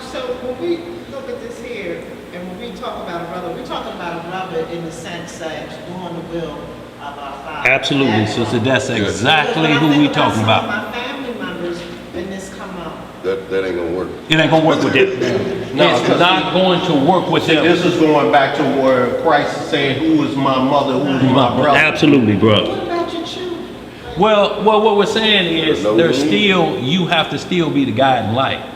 So when we look at this here, and when we talk about a brother, we're talking about a brother in the sense that doing the will of our Father. Absolutely, sister. That's exactly who we talking about. My family members, and this come up. That ain't gonna work. It ain't gonna work with them. No, It's not going to work with them. This is going back to where Christ is saying, who is my mother, who is my brother? Absolutely, bro. What about your children? Well, what we're saying is, there's still, you have to still be the guiding light.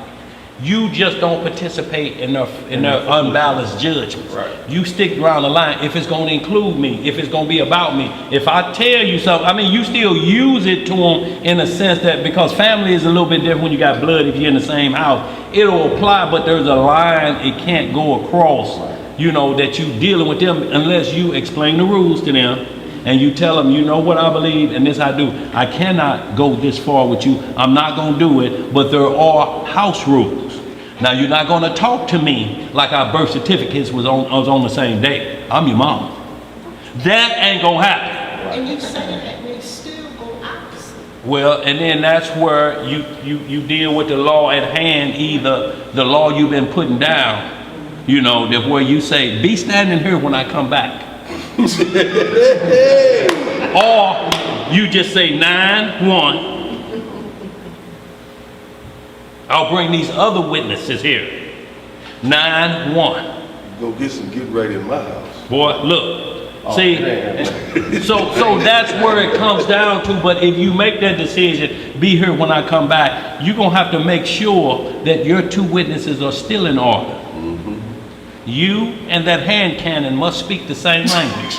You just don't participate in their unbalanced judgments. Right. You stick around the line if it's going to include me, if it's going to be about me. If I tell you something, I mean, you still use it to them in a sense that, because family is a little bit different when you got blood, if you're in the same house. It'll apply, but there's a line it can't go across, you know, that you dealing with them unless you explain the rules to them. And you tell them, you know what I believe, and this I do. I cannot go this far with you. I'm not going to do it, but there are house rules. Now, you're not going to talk to me like our birth certificates was on the same day. I'm your mom. That ain't going to happen. And you saying that we still go opposite. Well, and then that's where you deal with the law at hand, either the law you've been putting down, you know, that where you say, be standing here when I come back. Or you just say 9-1. I'll bring these other witnesses here. 9-1. Go get right in my house. Boy, look. See, so that's where it comes down to. But if you make that decision, be here when I come back, you're gonna have to make sure that your 2 witnesses are still in order. You and that hand cannon must speak the same language.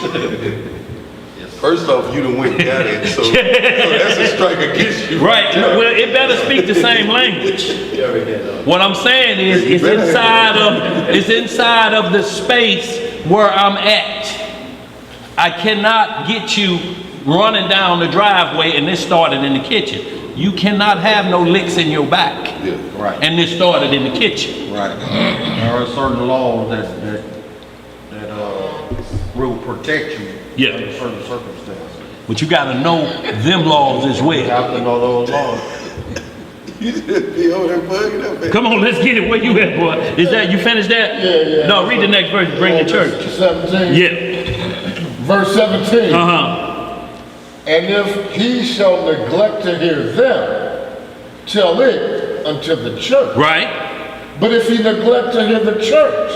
First off, you done went got it, so that's a strike against you. Right. Well, it better speak the same language. What I'm saying is, it's inside of the space where I'm at. I cannot get you running down the driveway and this started in the kitchen. You cannot have no licks in your back. Yeah. Right. And this started in the kitchen. Right. There are certain laws that will protect you Yeah. under certain circumstances. But you gotta know them laws as You well. have to know those laws. You just be over there bugging up, man. Come on, let's get it. Where you at, boy? Is that, you finished that? Yeah. No, read the next verse, bring the church. 17. Yeah. Verse 17. And if he shall neglect to hear them, tell it unto the church. Right. But if he neglect to hear the church,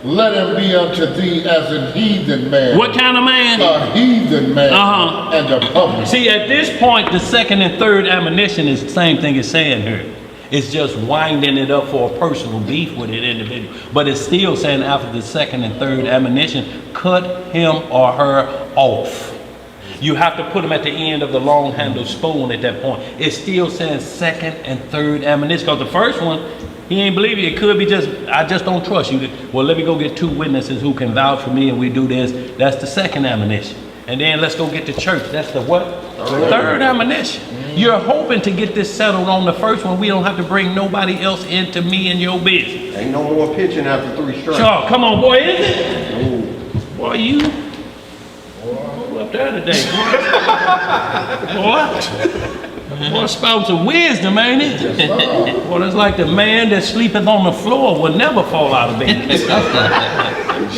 let him be unto thee as a heathen man. What kind of man? A heathen man Uh-huh. and a publican. See, at this point, the second and third admonition is the same thing it's saying here. It's just winding it up for a personal beef with an individual. But it's still saying after the second and third admonition, cut him or her off. You have to put them at the end of the long handled spoon at that point. It's still saying second and third admonition. Because the first one, he ain't believe it. It could be just, I just don't trust you. Well, let me go get two witnesses who can vouch for me and we do this. That's the second admonition. And then let's go get the church. That's the what? Third admonition. You're hoping to get this settled on the first one. We don't have to bring nobody else into me and your business. Ain't no more pitching after 3 strikes. Oh, come on, boy, is it? Boy, you up there today, boy. Boy, spout some wisdom, ain't it? Boy, that's like the man that sleepeth on the floor will never fall out of bed.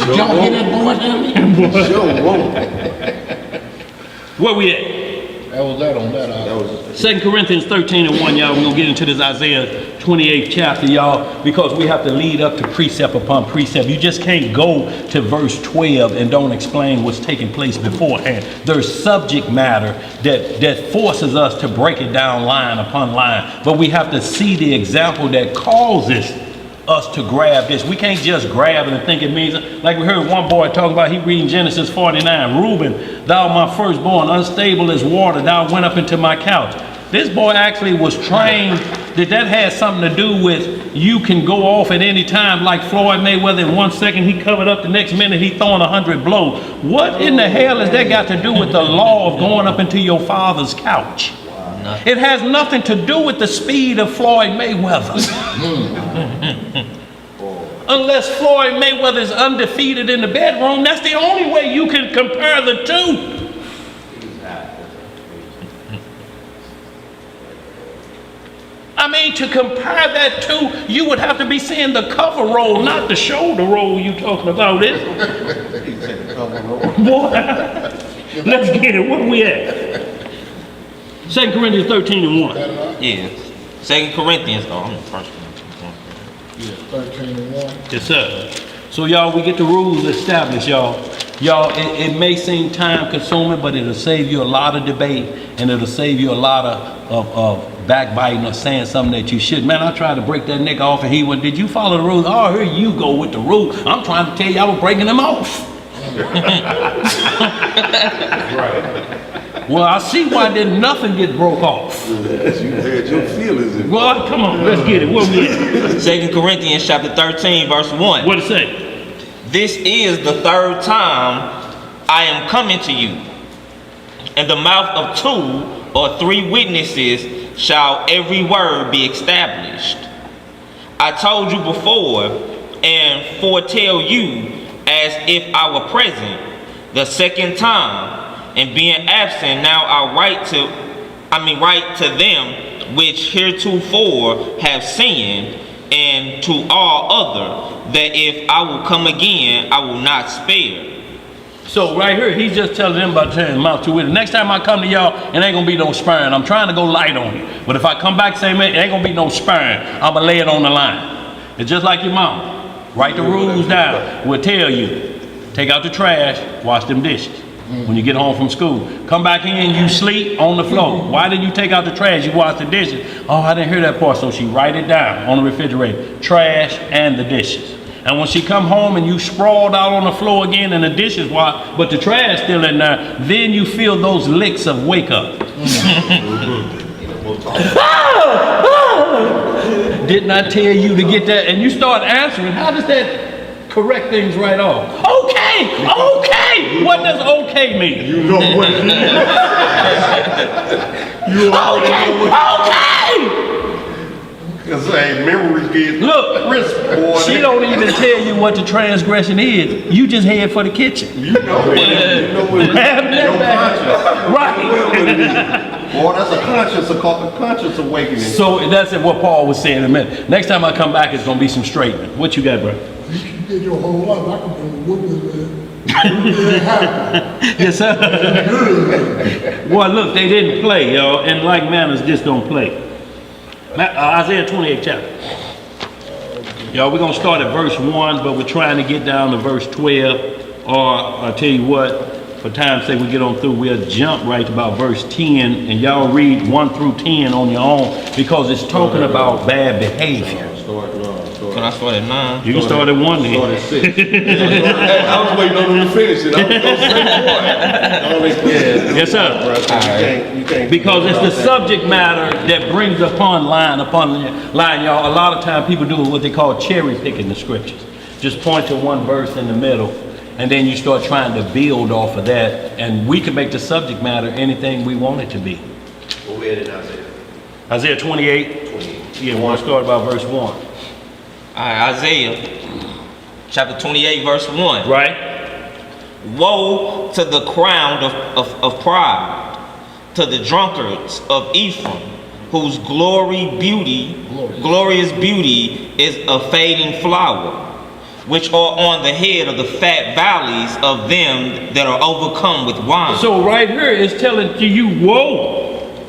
Y'all hear that boy down there? Sure won't. Where we at? That was that on that. That was 2 Corinthians 13:1, y'all. We're going to get into this Isaiah 28th chapter, y'all, because we have to lead up to precept upon precept. You just can't go to verse 12 and don't explain what's taking place beforehand. There's subject matter that forces us to break it down line upon line. But we have to see the example that causes us to grab this. We can't just grab it and think it means, like we heard one boy talk about, he reading Genesis 49, Reuben, thou my firstborn, unstable as water, thou went up into my couch. This boy actually was trained that had something to do with you can go off at any time, like Floyd Mayweather. In 1 second he covered up, the next minute he throwing 100 blows. What in the hell has that got to do with the law of going up into your father's couch? It has nothing to do with the speed of Floyd Mayweather. Unless Floyd Mayweather is undefeated in the bedroom, that's the only way you can compare the two. I mean, to compare that to, you would have to be seeing the cover roll, not the shoulder roll you talking about. It. Boy, let's get it. Where we at? 2 Corinthians 13:1. Yeah. 2 Corinthians. Oh, I'm the first one. Yeah, 13:1. Yes, sir. So, y'all, we get the rules established, y'all. Y'all, it may seem time consuming, but it'll save you a lot of debate, and it'll save you a lot of backbiting or saying something that you shouldn't. Man, I tried to break that nigga off, and he went, did you follow the rules? Oh, here you go with the rules. I'm trying to tell you I was breaking them off. Well, I see why didn't nothing get broke off. You had your feelings involved. Well, come on, let's get it. Where we at? 2 Corinthians chapter 13, verse 1. What it say? This is the third time I am coming to you. In the mouth of 2 or 3 witnesses shall every word be established. I told you before and foretell you as if I were present the second time, and being absent now I write to them which heretofore have sinned, and to all other, that if I will come again, I will not spare. So right here, he's just telling them about turning mouth to witness. Next time I come to y'all, it ain't gonna be no sparing. I'm trying to go light on you. But if I come back, say, man, it ain't gonna be no sparing. I'm gonna lay it on the line. It's just like your mom. Write the rules down. We'll tell you. Take out the trash, wash them dishes. When you get home from school, come back in, you sleep on the floor. Why did you take out the trash? You wash the dishes. Oh, I didn't hear that part. So she write it down on the refrigerator, trash and the dishes. And when she come home and you sprawled out on the floor again and the dishes washed, but the trash still in there, then you feel those licks of wake up. Didn't I tell you to get that? And you start answering. How does that correct things right off? Okay. What does okay mean? You know what it is. You Okay. Cause memories get Look, crisp, boy. she don't even tell you what the transgression is. You just head for the kitchen. You know it. You know what it is. Your conscience. Right. Boy, that's a conscious awakening. So that's what Paul was saying in a minute. Next time I come back, it's gonna be some straightening. What you got, bro? You did your whole life. I can be whooping. Yes, sir. Boy, look, they didn't play, y'all, and like manners just don't play. Isaiah 28 chapter. Y'all, we're gonna start at verse 1, but we're trying to get down to verse 12. Or I'll tell you what, for time's sake, we get on through, we'll jump right to about verse 10, and y'all read 1 through 10 on your own, because it's talking about bad behavior. Can I start at 9? You can start at 1 then. Start at 6. I was waiting on him to finish it. I was going to say Yes, sir. You can't Because it's the subject matter that brings upon line, y'all. A lot of time people do what they call cherry picking the scriptures. Just point to one verse in the middle, and then you start trying to build off of that, and we can make the subject matter anything we want it to be. What we at in Isaiah? Isaiah 28. Yeah, we want to start about verse 1. All right, Isaiah chapter 28, verse 1. Right? Woe to the crown of pride, to the drunkards of Ephraim, whose glorious beauty is a fading flower. which are on the head of the fat valleys of them that are overcome with wine. So right here it's telling to you, woe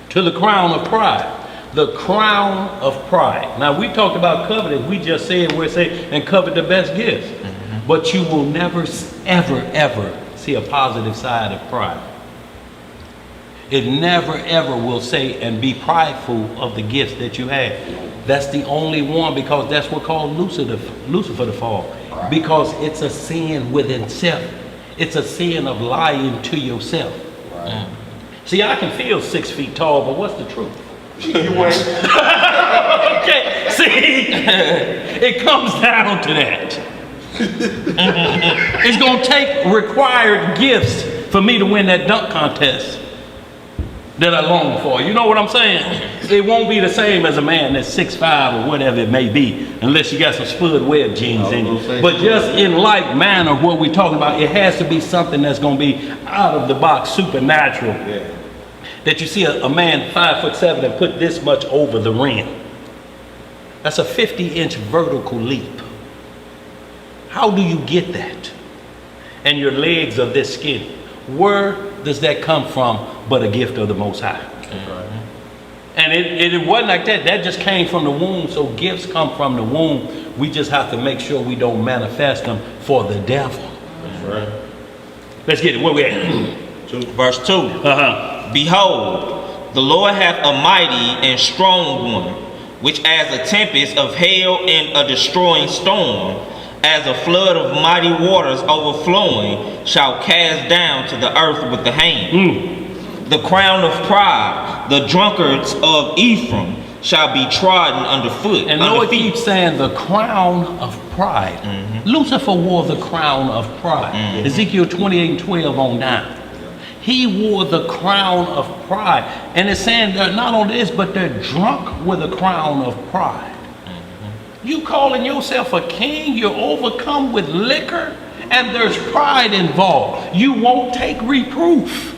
to the crown of pride. The crown of pride. Now we talked about coveting. We just said where it say, and covet the best gifts. But you will never, ever see a positive side of pride. It never, ever will say and be prideful of the gifts that you have. That's the only one, because that's what called Lucifer to fall. Because it's a sin within self. It's a sin of lying to yourself. See, I can feel 6 feet tall, but what's the truth? You ain't. Okay, see, it comes down to that. It's gonna take required gifts for me to win that dunk contest that I long for. You know what I'm saying? It won't be the same as a man that's 6'5" or whatever it may be, unless you got some Spud Webb genes in you. But just in like manner, what we're talking about, it has to be something that's gonna be out of the box, supernatural. Yeah. That you see a man 5'7" and put this much over the rim. That's a 50-inch vertical leap. How do you get that? And your legs are this skinny. Where does that come from but a gift of the Most High? And it wasn't like that. That just came from the womb. So gifts come from the womb. We just have to make sure we don't manifest them for the devil. That's right. Let's get it. Where we at? Verse 2. Behold, the Lord hath a mighty and strong one, which as a tempest of hail and a destroying storm, as a flood of mighty waters overflowing, shall cast down to the earth with the hand. The crown of pride, the drunkards of Ephraim, shall be trodden underfoot. And Lord keeps saying the crown of pride. Lucifer wore the crown of pride. Ezekiel 28:12 on down. He wore the crown of pride. And it's saying that not only this, but they're drunk with a crown of pride. You calling yourself a king, you're overcome with liquor, and there's pride involved. You won't take reproof.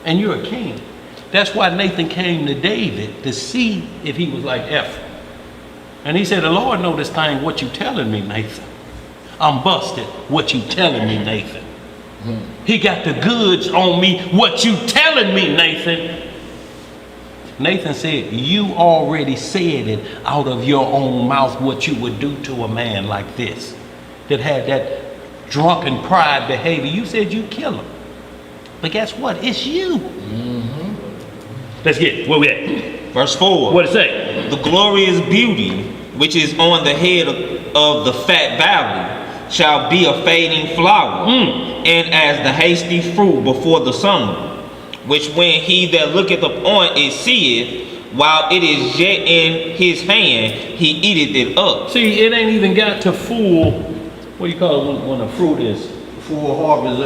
And you're a king. That's why Nathan came to David to see if he was like Ephraim. And he said, the Lord know this thing, what you telling me, Nathan? I'm busted, what you telling me, Nathan? He got the goods on me, what you telling me, Nathan? Nathan said, you already said it out of your own mouth what you would do to a man like this, that had that drunken pride behavior. You said you'd kill him. But guess what? It's you. Let's get it. Where we at? Verse 4. What it say? The glorious beauty, which is on the head of the fat valley, shall be a fading flower, and as the hasty fruit before the summer, which when he that looketh upon it seeth, while it is yet in his hand, he eateth it up. See, it ain't even got to full, what do you call it when a fruit is? Full harvest.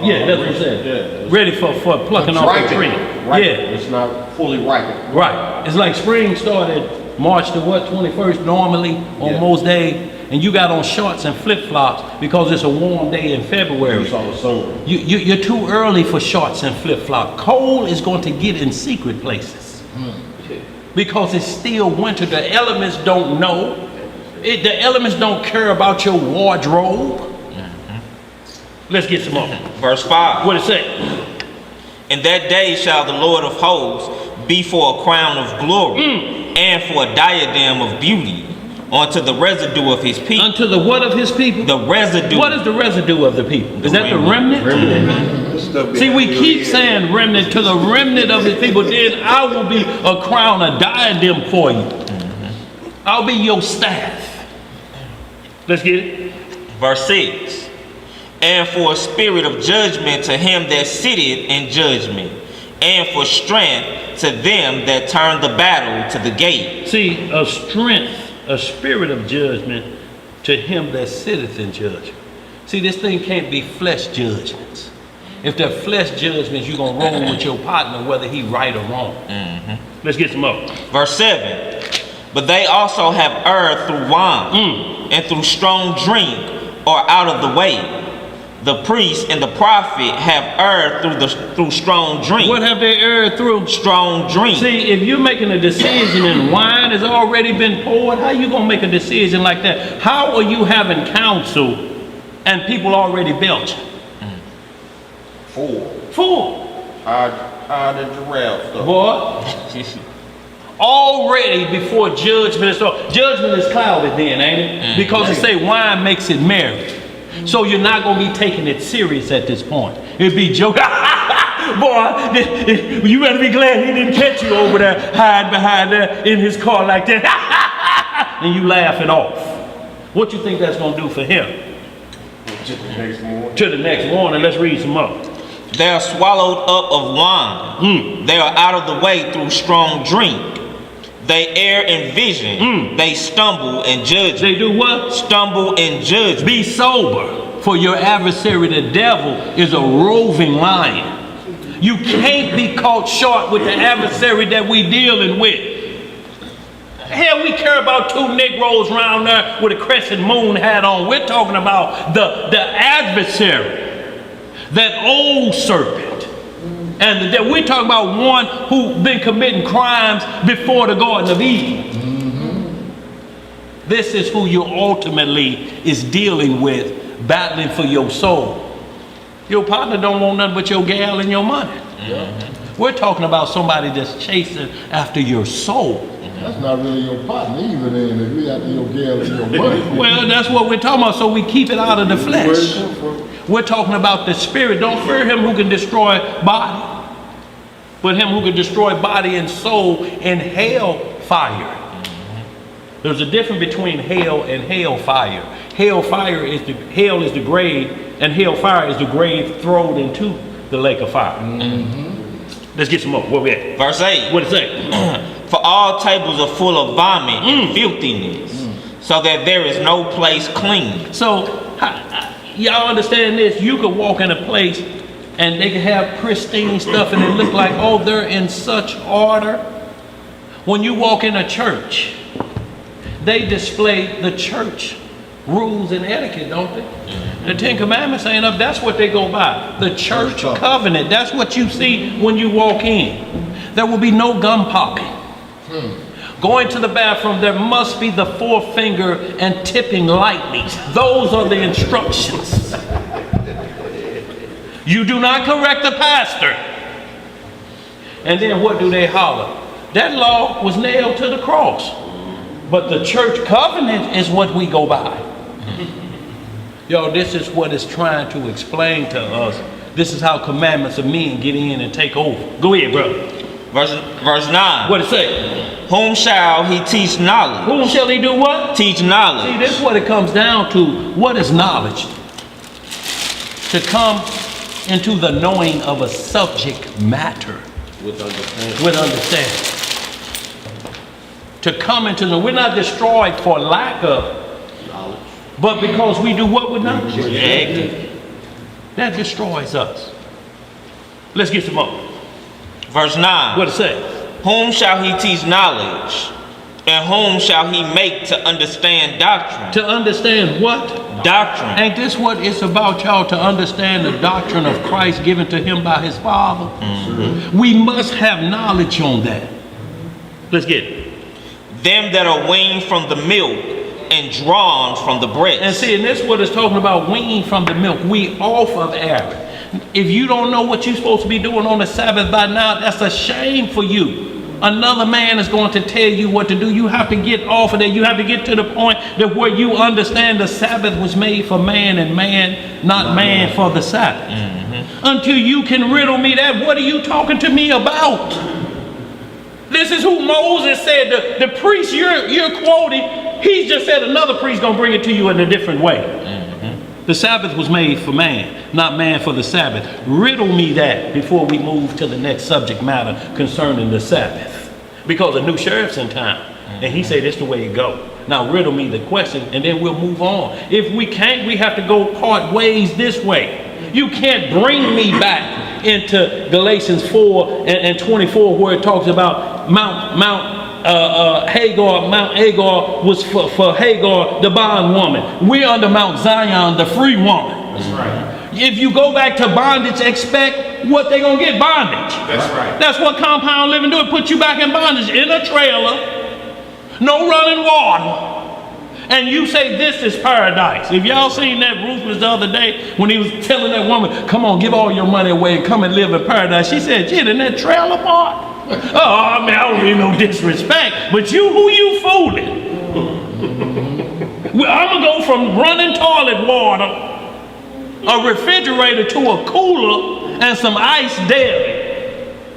Yeah, that's what I'm saying. Yeah. Ready for plucking off the tree. Right. Yeah. It's not fully ripened. Right. It's like spring started March the 21st normally on most days, and you got on shorts and flip-flops because it's a warm day in February. It's all the summer. You're too early for shorts and flip-flops. Cold is going to get in secret places because it's still winter. The elements don't know. The elements don't care about your wardrobe. Let's get some more. Verse 5. What it say? In that day shall the Lord of hosts be for a crown of glory and for a diadem of beauty unto the residue of his people. Unto the what of his people? The residue. What is the residue of the people? Is that the remnant? See, we keep saying remnant to the remnant of his people. Then I will be a crown, a diadem for you. I'll be your staff. Let's get it. Verse 6. And for a spirit of judgment to him that sitteth in judgment, and for strength to them that turn the battle to the gate. See, a strength, a spirit of judgment to him that sitteth in judgment. See, this thing can't be flesh judgments. If they're flesh judgments, you're going to roll with your partner whether he right or wrong. Let's get some more. Verse 7. But they also have erred through wine, and through strong drink are out of the way. the priest and the prophet have erred through strong drink. What have they erred through? Strong drink. See, if you're making a decision and wine has already been poured, how you gonna make a decision like that? How are you having counsel and people already belching? Fool. Hide the giraffe stuff. Boy. Already before judgment is started. Judgment is clouded then, ain't it? Because it say wine makes it merry. So you're not going to be taking it serious at this point. It'd be joke. Boy, you better be glad he didn't catch you over there, hide behind there in his car like that. And you laugh it off. What you think that's going to do for him? To the next morning. To the next morning. Let's read some more. They are swallowed up of wine. They are out of the way through strong drink. They err in vision. They stumble in judgment. They do what? Stumble in judgment. Be sober, for your adversary, the devil, is a roving lion. You can't be caught short with the adversary that we dealing with. Hell, we care about two Negroes around there with a crescent moon hat on. We're talking about the adversary, that old serpent. And that we're talking about one who been committing crimes before the Garden of Eden. This is who you ultimately is dealing with, battling for your soul. Your partner don't want nothing but your gal and your money. We're talking about somebody that's chasing after your soul. That's not really your partner either then, if we after your gal and your money. Well, that's what we're talking about, so we keep it out of the flesh. We're talking about the spirit. Don't fear him who can destroy body, but him who can destroy body and soul in hell fire. There's a difference between hell and hell fire. Hell is the grave, and hell fire is the grave thrown into the lake of fire. Let's get some more. Where we at? Verse 8. What it say? For all tables are full of vomit and filthiness, so that there is no place clean. So, y'all understand this? You could walk in a place and they could have pristine stuff and it look like, oh, they're in such order. When you walk in a church, they display the church rules and etiquette, don't they? The Ten Commandments ain't up. That's what they go by. The church covenant. That's what you see when you walk in. There will be no gum popping. Going to the bathroom, there must be the forefinger and tipping lightly. Those are the instructions. You do not correct the pastor. And then what do they holler? That law was nailed to the cross. But the church covenant is what we go by. Yo, this is what it's trying to explain to us. This is how commandments of men get in and take over. Go ahead, brother. Verse 9. What it say? Whom shall he teach knowledge? Whom shall he do what? Teach knowledge. See, this is what it comes down to. What is knowledge? To come into the knowing of a subject matter. With understanding. With understanding. To come into the, we're not destroyed for lack of Knowledge. but because we do what with knowledge. Active. That destroys us. Let's get some more. Verse 9. What it say? Whom shall he teach knowledge? And whom shall he make to understand doctrine? To understand what? Doctrine. Ain't this what it's about, y'all? To understand the doctrine of Christ given to him by his Father? We must have knowledge on that. Let's get it. Them that are weaned from the milk and drawn from the breast. And see, and this is what it's talking about, weaned from the milk. We off of Aaron. If you don't know what you're supposed to be doing on the Sabbath by now, that's a shame for you. Another man is going to tell you what to do. You have to get off of that. You have to get to the point that where you understand the Sabbath was made for man and man, not man for the Sabbath. Until you can riddle me that, what are you talking to me about? This is who Moses said, the priest you're quoting, he just said another priest gonna bring it to you in a different way. The Sabbath was made for man, not man for the Sabbath. Riddle me that before we move to the next subject matter concerning the Sabbath. Because a new sheriff's in town, and he said, this the way it go. Now riddle me the question, and then we'll move on. If we can't, we have to go part ways this way. You can't bring me back into Galatians 4 and 24, where it talks about Mount Hagar was for Hagar, the bondwoman. We're under Mount Zion, the free woman. That's right. If you go back to bondage, expect what they gonna get, bondage. That's right. That's what compound living do. It put you back in bondage in a trailer, no running water. And you say this is paradise. If y'all seen that Ruthless the other day when he was telling that woman, come on, give all your money away and come and live in paradise. She said, "Shit, in that trailer park." Oh, I mean, I don't mean no disrespect, but who you fooling? I'm gonna go from running toilet water, a refrigerator to a cooler and some ice daily.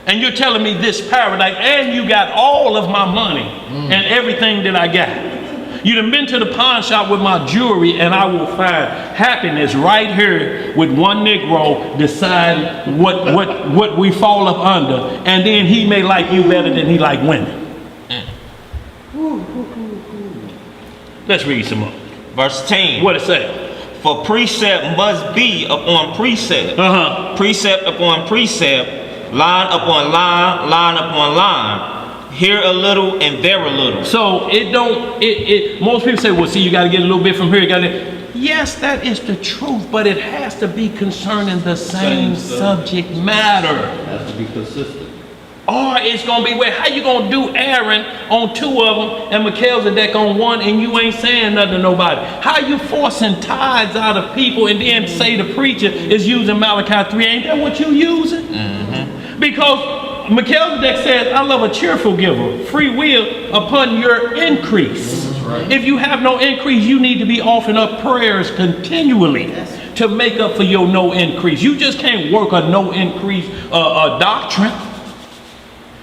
And you're telling me this paradise, and you got all of my money and everything that I got. You done been to the pawn shop with my jewelry, and I will find happiness right here with one Negro deciding what we fall up under, and then he may like you better than he like women. Let's read some more. Verse 10. What it say? For precept must be upon precept, precept upon precept, line upon line, line upon line. Here a little and there a little. So most people say, well, see, you got to get a little bit from here. You got to. Yes, that is the truth, but it has to be concerning the same subject matter. It has to be consistent. Or it's going to be, well, how you going to do Aaron on 2 of them and Melchizedek on 1 and you ain't saying nothing to nobody? How you forcing tithes out of people and then say the preacher is using Malachi 3? Ain't that what you using? Because Melchizedek says, I love a cheerful giver, free will upon your increase. Right. If you have no increase, you need to be offering up prayers continually to make up for your no increase. You just can't work a no increase doctrine.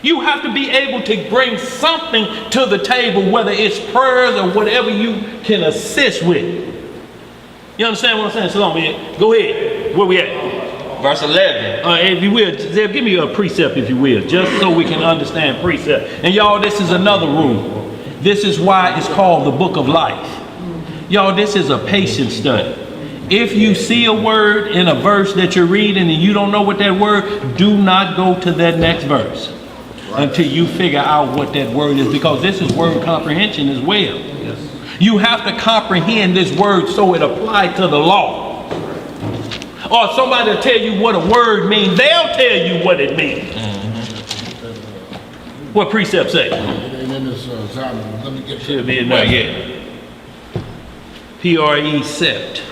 You have to be able to bring something to the table, whether it's prayers or whatever you can assist with. You understand what I'm saying? Shalom, man. Go ahead. Where we at? Verse 11. If you will, Zeb, give me a precept, if you will, just so we can understand precept. And y'all, this is another rule. This is why it's called the book of life. Y'all, this is a patience study. If you see a word in a verse that you're reading and you don't know what that word, do not go to that next verse until you figure out what that word is, because this is word comprehension as well. Yes. You have to comprehend this word so it applies to the law. Or somebody will tell you what a word means, they'll tell you what it means. What precept say? It ain't in this Zion. Let me get Should be in there, yeah. P-R-E-cept. Is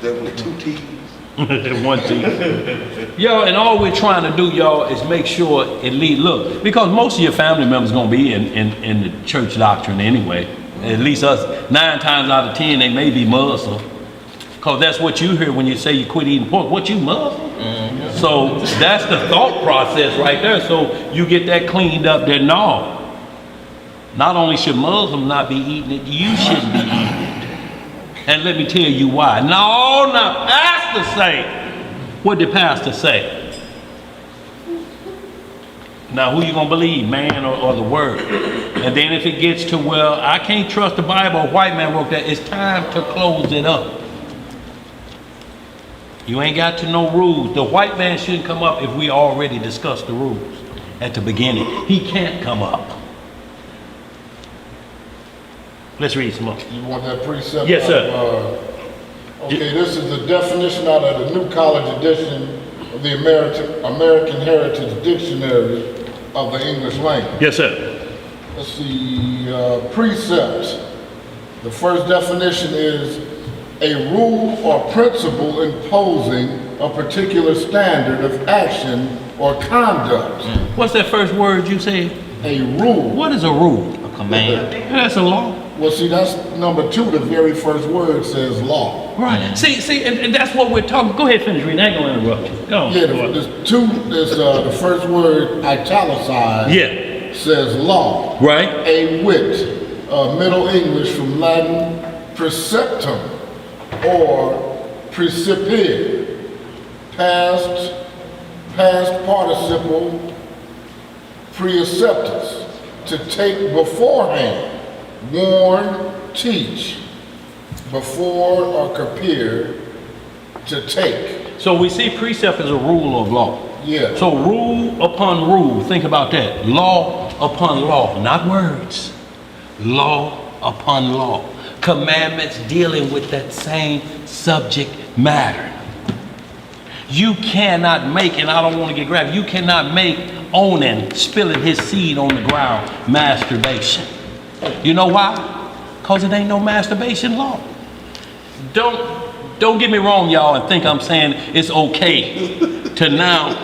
that with 2 T's? 1 T. Y'all, and all we're trying to do, y'all, is make sure it lead. Look, because most of your family members gonna be in the church doctrine anyway. At least us, 9 times out of 10, they may be Muslim. Because that's what you hear when you say you quit eating pork. What, you Muslim? So that's the thought process right there. So you get that cleaned up there. No. Not only should Muslims not be eating it, you shouldn't be eating it. And let me tell you why. No, pastor say. What did pastor say? Now, who you gonna believe, man or the word? And then if it gets to, well, I can't trust the Bible, a white man wrote that, it's time to close it up. You ain't got to know rules. The white man shouldn't come up if we already discussed the rules at the beginning. He can't come up. Let's read some more. You want that precept? Yes, sir. Okay, this is the definition out of the New College Edition of the American Heritage Dictionary of the English language. Yes, sir. Let's see, precept. The first definition is a rule or principle imposing a particular standard of action or conduct. What's that first word you said? A rule. What is a rule? A command. That's a law. Well, see, that's number 2. The very first word says law. Right. See, and that's what we're talking. Go ahead, finish reading. I ain't gonna interrupt you. Go on. Yeah, there's 2. There's the first word italicized. Yeah. Says law. Right. A wit, Middle English from Latin preceptum or precipere, past participle preceptus, to take beforehand, warn, teach, before or prepare, to take. So we see precept as a rule of law. Yeah. So rule upon rule, think about that. Law upon law, not words. Law upon law. Commandments dealing with that same subject matter. You cannot make, and I don't want to get grabbed, you cannot make Onan spilling his seed on the ground masturbation. You know why? Because it ain't no masturbation law. Don't get me wrong, y'all, and think I'm saying it's okay to now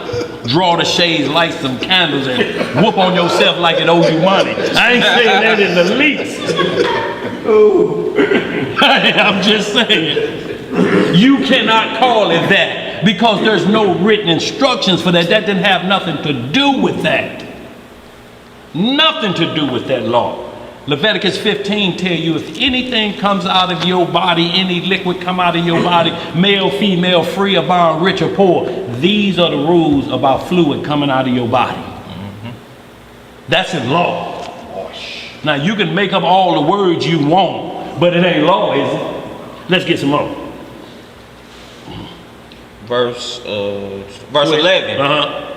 draw the shades, light some candles, and whoop on yourself like it owes you money. I ain't saying that in the least. I'm just saying, you cannot call it that because there's no written instructions for that. That didn't have nothing to do with that. Nothing to do with that law. Leviticus 15 tell you if anything comes out of your body, any liquid come out of your body, male, female, free or bond, rich or poor, these are the rules about fluid coming out of your body. That's in law. Now you can make up all the words you want, but it ain't law, is it? Let's get some more. Verse 11.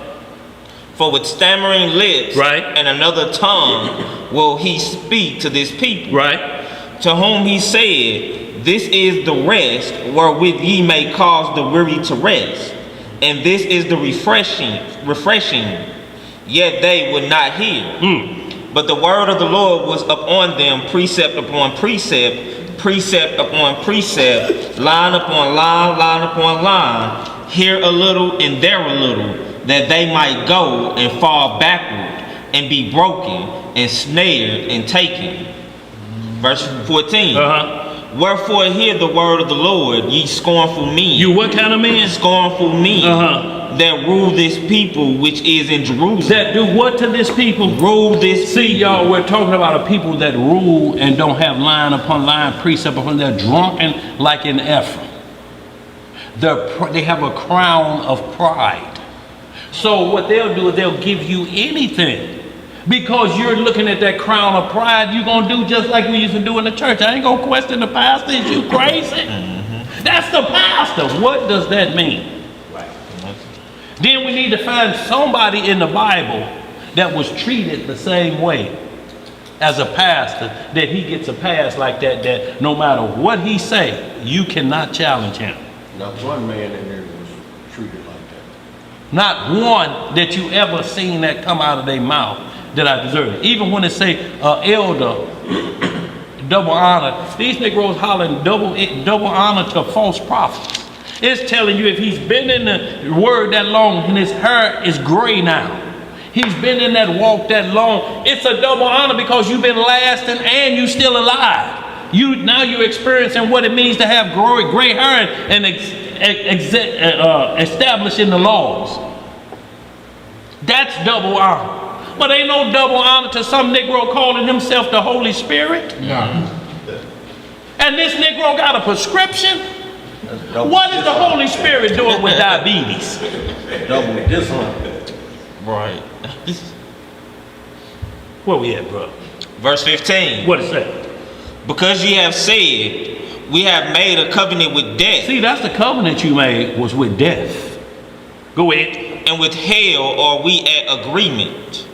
For with stammering lips and another tongue will he speak to this people. To whom he said, this is the rest wherewith ye may cause the weary to rest, and this is the refreshing. Yet they would not hear. But the word of the Lord was upon them, precept upon precept, precept upon precept, line upon line, line upon line, here a little and there a little, that they might go and fall backward and be broken and snared and taken. Verse 14. Wherefore hear the word of the Lord, ye scornful men. You what kind of men? Scornful men. That rule this people which is in Jerusalem. That do what to this people? Rule this See, y'all, we're talking about a people that rule and don't have line upon line, precept upon. They're drunken like in Ephraim. They have a crown of pride. So what they'll do is they'll give you anything. Because you're looking at that crown of pride, you're going to do just like we used to do in the church. I ain't going to question the pastor. Is you crazy? That's the pastor. What does that mean? Then we need to find somebody in the Bible that was treated the same way as a pastor, that he gets a pass like that, that no matter what he say, you cannot challenge him. Not one man in there was treated like that. Not one that you ever seen that come out of their mouth that I deserve it. Even when they say elder, double honor, these Negroes hollering double honor to false prophets. It's telling you if he's been in the word that long and his hair is gray now, he's been in that walk that long, it's a double honor because you've been lasting and you still alive. Now you're experiencing what it means to have gray hair and establishing the laws. That's double honor. But ain't no double honor to some Negro calling himself the Holy Spirit. No. And this Negro got a prescription. What is the Holy Spirit doing with diabetes? Double dishonor. Right. Where we at, bro? Verse 15. What it say? Because ye have said, we have made a covenant with death. See, that's the covenant you made was with death. Go ahead. And with hell are we at agreement.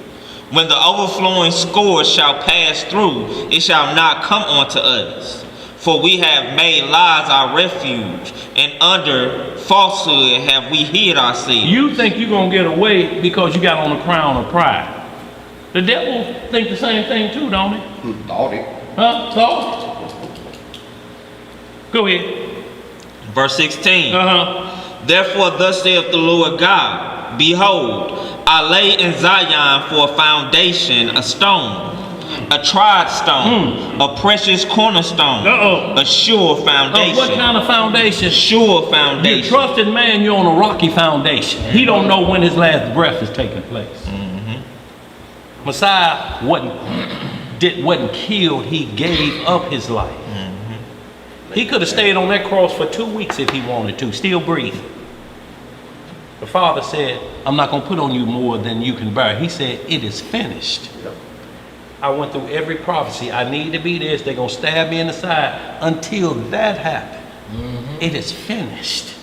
When the overflowing scourge shall pass through, it shall not come unto us. For we have made lies our refuge, and under falsehood have we hid ourselves. You think you're going to get away because you got on a crown of pride. The devil think the same thing too, don't he? Thought it. Huh? Thought? Go ahead. Verse 16. Therefore thus saith the Lord God, behold, I lay in Zion for a foundation a stone, a tried stone, a precious cornerstone, a sure foundation. What kind of foundation? Sure foundation. You trusted man, you're on a rocky foundation. He don't know when his last breath is taking place. Messiah wasn't killed, he gave up his life. He could have stayed on that cross for 2 weeks if he wanted to, still breathing. The Father said, I'm not going to put on you more than you can bear. He said, it is finished. I went through every prophecy. I need to be this. They're going to stab me in the side. Until that happened, it is finished.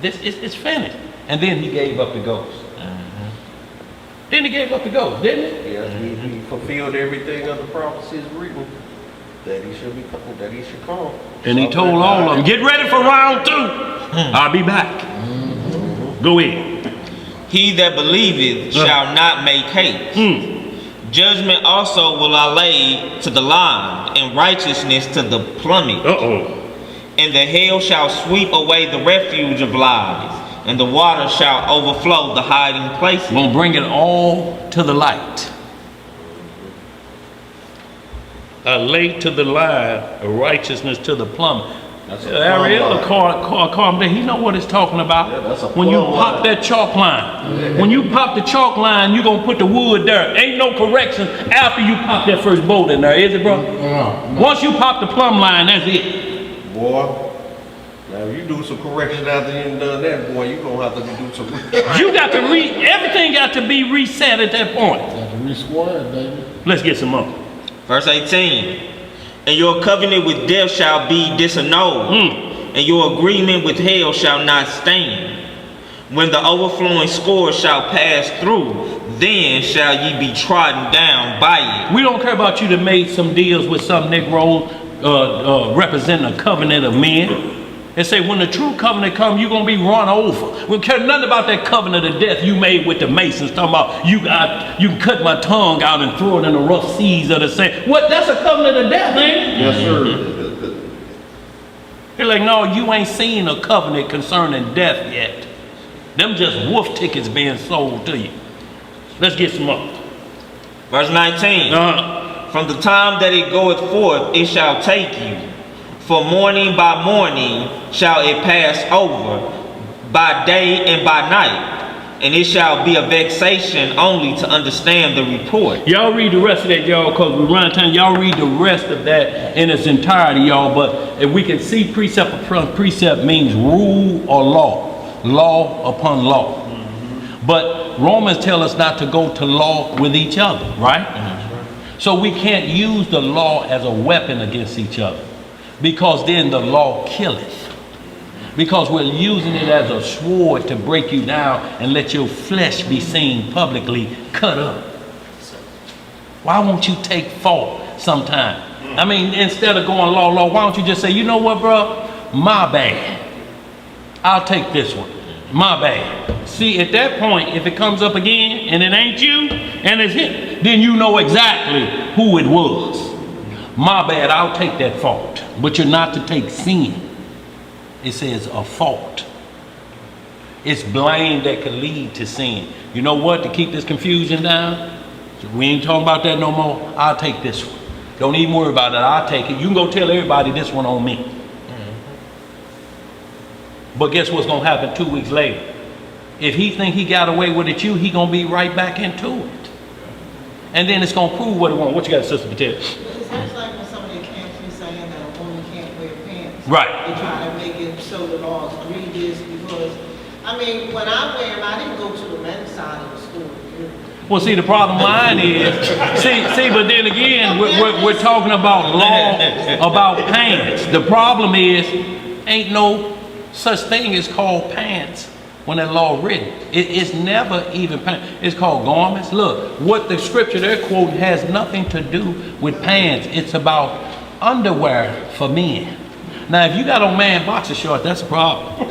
It's finished. And then he gave up the ghost. Then he gave up the ghost, didn't he? Yeah, he fulfilled everything of the prophecies written that he should be that he should come. And he told all of them, get ready for round 2. I'll be back. Go ahead. He that believeth shall not make haste. Judgment also will I lay to the line, and righteousness to the plummet. And the hail shall sweep away the refuge of lies, and the water shall overflow the hiding places. We'll bring it all to the light. Lay to the line, righteousness to the plummet. Ariel, calm down. He know what it's talking about. Yeah, that's a when you plumb pop line. that chalk line, when you pop the chalk line, you gonna put the wood there. Ain't no correction after you pop that first bolt in there, is it, bro? No. Once you pop the plumb line, that's it. Boy, now if you do some correction after you done that, boy, you gonna have to do some. You got to everything got to be reset at that point. Got to re-square it, baby. Let's get some more. Verse 18. And your covenant with death shall be disannulled, and your agreement with hell shall not stand. When the overflowing score shall pass through, then shall ye be trodden down by it. We don't care about you that made some deals with some Negro representing a covenant of men. And say when the true covenant comes, you're gonna be run over. We don't care nothing about that covenant of death you made with the Masons. Talking about you can cut my tongue out and throw it in the rough seas of the sand. What? That's a covenant of death, ain't it? Yes, sir. You're like, no, you ain't seen a covenant concerning death yet. Them just wolf tickets being sold to you. Let's get some more. Verse 19. From the time that it goeth forth, it shall take you. For morning by morning shall it pass over, by day and by night, and it shall be a vexation only to understand the report. Y'all read the rest of that, y'all, because we run time. Y'all read the rest of that in its entirety, y'all. But if we can see precept upon precept means rule or law upon law. But Romans tell us not to go to law with each other, right? So we can't use the law as a weapon against each other. Because then the law killeth. Because we're using it as a sword to break you down and let your flesh be seen publicly cut up. Why won't you take fault sometime? I mean, instead of going law, why don't you just say, you know what, bro? My bad. I'll take this one. My bad. See, at that point, if it comes up again and it ain't you and it's him, then you know exactly who it was. My bad, I'll take that fault. But you're not to take sin. It says a fault. It's blame that could lead to sin. You know what? To keep this confusion down, we ain't talking about that no more. I'll take this one. Don't even worry about it. I'll take it. You can go tell everybody this one on me. But guess what's going to happen 2 weeks later? If he think he got away with it, he going to be right back into it. And then it's going to prove what it wants. What you got, Sister Patel? It's just like when some of the camps be saying that a woman can't wear pants. Right. They try to make it so the law is grievous because, I mean, when I wear them, I didn't go to the men's side of the school. Well, see, the problem mine is, but then again, we're talking about law, about pants. The problem is, ain't no such thing as called pants when that law written. It's never even pants. It's called garments. Look, what the scripture they're quoting has nothing to do with pants. It's about underwear for men. Now, if you got on man boxer shorts, that's a problem.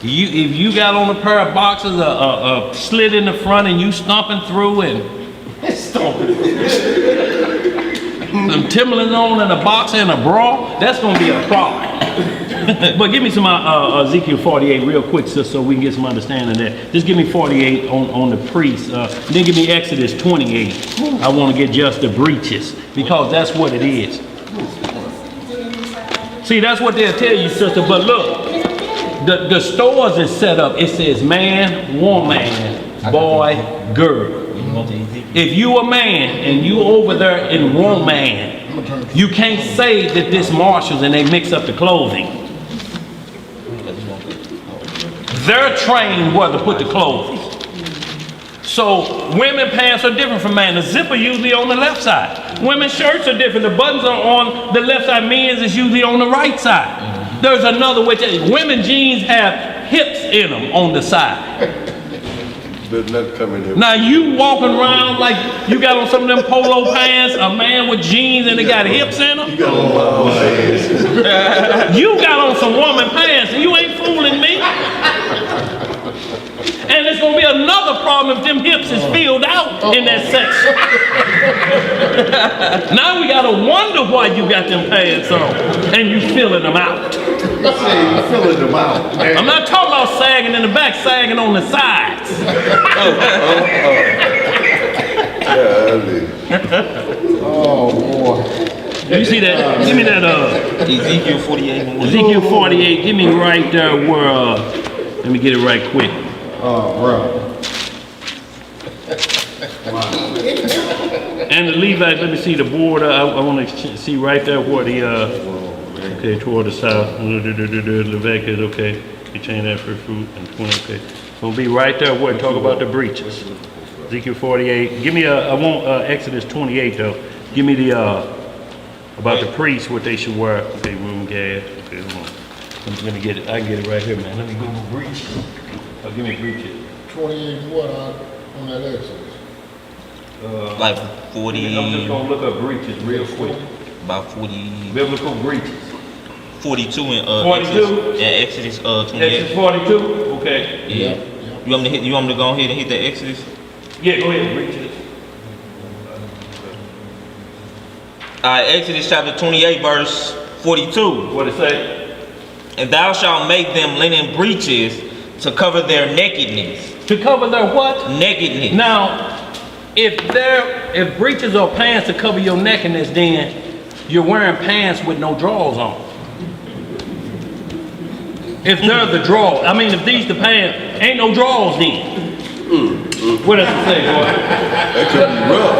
If you got on a pair of boxers, a slit in the front, and you stomping through and stomping, some Timberlands on and a boxer and a bra, that's gonna be a problem. But give me some Ezekiel 48 real quick, so we can get some understanding of that. Just give me 48 on the priest. Then give me Exodus 28. I want to get just the breeches because that's what it is. See, that's what they'll tell you, sister. But look, the stores is set up. It says man, woman, boy, girl. If you a man and you over there in woman, you can't say that this Marshalls and they mix up the clothing. They're trained where to put the clothing. So women pants are different from men. The zipper usually on the left side. Women's shirts are different. The buttons are on the left side. Men's is usually on the right side. There's another way. Women jeans have hips in them on the side. Better not come in here. Now you walking around like you got on some of them polo pants, a man with jeans and they got hips in them. You got on my pants. You got on some woman pants and you ain't fooling me. And it's gonna be another problem if them hips is filled out in that section. Now we gotta wonder why you got them pants on and you filling them out. You say you filling them out. I'm not talking about sagging in the back, sagging on the sides. Oh, boy. You see that? Give me that. Ezekiel 48. Ezekiel 48. Give me right there where. Let me get it right quick. Oh, bro. And the Levites. Let me see the border. I want to see right there where the. Okay, toward the south. Leviticus. Okay. You change that for fruit and 20. Okay. It's gonna be right there where it talk about the breaches. Ezekiel 48. Give me I want Exodus 28 though. Give me the about the priests what they should wear. Okay, room gas. Okay, hold on. Let me get it. I can get it right here, man. Let me go with breaches. Oh, give me breaches. 28 what on that Exodus? Like 40. I'm just gonna look up breaches real quick. About 40. Biblical breaches. 42 in 42? Exodus 28. Exodus 42. Okay. Yeah. You want me to go ahead and hit the Exodus? Yeah, go ahead. Breaches. Exodus chapter 28, verse 42. What it say? And thou shalt make them linen breeches to cover their nakedness. To cover their what? Nakedness. Now, if breeches or pants to cover your nakedness, then you're wearing pants with no drawers on. If they're the drawers, I mean, if these the pants, ain't no drawers then. What does it say, boy? That could be rough.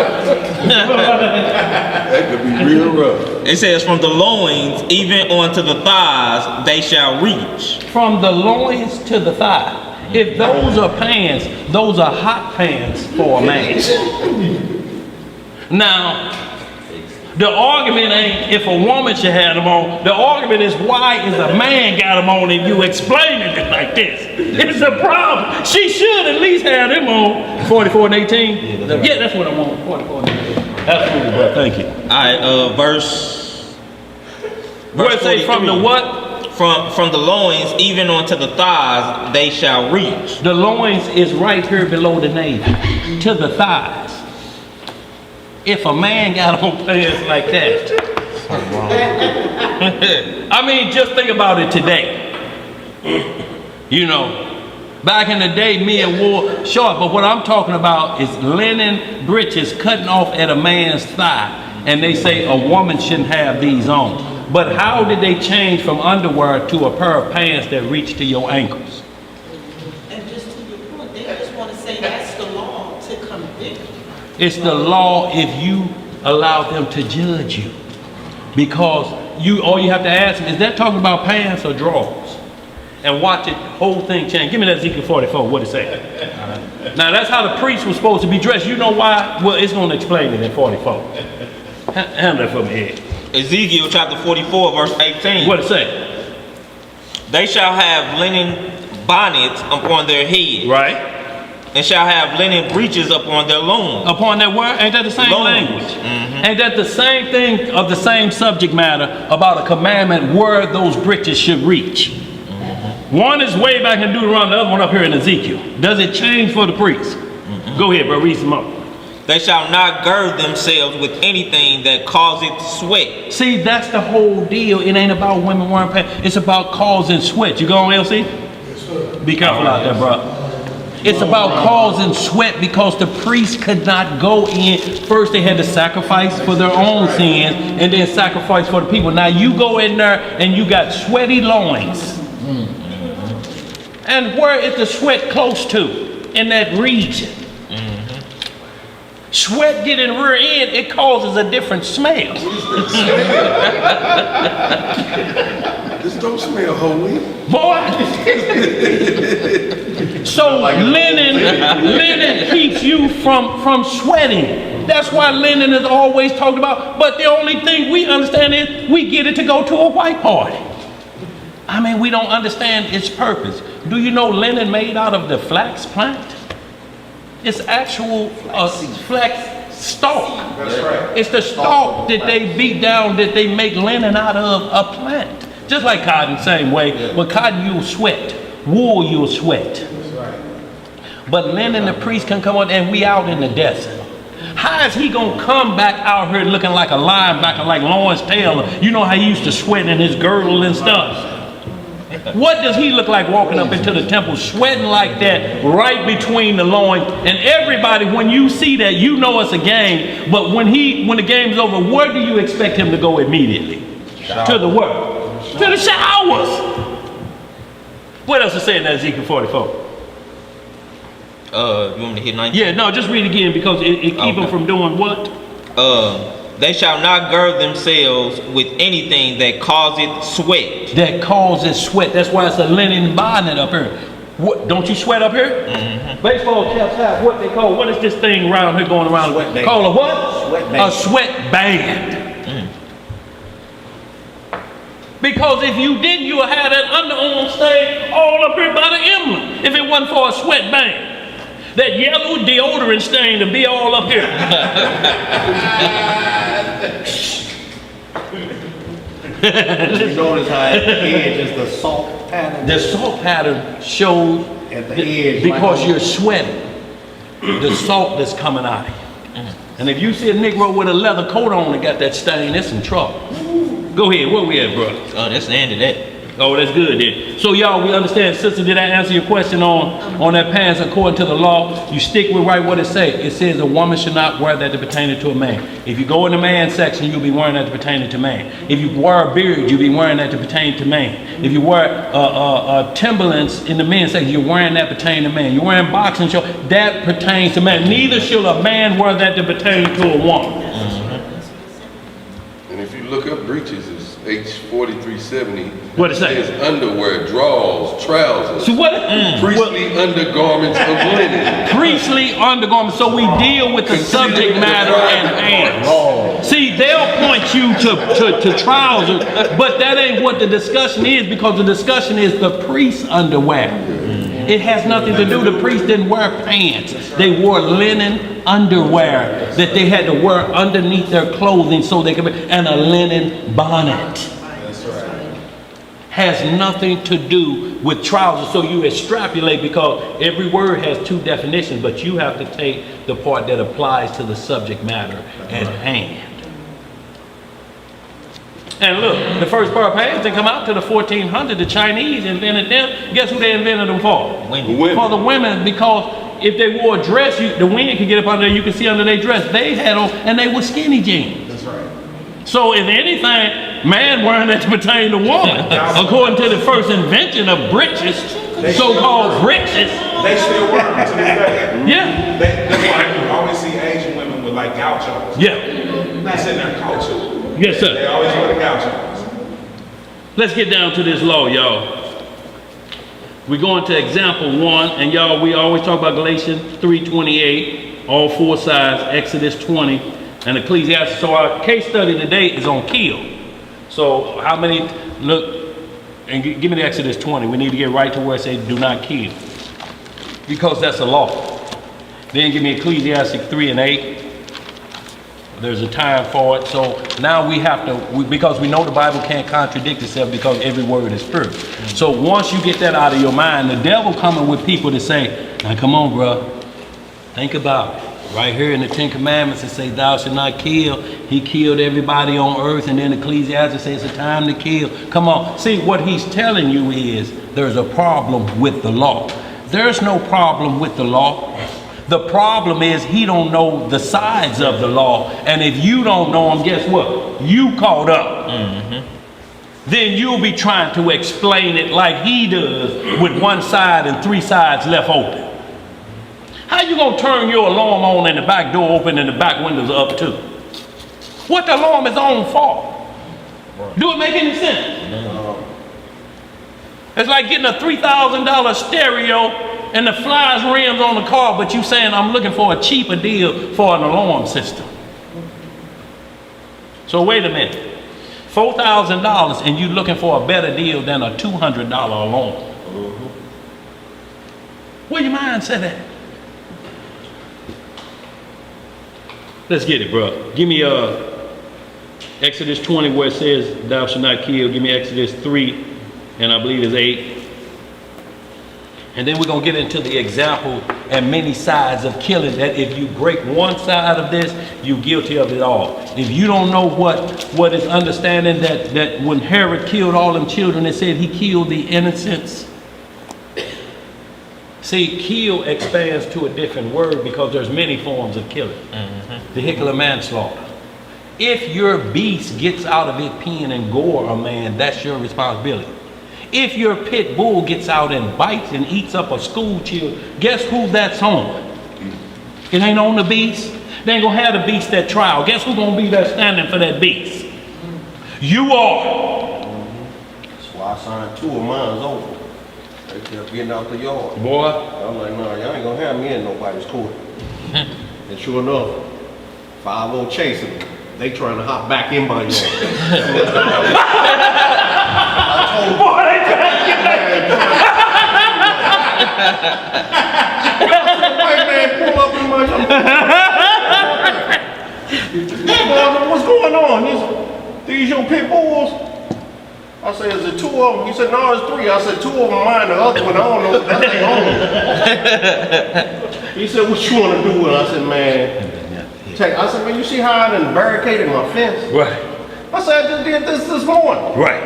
That could be real rough. It says, from the loins even onto the thighs they shall reach. From the loins to the thigh. If those are pants, those are hot pants for a man. Now, the argument ain't if a woman should have them on. The argument is why is a man got them on and you explaining it like this. It's a problem. She should at least have them on. 44 and 18? Yeah, that's what I want. 44 and 18. Absolutely, bro. Thank you. All right, verse Where it say from the what? From the loins even onto the thighs they shall reach. The loins is right here below the navel, to the thighs. If a man got on pants like that, I mean, just think about it today. You know, back in the day, men wore short, but what I'm talking about is linen breeches cutting off at a man's thigh, and they say a woman shouldn't have these on. But how did they change from underwear to a pair of pants that reach to your ankles? And just to your point, they just want to say that's the law to convict. It's the law if you allow them to judge you. Because all you have to ask them, is that talking about pants or drawers? And watch it, whole thing change. Give me that Ezekiel 44, what it say? Now that's how the priest was supposed to be dressed. You know why? Well, it's going to explain it in 44. Handle that for me, Ed. Ezekiel chapter 44, verse 18. What it say? They shall have linen bonnets upon their head. Right. And shall have linen breeches upon their loins. Upon their word? Ain't that the same language? Mm-hmm. Ain't that the same thing of the same subject matter about a commandment where those breeches should reach? Mm-hmm. One is way back in Deuteronomy, the other one up here in Ezekiel. Does it change for the priest? Mm-hmm. Go ahead, bro, read some more. They shall not gird themselves with anything that causeth sweat. See, that's the whole deal. It ain't about women wearing pants. It's about causing sweat. You go on, LC? Yes, sir. Be careful out there, bro. It's about causing sweat because the priests could not go in. First, they had to sacrifice for their own sins and then sacrifice for the people. Now, you go in there and you got sweaty loins. And where is the sweat close to? In that region. Sweat get in the rear end, it causes a different smell. This don't smell holy. Boy. So linen keeps you from sweating. That's why linen is always talked about. But the only thing we understand is we get it to go to a white party. I mean, we don't understand its purpose. Do you know linen made out of the flax plant? It's actual flax stalk. That's right. It's the stalk that they beat down, that they make linen out of a plant. Just like cotton, same way. But cotton you'll sweat. Wool you'll sweat. But linen, the priest can come on, and we out in the desert. How is he gonna come back out here looking like a linebacker, like Lawrence Taylor? You know how he used to sweat in his girdle and stuff. What does he look like walking up into the temple, sweating like that, right between the loins? And everybody, when you see that, you know it's a game. But when the game's over, where do you expect him to go immediately? To the what? To the showers. What else is saying in Ezekiel 44? You want me to hit 19? Yeah, no, just read again, because it keep them from doing what? They shall not gird themselves with anything that causeth sweat. That causes sweat. That's why it's a linen bonnet up here. What? Don't you sweat up here? Mm-hmm. Baseball caps have what they call. What is this thing around here going around? Sweat band. Call a what? Sweat band. A sweat band. Because if you didn't, you would have that underarm stain all up here by the emblem. If it wasn't for a sweat band, that yellow deodorant stain to be all up here. You notice how at the edge is the salt pattern? The salt pattern shows At the edge. because like you're sweating, the salt that's coming out of you. And if you see a Negro with a leather coat on and got that stain, it's in trouble. Go ahead, where we at, brother? Oh, that's the end of that. Oh, that's good then. So y'all, we understand, sister, did I answer your question on that pants according to the law? You stick with right what it say. It says a woman should not wear that to pertain to a man. If you go in the man section, you'll be wearing that to pertain to man. If you wear a beard, you'll be wearing that to pertain to man. If you wear Timberlands in the men's section, you're wearing that pertain to man. You're wearing boxing shorts, that pertains to man. Neither shall a man wear that to pertain to a woman. Mm-hmm. And if you look up breeches, it's H4370. What it say? It says underwear, drawers, trousers. So what? Priestly undergarments of linen. Priestly undergarments. So we deal with the subject matter at hand. See, they'll point you to trousers, but that ain't what the discussion is, because the discussion is the priest's underwear. It has nothing to do. The priest didn't wear pants. They wore linen underwear that they had to wear underneath their clothing so they could be, and a linen bonnet. That's right. Has nothing to do with trousers. So you extrapolate, because every word has two definitions, but you have to take the part that applies to the subject matter at hand. And look, the first pair of pants didn't come out to the 1400. The Chinese invented them. Guess who they invented them for? Women. For the women, because if they wore a dress, the wind could get up under there, you could see under their dress. They had on, and they were skinny jeans. That's right. So if anything, man wearing that to pertain to woman, according to the first invention of breeches, so-called breeches. They still wear them to this day. Yeah, That's why you always see Asian women with like gauchos. yeah, It's in their culture. yes, They sir. always wear the gauchos. Let's get down to this law, y'all. We're going to example 1, and y'all, we always talk about Galatians 3:28, all 4 sides, Exodus 20, and Ecclesiastes. So our case study today is on kill. So how many, look, and give me the Exodus 20. We need to get right to where it says do not kill, because that's a law. Then give me Ecclesiastes 3:8. There's a time for it. So now we have to, because we know the Bible can't contradict itself, because every word is true. So once you get that out of your mind, the devil coming with people to say, now come on, bro, think about it. Right here in the 10 Commandments, it says, thou shalt not kill. He killed everybody on earth. And then Ecclesiastes says it's a time to kill. Come on. See, what he's telling you is there's a problem with the law. There's no problem with the law. The problem is he don't know the sides of the law. And if you don't know them, guess what? You caught up. Then you'll be trying to explain it like he does, with one side and 3 sides left open. How you gonna turn your alarm on and the back door open and the back windows are up too? What the alarm is on for? Do it make any sense? It's like getting a $3,000 stereo and the flies rims on the car, but you saying I'm looking for a cheaper deal for an alarm system. So wait a minute, $4,000 and you looking for a better deal than a $200 alarm. Where your mind set at? Let's get it, bro. Give me Exodus 20 where it says thou shalt not kill. Give me Exodus 3 and I believe it's 8. And then we're going to get into the example and many sides of killing, that if you break one side of this, you're guilty of it all. If you don't know what is understanding that when Herod killed all them children, it said he killed the innocents. See, kill expands to a different word because there's many forms of killing. Vehicular manslaughter. If your beast gets out of it peeing and gore a man, that's your responsibility. If your pit bull gets out and bites and eats up a school child, guess who that's on? It ain't on the beast. They ain't gonna have the beast at trial. Guess who's gonna be there standing for that beast? You are. That's why I signed 2 of mine's over. They kept getting out the yard. Boy. I'm like, nah, y'all ain't gonna have me in nobody's court. And sure enough, 5-0 chasing me. They trying to hop back in my yard. Boy, they trying to get back. White man pull up in my yard. What's going on? These your pit bulls? I said, is it 2 of them? He said, no, it's 3. I said, 2 of them mine, the other one, I don't know. That ain't on. He said, what you want to do with it? I said, man, I said, man, you see how I done barricaded my fence? Right. I said, I just did this morning. Right.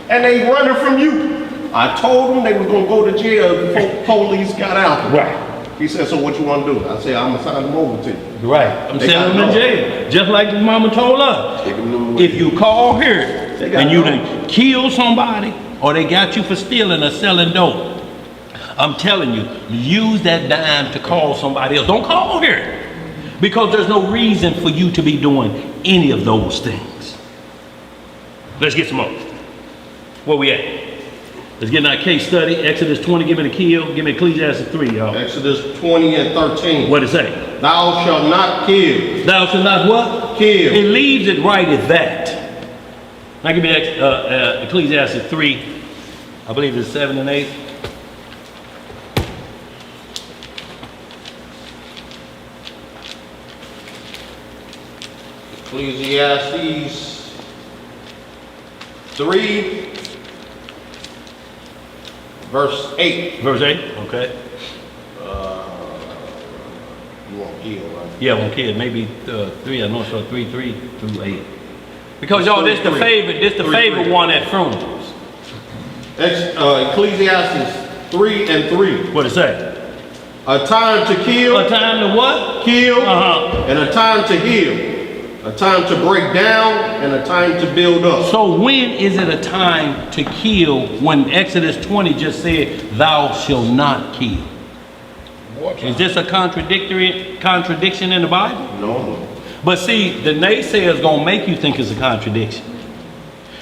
And they running from you. I told them they was going to go to jail before police got out. Right. He said, so what you want to do? I said, I'm going to sign them over to you. Right. I'm sending them in jail. Just like the mama told us. If you call here and you done kill somebody or they got you for stealing or selling dope, I'm telling you, use that dime to call somebody else. Don't call here. Because there's no reason for you to be doing any of those things. Let's get some more. Where we at? Let's get in our case study. Exodus 20, give me the kill. Give me Ecclesiastes 3, y'all. Exodus 20 and 13. What it say? Thou shalt not kill. Thou shalt not what? Kill. It leaves it right at that. Now give me Ecclesiastes 3. I believe it's 7 and 8. Ecclesiastes 3, verse 8. Verse 8, okay. You won't kill, right? Yeah, one kid, maybe 3, I know, so 3 through 8. Because y'all, this the favorite one at funerals. Ecclesiastes 3 and 3. What it say? A time to kill. A time to what? Kill. Uh-huh. And a time to heal. A time to break down and a time to build up. So when is it a time to kill when Exodus 20 just said, thou shalt not kill? Is this a contradiction in the Bible? No. But see, the naysayers gonna make you think it's a contradiction.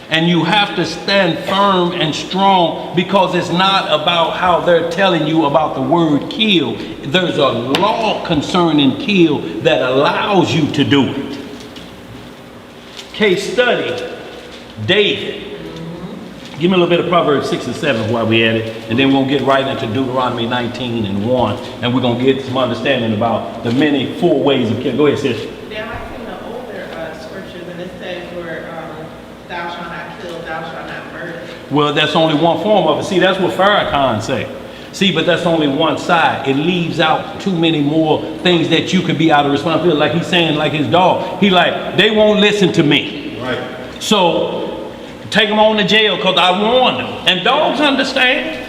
And you have to stand firm and strong because it's not about how they're telling you about the word kill. There's a law concerning kill that allows you to do it. Case study, David. Give me a little bit of Proverbs 6 and 7 while we at it, and then we'll get right into Deuteronomy 19 and 1, and we're going to get some understanding about the many 4 ways of killing. Go ahead, sis. Now, I seen the older scriptures, and it says where thou shalt not kill, thou shalt not murder. Well, that's only one form of it. See, that's what Farrakhan say. See, but that's only one side. It leaves out too many more things that you could be out of responsibility. Like he's saying, like his dog. He like, they won't listen to me. Right. So take them on to jail because I warned them. And dogs understand.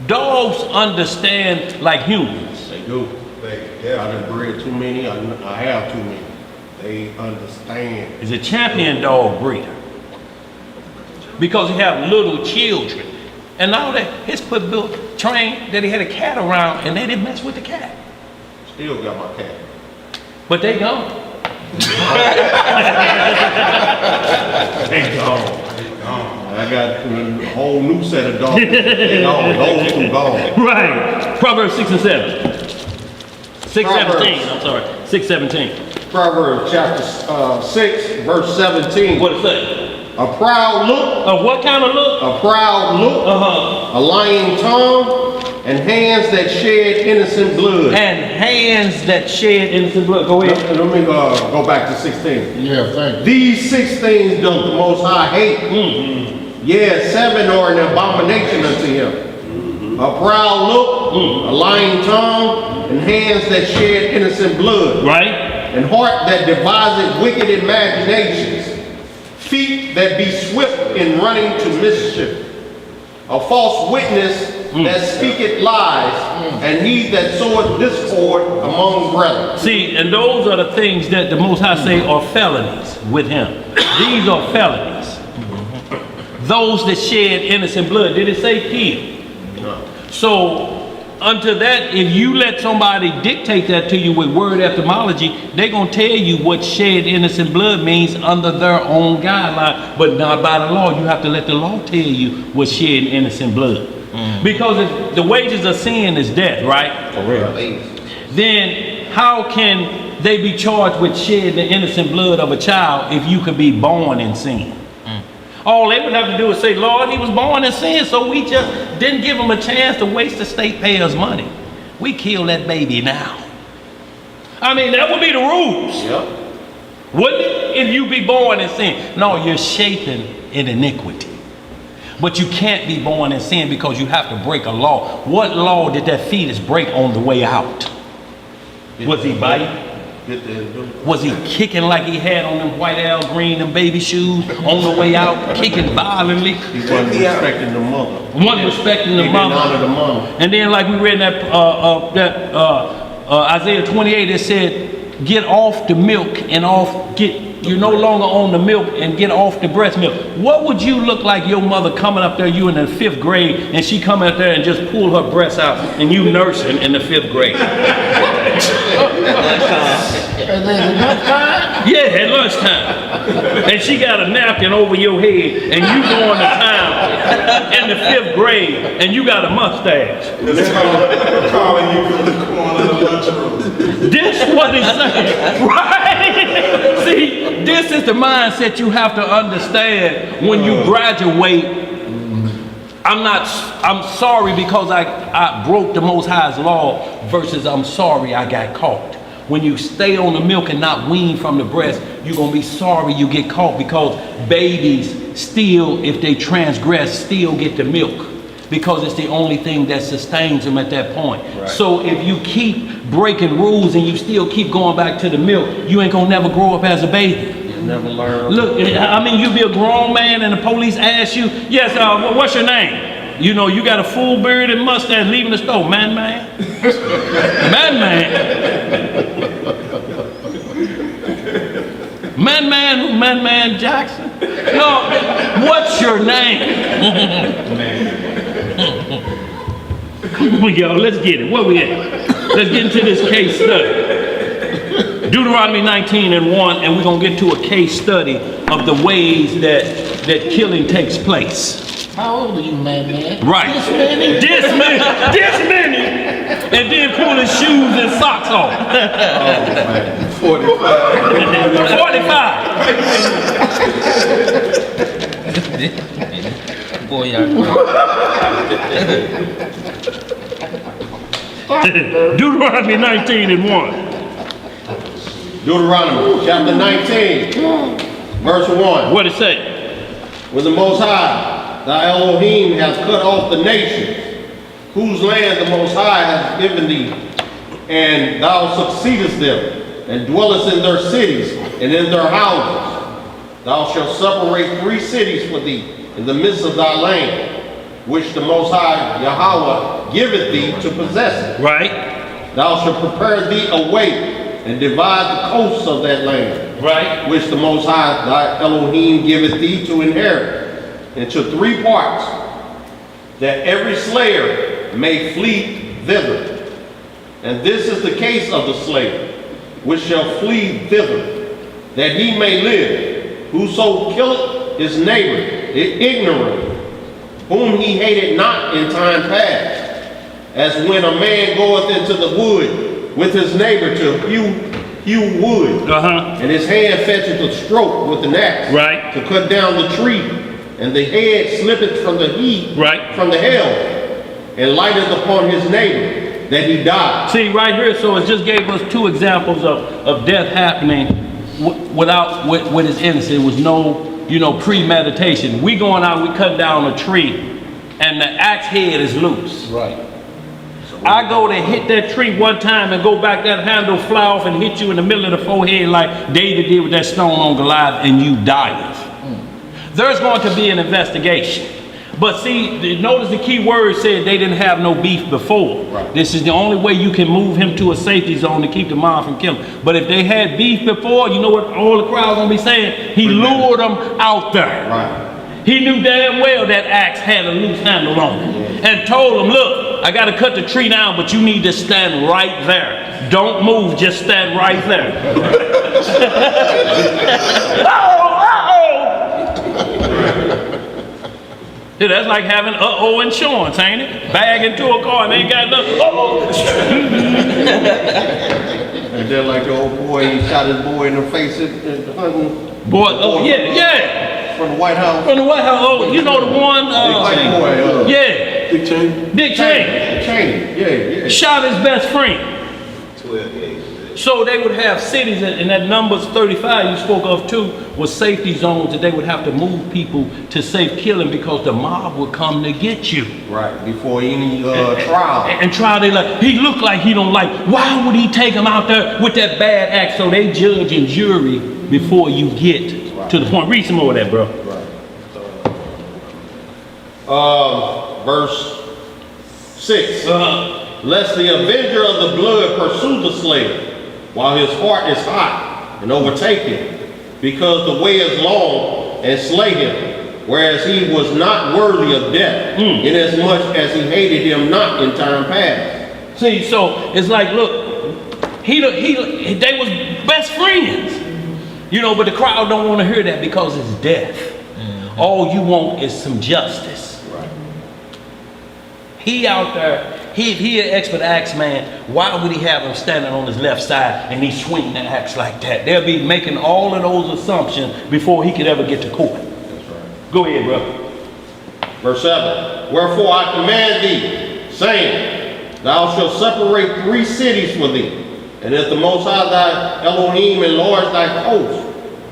Dogs understand like humans. They do. I done bred too many. I have too many. They understand. He's a champion dog breeder. Because he have little children. And now that his pit bull trained that he had a cat around and they didn't mess with the cat. Still got my cat. But they gone. They gone. I got a whole new set of dogs. They gone. Those two gone. Right. Proverbs 6 and 7. 6:17. I'm sorry. 6:17. Proverbs chapter 6, verse 17. What it say? A proud look. What kind of look? A proud look. A lying tongue. and hands that shed innocent blood. And hands that shed innocent blood. Go ahead. Let me go back to 16. Yeah, thank you. These 6 things doth the Most High hate. Yeah, 7 are an abomination unto him. A proud look, a lying tongue, and hands that shed innocent blood. Right. And heart that deviseth wicked imaginations. Feet that be swift in running to mischief. A false witness that speaketh lies, and he that soweth discord among brethren. See, and those are the things that the Most High say are felonies with him. These are felonies. Those that shed innocent blood. Did it say kill? No. So, unto that, if you let somebody dictate that to you with word etymology, they're going to tell you what shed innocent blood means under their own guideline, but not by the law. You have to let the law tell you what shed innocent blood. Because if the wages of sin is death, right? For real. Then how can they be charged with shedding the innocent blood of a child if you could be born in sin? All they would have to do is say, Lord, he was born in sin, so we just didn't give him a chance to waste the state payers' money. We kill that baby now. I mean, that would be the rules. Yep. Wouldn't it? If you be born in sin. No, you're shaping in iniquity. But you can't be born in sin because you have to break a law. What law did that fetus break on the way out? Was he biting? Was he kicking like he had on them white Al Green and baby shoes on the way out, kicking violently? He wasn't respecting the mother. Wasn't respecting the mother. He didn't honor the mother. And then, like we read in that Isaiah 28, it said, "Get off the milk and you're no longer on the milk and get off the breast milk." What would you look like your mother coming up there, you in the 5th grade, and she come up there and just pull her breasts out and you nursing in the 5th grade? And then lunchtime? Yeah, at lunchtime. And she got a napkin over your head and you going to town in the 5th grade and you got a mustache. Calling you from the corner of the lunchroom. This what he's saying, right? See, this is the mindset you have to understand when you graduate. I'm sorry because I broke the Most High's law versus I'm sorry I got caught. When you stay on the milk and not wean from the breast, you're going to be sorry you get caught, because babies still, if they transgress, still get the milk, because it's the only thing that sustains them at that point. Right. So if you keep breaking rules and you still keep going back to the milk, you ain't going to never grow up as a baby. You never learn. Look, I mean, you be a grown man and the police ask you, yes, what's your name? You know, you got a full beard and mustache leaving the store. Man. Man Jackson. No, what's your name? Come on, y'all, let's get it. Where we at? Let's get into this case study. Deuteronomy 19:1, and we're going to get to a case study of the ways that killing takes place. How old are you, man? Right. This many? This many. And then pull his shoes and socks off. Oh, man. 45. 45. Boy, y'all. Deuteronomy 19:1. Deuteronomy chapter 19, verse 1. What it say? When the Most High, thy Elohim, has cut off the nations, whose land the Most High has given thee, and thou succeedest them, and dwellest in their cities and in their houses, thou shalt separate 3 cities for thee in the midst of thy land, which the Most High Yahweh giveth thee to possess it. Right. Thou shalt prepare thee a way and divide the coasts of that land, Right. which the Most High thy Elohim giveth thee to inherit, into 3 parts, that every slayer may flee thither. And this is the case of the slayer, which shall flee thither, that he may live. Whoso killeth his neighbor ignorantly, whom he hated not in time past, as when a man goeth into the wood with his neighbor to hew wood, and his hand fetcheth a stroke with an axe, Right. to cut down the tree, and the head slippeth from the heat, Right. from the helve, and lighteth upon his neighbor, that he die. See, right here, so it just gave us two examples of death happening with his innocence. There was no, premeditation. We going out, we cut down a tree, and the axe head is loose. Right. I go to hit that tree one time and go back, that handle fly off and hit you in the middle of the forehead like David did with that stone on Goliath, and you dieth. There's going to be an investigation. But see, notice the key word said they didn't have no beef before. Right. This is the only way you can move him to a safety zone to keep the mob from killing him. But if they had beef before, you know what all the crowd's gonna be saying? He lured them out there. Right. He knew damn well that axe had a loose handle on it. And told him, look, I gotta cut the tree down, but you need to stand right there. Don't move, just stand right there. Yeah, that's like having insurance, ain't it? Bag into a car and they ain't got nothing. And then like the old boy, he shot his boy in the face at hunting. Boy, yeah. From the White House. From the White House, you know the one, yeah. Dick Cheney. Dick Cheney. Cheney, yeah. Shot his best friend. 12 days. So they would have cities, and that Numbers 35 you spoke of too, was safety zones that they would have to move people to safe killing because the mob would come to get you. Right, before any trial. And trial, they like, he looked like he don't like, why would he take him out there with that bad act? So they judge and jury before you get to the point. Read some more of that, bro. Right. Verse 6. Lest the avenger of the blood pursue the slayer, while his heart is hot, and overtake him, because the way is long, and slay him, whereas he was not worthy of death, inasmuch as he hated him not in time past. See, so it's like, look, they was best friends, but the crowd don't want to hear that because it's death. All you want is some justice. Right. He out there. He an expert axe man. Why would he have him standing on his left side and he's swinging the axe like that? They'll be making all of those assumptions before he could ever get to court. That's right. Go ahead, brother. Verse 7. Wherefore I command thee, saying, thou shalt separate 3 cities for thee, and if the Most High thy Elohim enlarge thy coast,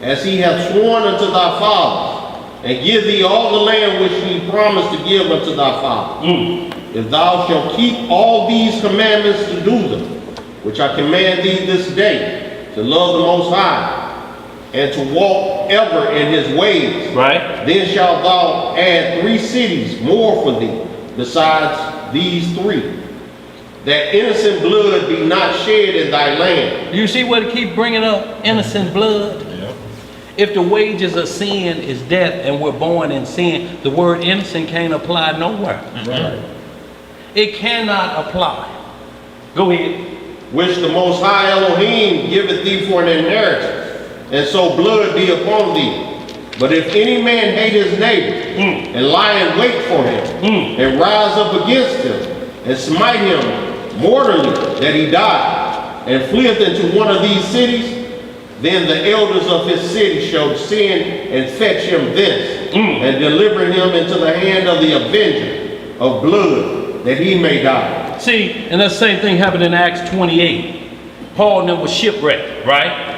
as he hath sworn unto thy fathers, and give thee all the land which he promised to give unto thy fathers. If thou shalt keep all these commandments to do them, which I command thee this day, to love the Most High, and to walk ever in his ways, right? Then shalt thou add 3 cities more for thee, besides these 3, that innocent blood be not shed in thy land. You see what it keep bringing up? Innocent blood. Yeah. If the wages of sin is death and we're born in sin, the word innocent can't apply nowhere. Right. It cannot apply. Go ahead. Which the Most High Elohim giveth thee for an inheritance, and so blood be upon thee. But if any man hate his neighbor, and lie in wait for him, and rise up against him, and smite him mortally that he die, and fleeth into one of these cities, then the elders of his city shall send and fetch him thence, and deliver him into the hand of the avenger of blood, that he may die. See, and that same thing happened in Acts 28. Paul and them was shipwrecked, right?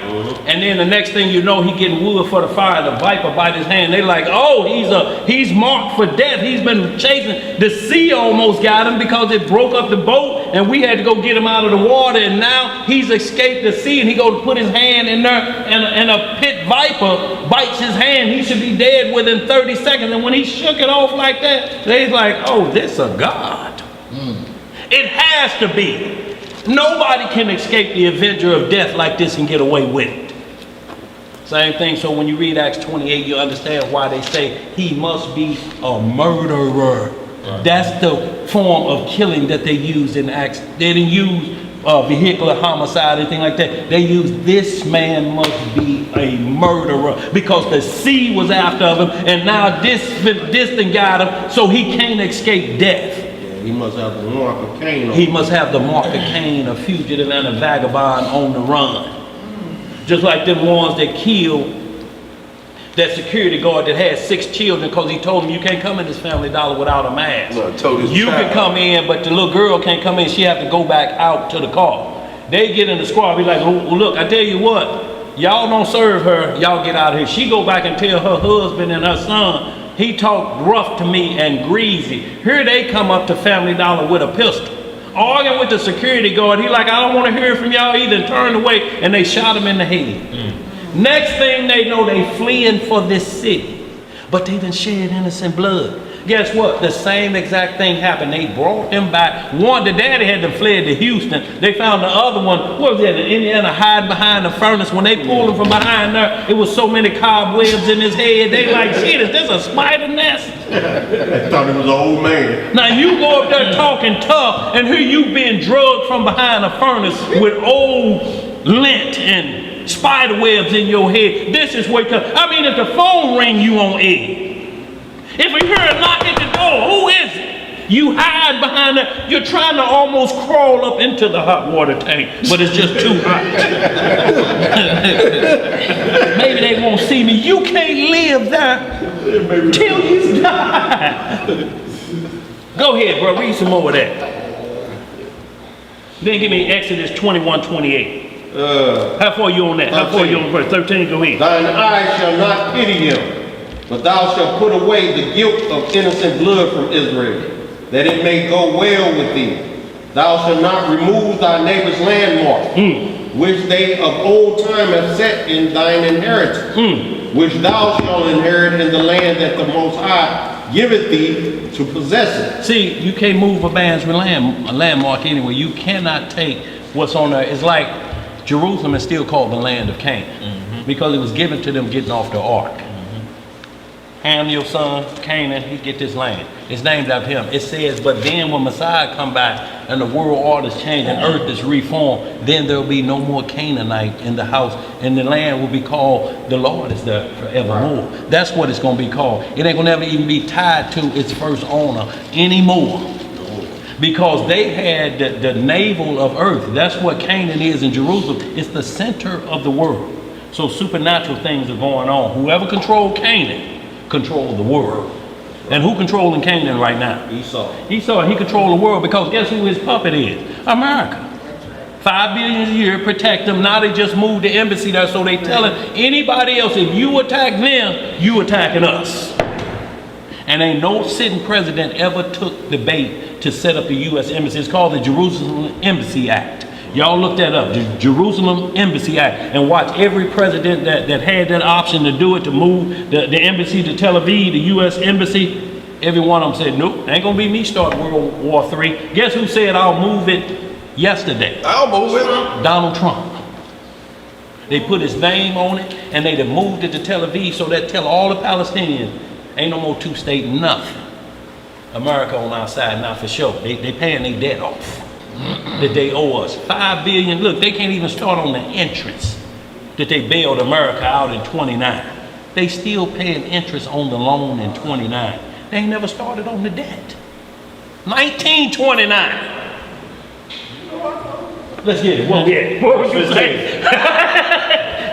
And then the next thing you know, he getting wood for the fire, the viper bite his hand. They like, oh, he's marked for death. He's been chasing. The sea almost got him because it broke up the boat, and we had to go get him out of the water. And now he's escaped the sea, and he goes to put his hand in there, and a pit viper bites his hand. He should be dead within 30 seconds. And when he shook it off like that, they's like, oh, this a God. It has to be. Nobody can escape the avenger of death like this and get away with it. Same thing, so when you read Acts 28, you understand why they say he must be a murderer. Right. That's the form of killing that they used in Acts. They didn't use vehicular homicide, anything like that. They used this man must be a murderer because the sea was after him, and now this thing got him, so he can't escape death. He must have the mark of Cain. He must have the mark of Cain, a fugitive and a vagabond on the run. Just like them ones that killed That security guard that had 6 children, because he told him you can't come in this Family Dollar without a mask. No, told his You can child. come in, but the little girl can't come in. She have to go back out to the car. They get in the squad, be like, oh, look, I tell you what, y'all don't serve her, y'all get out of here. She go back and tell her husband and her son, he talked rough to me and greasy. Here they come up to Family Dollar with a pistol. Arguing with the security guard, he like, I don't want to hear from y'all either, and turned away, and they shot him in the head. Next thing they know, they fleeing for this city. But they done shed innocent blood. Guess what? The same exact thing happened. They brought them back. One, the daddy had them fled to Houston. They found the other one, what was that, in Indiana, hiding behind the furnace. When they pulled him from behind there, it was so many cobwebs in his head. They like, shit, is this a spider nest? I thought it was an old man. Now you go up there talking tough, and here you being drugged from behind a furnace with old lint and spider webs in your head. This is what, I mean, if the phone ring, you on edge. If we hear a knock at the door, who is it? You hide behind that. You're trying to almost crawl up into the hot water tank, but it's just too hot. Maybe they won't see me. You can't live there till you die. Go ahead, bro. Read some more of that. Then give me Exodus 21:28. How far you on that? How far you on verse 13? Go ahead. Thine eyes shall not pity them, but thou shalt put away the guilt of innocent blood from Israel, that it may go well with thee. Thou shalt not remove thy neighbor's landmark, which they of old time have set in thine inheritance, which thou shalt inherit in the land that the Most High giveth thee to possess it. See, you can't move a man's landmark anywhere. You cannot take what's on there. It's like Jerusalem is still called the land of Canaan, because it was given to them getting off the ark. Ham, your son, Canaan, he get this land. It's named after him. It says, but then when Messiah come back and the world order is changed and earth is reformed, then there will be no more Canaanite in the house, and the land will be called, the Lord is there forevermore. That's what it's going to be called. It ain't going to ever even be tied to its first owner anymore. Because they had the navel of earth. That's what Canaan is in Jerusalem. It's the center of the world. So supernatural things are going on. Whoever controlled Canaan controlled the world. And who controlling Canaan right now? Esau. Esau, he controlled the world, because guess who his puppet is? America. $5 billion a year, protect them. Now they just moved the embassy there, so they telling anybody else, if you attack them, you attacking us. And ain't no sitting president ever took the bait to set up the U.S. embassy. It's called the Jerusalem Embassy Act. Y'all look that up, the Jerusalem Embassy Act, and watch every president that had that option to do it, to move the embassy to Tel Aviv, the U.S. embassy. Every one of them said, nope, ain't gonna be me starting World War III. Guess who said I'll move it yesterday? I'll move it. Donald Trump. They put his name on it, and they done moved it to Tel Aviv, so that tell all the Palestinians, ain't no more two-state nothing. America on our side now for sure. They paying their debt off that they owe us. $5 billion. Look, they can't even start on the interest that they bailed America out in 29. They still paying interest on the loan in 29. They ain't never started on the debt. 1929. Let's get it. What would you say?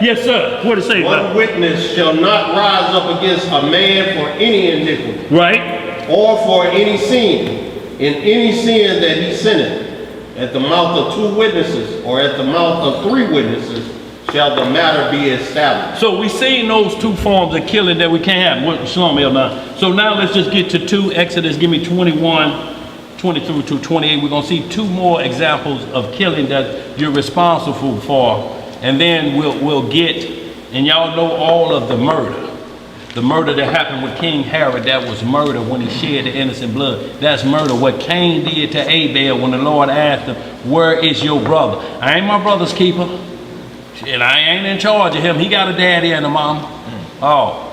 Yes, sir. What did it say? One witness shall not rise up against a man for any iniquity, Right? or for any sin, in any sin that he sinneth. At the mouth of 2 witnesses, or at the mouth of 3 witnesses, shall the matter be established. So we seen those 2 forms of killing that we can't have. Shalom, now. So now let's just get to 2 Exodus. Give me 21, 23 to 28. We're going to see 2 more examples of killing that you're responsible for. And then we'll get, and y'all know all of the murder. The murder that happened with King Herod, that was murder when he shed the innocent blood. That's murder. What Cain did to Abel when the Lord asked him, where is your brother? I ain't my brother's keeper. And I ain't in charge of him. He got a daddy and a mama. Oh,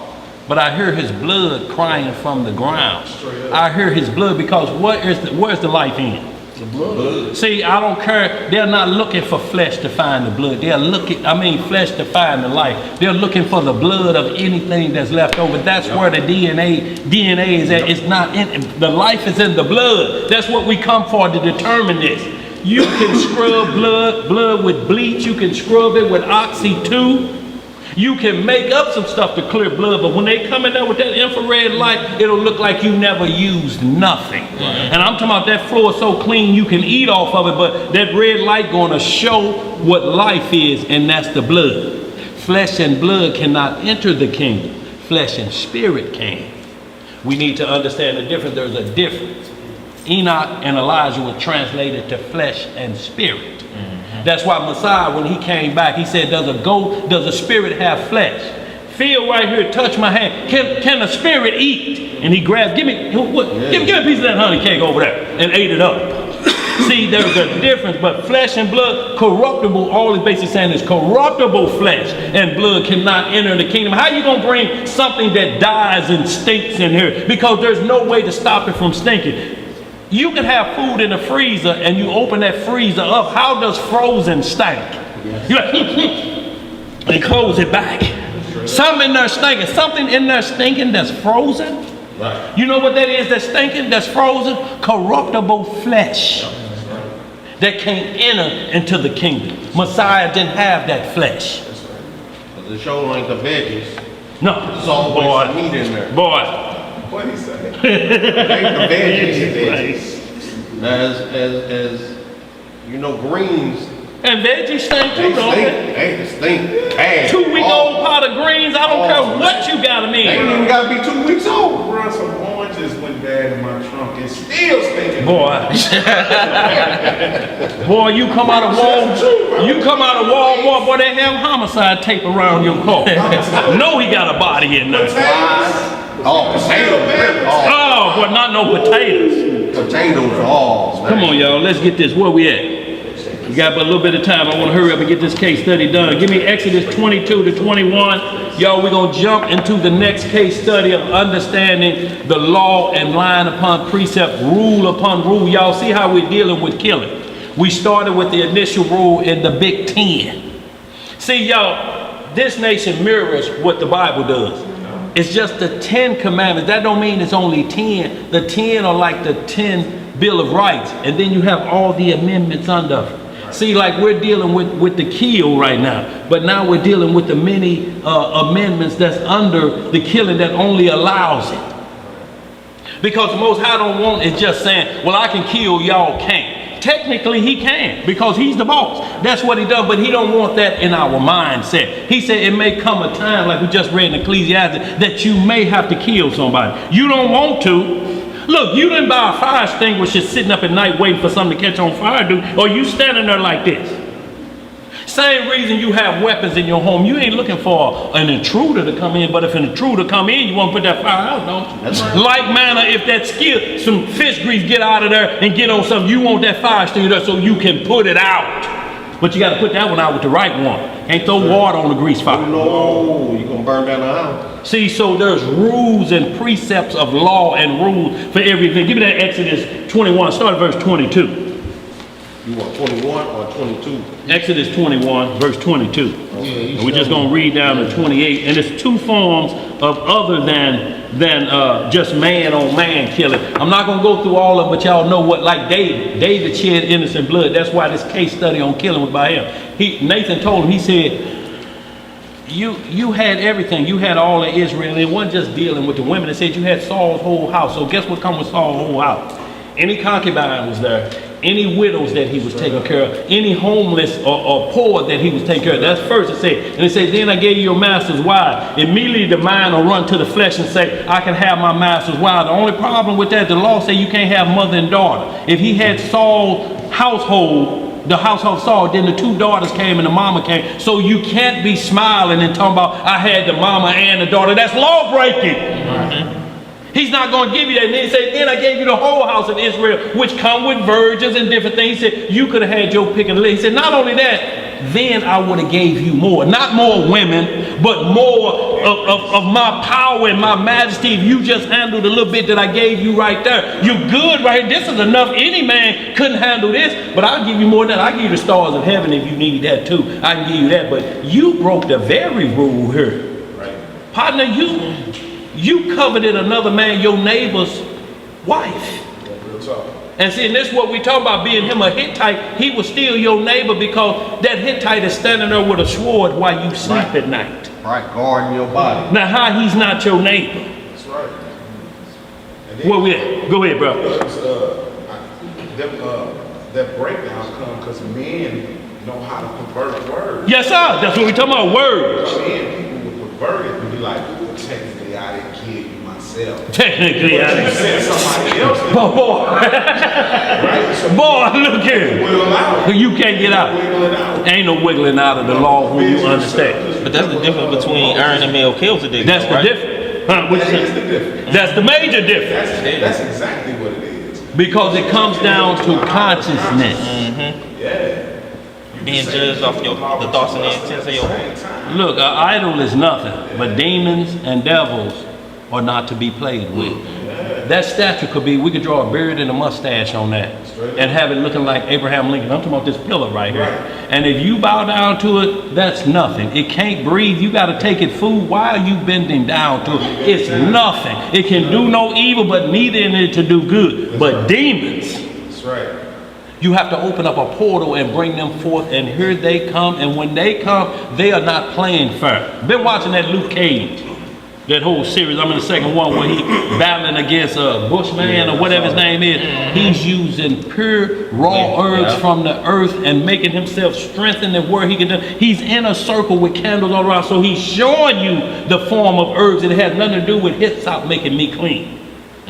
but I hear his blood crying from the ground. I hear his blood, because where's the life in? The blood. See, I don't care. They're not looking for flesh to find the blood. They're looking, flesh to find the life. They're looking for the blood of anything that's left over. That's where the DNA is at. It's not in, the life is in the blood. That's what we come for, to determine this. You can scrub blood with bleach. You can scrub it with Oxy 2. You can make up some stuff to clear blood, but when they come in there with that infrared light, it'll look like you never used nothing. And I'm talking about that floor so clean you can eat off of it, but that red light gonna show what life is, and that's the blood. Flesh and blood cannot enter the kingdom. Flesh and spirit can. We need to understand the difference. There's a difference. Enoch and Elijah were translated to flesh and spirit. That's why Messiah, when he came back, he said, does a spirit have flesh? Feel right here, touch my hand. Can a spirit eat? And he grabbed, give me a piece of that honey cake over there, and ate it up. See, there's a difference, but flesh and blood, corruptible, all it's basically saying is corruptible flesh and blood cannot enter the kingdom. How you gonna bring something that dies and stinks in here? Because there's no way to stop it from stinking. You can have food in the freezer and you open that freezer up. How does frozen stink? You're like, and close it back. Something in there stinking. Something in there stinking that's frozen. Right. You know what that is that's stinking, that's frozen? Corruptible flesh that can't enter into the kingdom. Messiah didn't have that flesh. But the show ain't the veggies. No. There's always some meat in there. Boy. What he say? Ain't the veggies. As you know, greens. And veggies stink too, don't they? They stink bad. 2-week-old pot of greens, I don't care what you got them in. They ain't even gotta be 2 weeks old. Bro, some oranges went bad in my trunk. It's still stinking. Boy. Boy, you come out of Walmart, boy, they have homicide tape around your car. No, he got a body in there. Oh, potatoes. Oh, boy, not no potatoes. Potatoes, Come on, y'all, let's get this. Where we at? We got but a little bit of time. I want to hurry up and get this case study done. Give me Exodus 22 to 21. Y'all, we're going to jump into the next case study of understanding the law and line upon precept, rule upon rule. Y'all see how we're dealing with killing. We started with the initial rule in the Big Ten. See, y'all, this nation mirrors what the Bible does. It's just the 10 commandments. That don't mean it's only 10. The 10 are like the 10 Bill of Rights. And then you have all the amendments under. See, like we're dealing with the kill right now. But now we're dealing with the many amendments that's under the killing that only allows it. Because the Most High don't want it just saying, well, I can kill, y'all can't. Technically, he can, because he's the boss. That's what he does, but he don't want that in our mindset. He said it may come a time, like we just read in Ecclesiastes, that you may have to kill somebody. You don't want to. Look, you didn't buy a fire extinguisher sitting up at night waiting for something to catch on fire, dude, or you standing there like this. Same reason you have weapons in your home. You ain't looking for an intruder to come in, but if an intruder come in, you want to put that fire out, don't you? That's right. Like manner, if that some fish grease get out of there and get on something, you want that fire extinguisher so you can put it out. But you got to put that one out with the right one. Can't throw water on the grease fire. No, you're going to burn down the house. See, so there's rules and precepts of law and rules for everything. Give me that Exodus 21, start at verse 22. You want 21 or 22? Exodus 21, verse 22. And we're just going to read down to 28. And it's two forms of other than just man on man killing. I'm not going to go through all of them, but y'all know what, like David shed innocent blood. That's why this case study on killing was by him. Nathan told him, he said, you had everything. You had all of Israel. And it wasn't just dealing with the women. It said you had Saul's whole house. So guess what comes with Saul's whole house? Any concubine was there. Any widows that he was taking care of, any homeless or poor that he was taking care of. That's first it said. And it said, then I gave you your master's wife. Immediately the mind will run to the flesh and say, I can have my master's wife. The only problem with that, the law said you can't have mother and daughter. If he had Saul's household, the household of Saul, then the two daughters came and the mama came. So you can't be smiling and talking about, I had the mama and the daughter. That's law breaking. Mm-hmm. He's not going to give you that. And then he said, then I gave you the whole house of Israel, which come with virgins and different things. He said, you could have had your pick and lick. He said, not only that, then I would have gave you more. Not more women, but more of my power and my majesty. If you just handled a little bit that I gave you right there, you're good right here. This is enough. Any man couldn't handle this, but I'll give you more than that. I'll give you the stars of heaven if you need that too. I can give you that, but you broke the very rule here. Right. Partner, you coveted another man, your neighbor's wife. And see, and this is what we talk about, being him a Hittite. He was still your neighbor because that Hittite is standing there with a sword while you sleep at night. Right, guarding your body. Now, how he's not your neighbor? That's right. And then, Where we at? Go ahead, bro. that breakdown comes because men know how to convert words. Yes, sir. That's what we talking about. Words. Men, people will convert it and be like, well, technically, I didn't kill you myself. Technically, I You didn't. said somebody else did, Boy, right? So boy, look here. wiggle out. You can't get out. Wiggle it out. Ain't no wiggling out of the law when you understand. But that's the difference between Aaron and Melchizedek. That's the right? difference. Huh, what you That is say? the difference. That's the major difference. That's exactly what it is. Because it comes down to consciousness. Yeah. Being judged off the thoughts and the intents of your heart. Look, an idol is nothing, but demons and devils are not to be played with. That statue could be, we could draw a beard and a mustache on that and have it looking like Abraham Lincoln. I'm talking about this pillar right here. And if you bow down to it, that's nothing. It can't breathe. You got to take it food. Why are you bending down to it? It's nothing. It can do no evil, but neither in it to do good. But demons, That's right. you have to open up a portal and bring them forth, and here they come. And when they come, they are not playing fair. Been watching that Luke Cage, that whole series. I'm in the second one where he battling against Bushman or whatever his name is. He's using pure raw herbs from the earth and making himself strengthened and where he can do. He's in a circle with candles all around, so he's showing you the form of herbs. It has nothing to do with hyssop making me clean.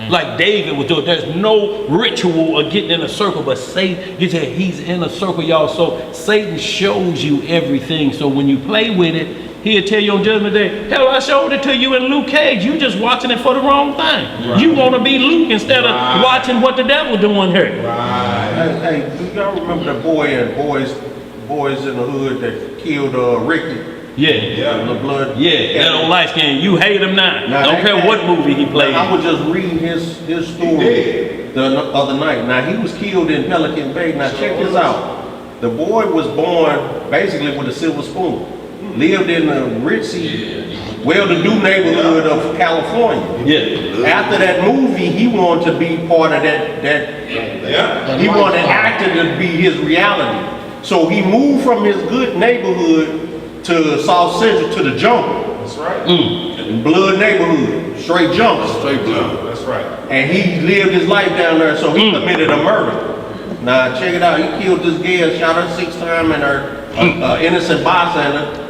Like David was doing. There's no ritual of getting in a circle, but Satan, you say he's in a circle, y'all. So Satan shows you everything. So when you play with it, he'll tell you on Judgment Day, hell, I showed it to you in Luke Cage. You just watching it for the wrong thing. Right. You want to be Luke instead of watching what the devil doing here. Right. Hey, do y'all remember the boy and boys in the hood that killed Ricky? Yeah. The blood. Yeah, that old light skin. You hate him now. Don't care what movie he played. I was just reading his story the other night. Now, he was killed in Pelican Bay. Now, check this out. The boy was born basically with a silver spoon. Lived in the ritzy, well-to-do neighborhood of California. Yeah. After that movie, he wanted to be part of that. He wanted acting to be his reality. So he moved from his good neighborhood to South Central, to the jungle. That's right. Blood neighborhood, straight jungle. Straight jump. That's right. And he lived his life down there, so he committed a murder. Now check it out, he killed this girl, shot her 6 times, and her innocent bystander,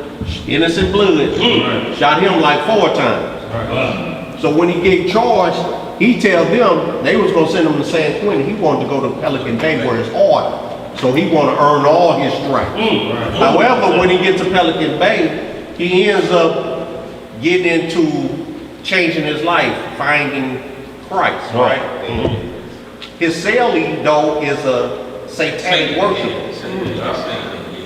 innocent blood, shot him like 4 times. So when he get charged, he tell them they was gonna send him to San Quentin. He wanted to go to Pelican Bay where it's hard. So he want to earn all his stripes. However, when he gets to Pelican Bay, he ends up getting into changing his life, finding Christ, right? His cellie, though, is a satanic worshiper.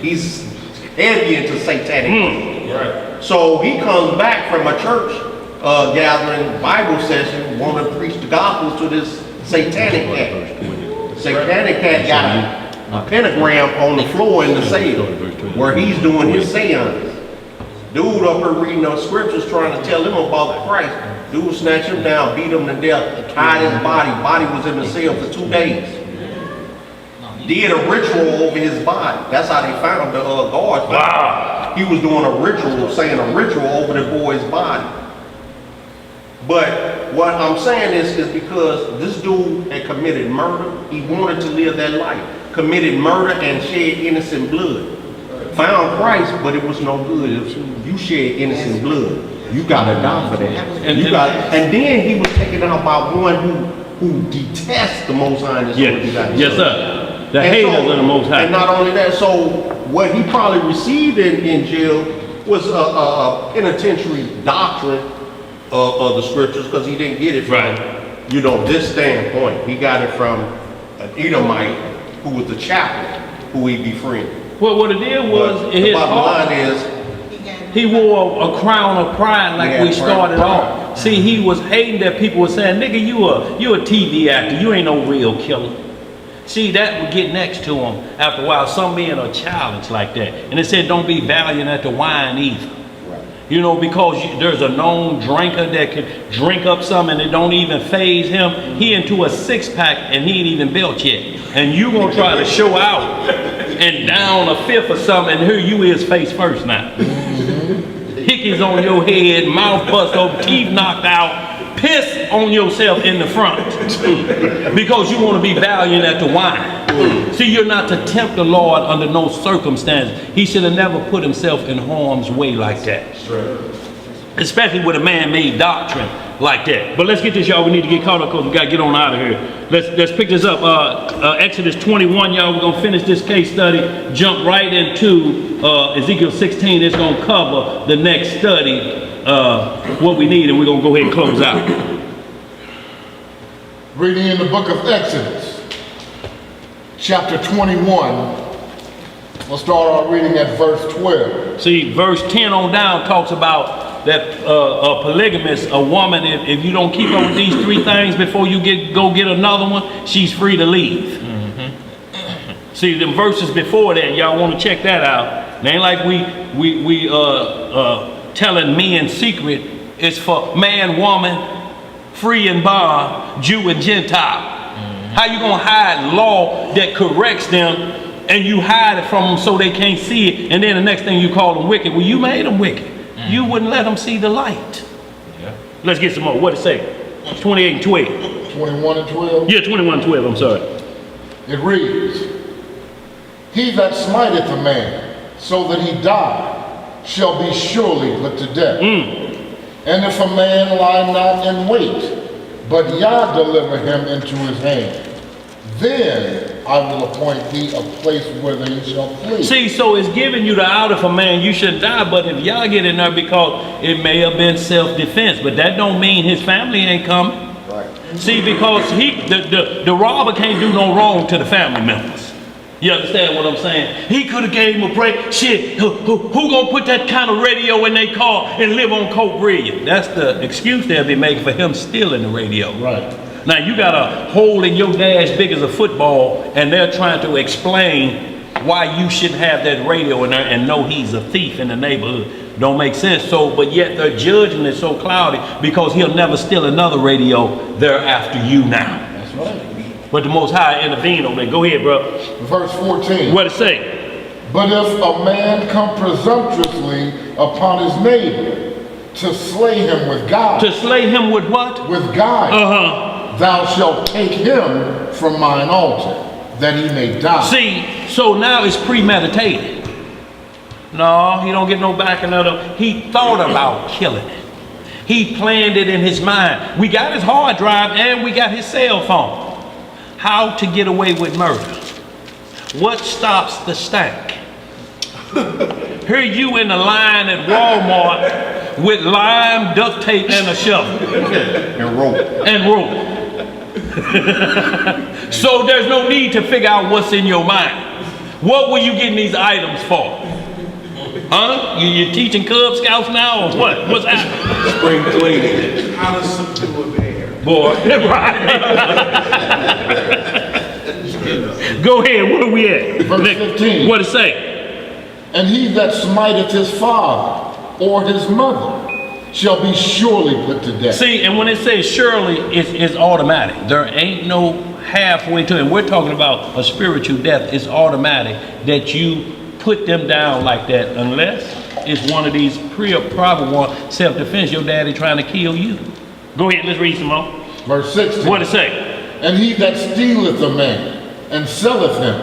He's heavy into satanic worship. So he comes back from a church gathering, Bible session, want to preach the gospel to this satanic cat. Satanic cat got a pentagram on the floor in the cell where he's doing his seance. Dude up here reading the scriptures trying to tell him about Christ. Dude snatched him down, beat him to death, tied his body. Body was in the cell for 2 days. Did a ritual over his body. That's how they found the guards. Wow. He was doing a ritual, saying a ritual over the boy's body. But what I'm saying is because this dude had committed murder. He wanted to live that life. Committed murder and shed innocent blood. Found Christ, but it was no good. You shed innocent blood. You gotta die for that. And then he was taken out by one who detests the Most High. Yes, sir. The haters of the Most High. And not only that, so what he probably received in jail was a penitentiary doctrine of the scriptures, because he didn't get it from, this standpoint. He got it from an Edomite who was the chaplain who he befriended. Well, what it did was, the bottom line is, he wore a crown of pride like we started off. See, he was hating that people were saying, nigga, you a TV actor, you ain't no real killer. See, that would get next to him after a while. Some men are challenged like that. And it said, don't be valiant at the wine either. You know, because there's a known drinker that can drink up something and it don't even faze him. He into a 6-pack and he ain't even built yet. And you gonna try to show out and down a 5th or something, and here you is face first now. hickeys on your head, mouth bust open, teeth knocked out, piss on yourself in the front because you want to be valiant at the wine. See, you're not to tempt the Lord under no circumstance. He should have never put himself in harm's way like that. Especially with a man-made doctrine like that. But let's get this, y'all. We need to get caught up because we got to get on out of here. Let's pick this up. Exodus 21, y'all. We're going to finish this case study. Jump right into Ezekiel 16. It's going to cover the next study, what we need, and we're going to go ahead and close out. Reading in the book of Exodus, chapter 21. We'll start our reading at verse 12. See, verse 10 on down talks about that a polygamist, a woman, if you don't keep up with these three things before you go get another one, she's free to leave. See, the verses before that, y'all want to check that out. It ain't like we telling men secret. It's for man, woman, free and bond, Jew and Gentile. How you gonna hide law that corrects them, and you hide it from them so they can't see it, and then the next thing you call them wicked? Well, you made them wicked. You wouldn't let them see the light. Yeah. Let's get some more. What it say? 28 and 12. 21 and 12? Yeah, 21 and 12, I'm sorry. It reads, He that smiteth a man so that he die shall be surely put to death. And if a man lie not in wait, but Yah deliver him into his hand, then I will appoint thee a place where they shall flee. See, so it's giving you the out of a man, you shouldn't die, but if y'all get in there because it may have been self-defense, but that don't mean his family ain't coming. Right. See, because the robber can't do no wrong to the family members. You understand what I'm saying? He could have gave him a break. Shit, who gonna put that kind of radio in their car and live on Coke Brilliant? That's the excuse they'll be making for him stealing the radio. Right. Now you got a hole in your dash big as a football, and they're trying to explain why you shouldn't have that radio in there and know he's a thief in the neighborhood. Don't make sense. So, but yet they're judging it so cloudy because he'll never steal another radio. They're after you now. That's right. But the Most High intervened on that. Go ahead, bro. Verse 14. What it say? But if a man come presumptuously upon his neighbor to slay him with guile. To slay him with what? With guile. Thou shalt take him from mine altar, that he may die. See, so now it's premeditated. No, he don't get no back another. He thought about killing it. He planned it in his mind. We got his hard drive and we got his cell phone. How to get away with murder? What stops the stank? Here you in the line at Walmart with lime, duct tape, and a shovel. And rope. And rope. So there's no need to figure out what's in your mind. What were you getting these items for? Huh? You teaching Cub Scouts now or what? What's happening? Spring cleaning. How to subdue a bear. Boy, right. Go ahead, where are we at? Verse 15. What it say? And he that smiteth his father or his mother shall be surely put to death. See, and when it says surely, it's automatic. There ain't no halfway to it. And we're talking about a spiritual death. It's automatic that you put them down like that, unless it's one of these probable self-defense. Your daddy trying to kill you. Go ahead, let's read some more. Verse 16. What it say? And he that stealeth a man and selleth him,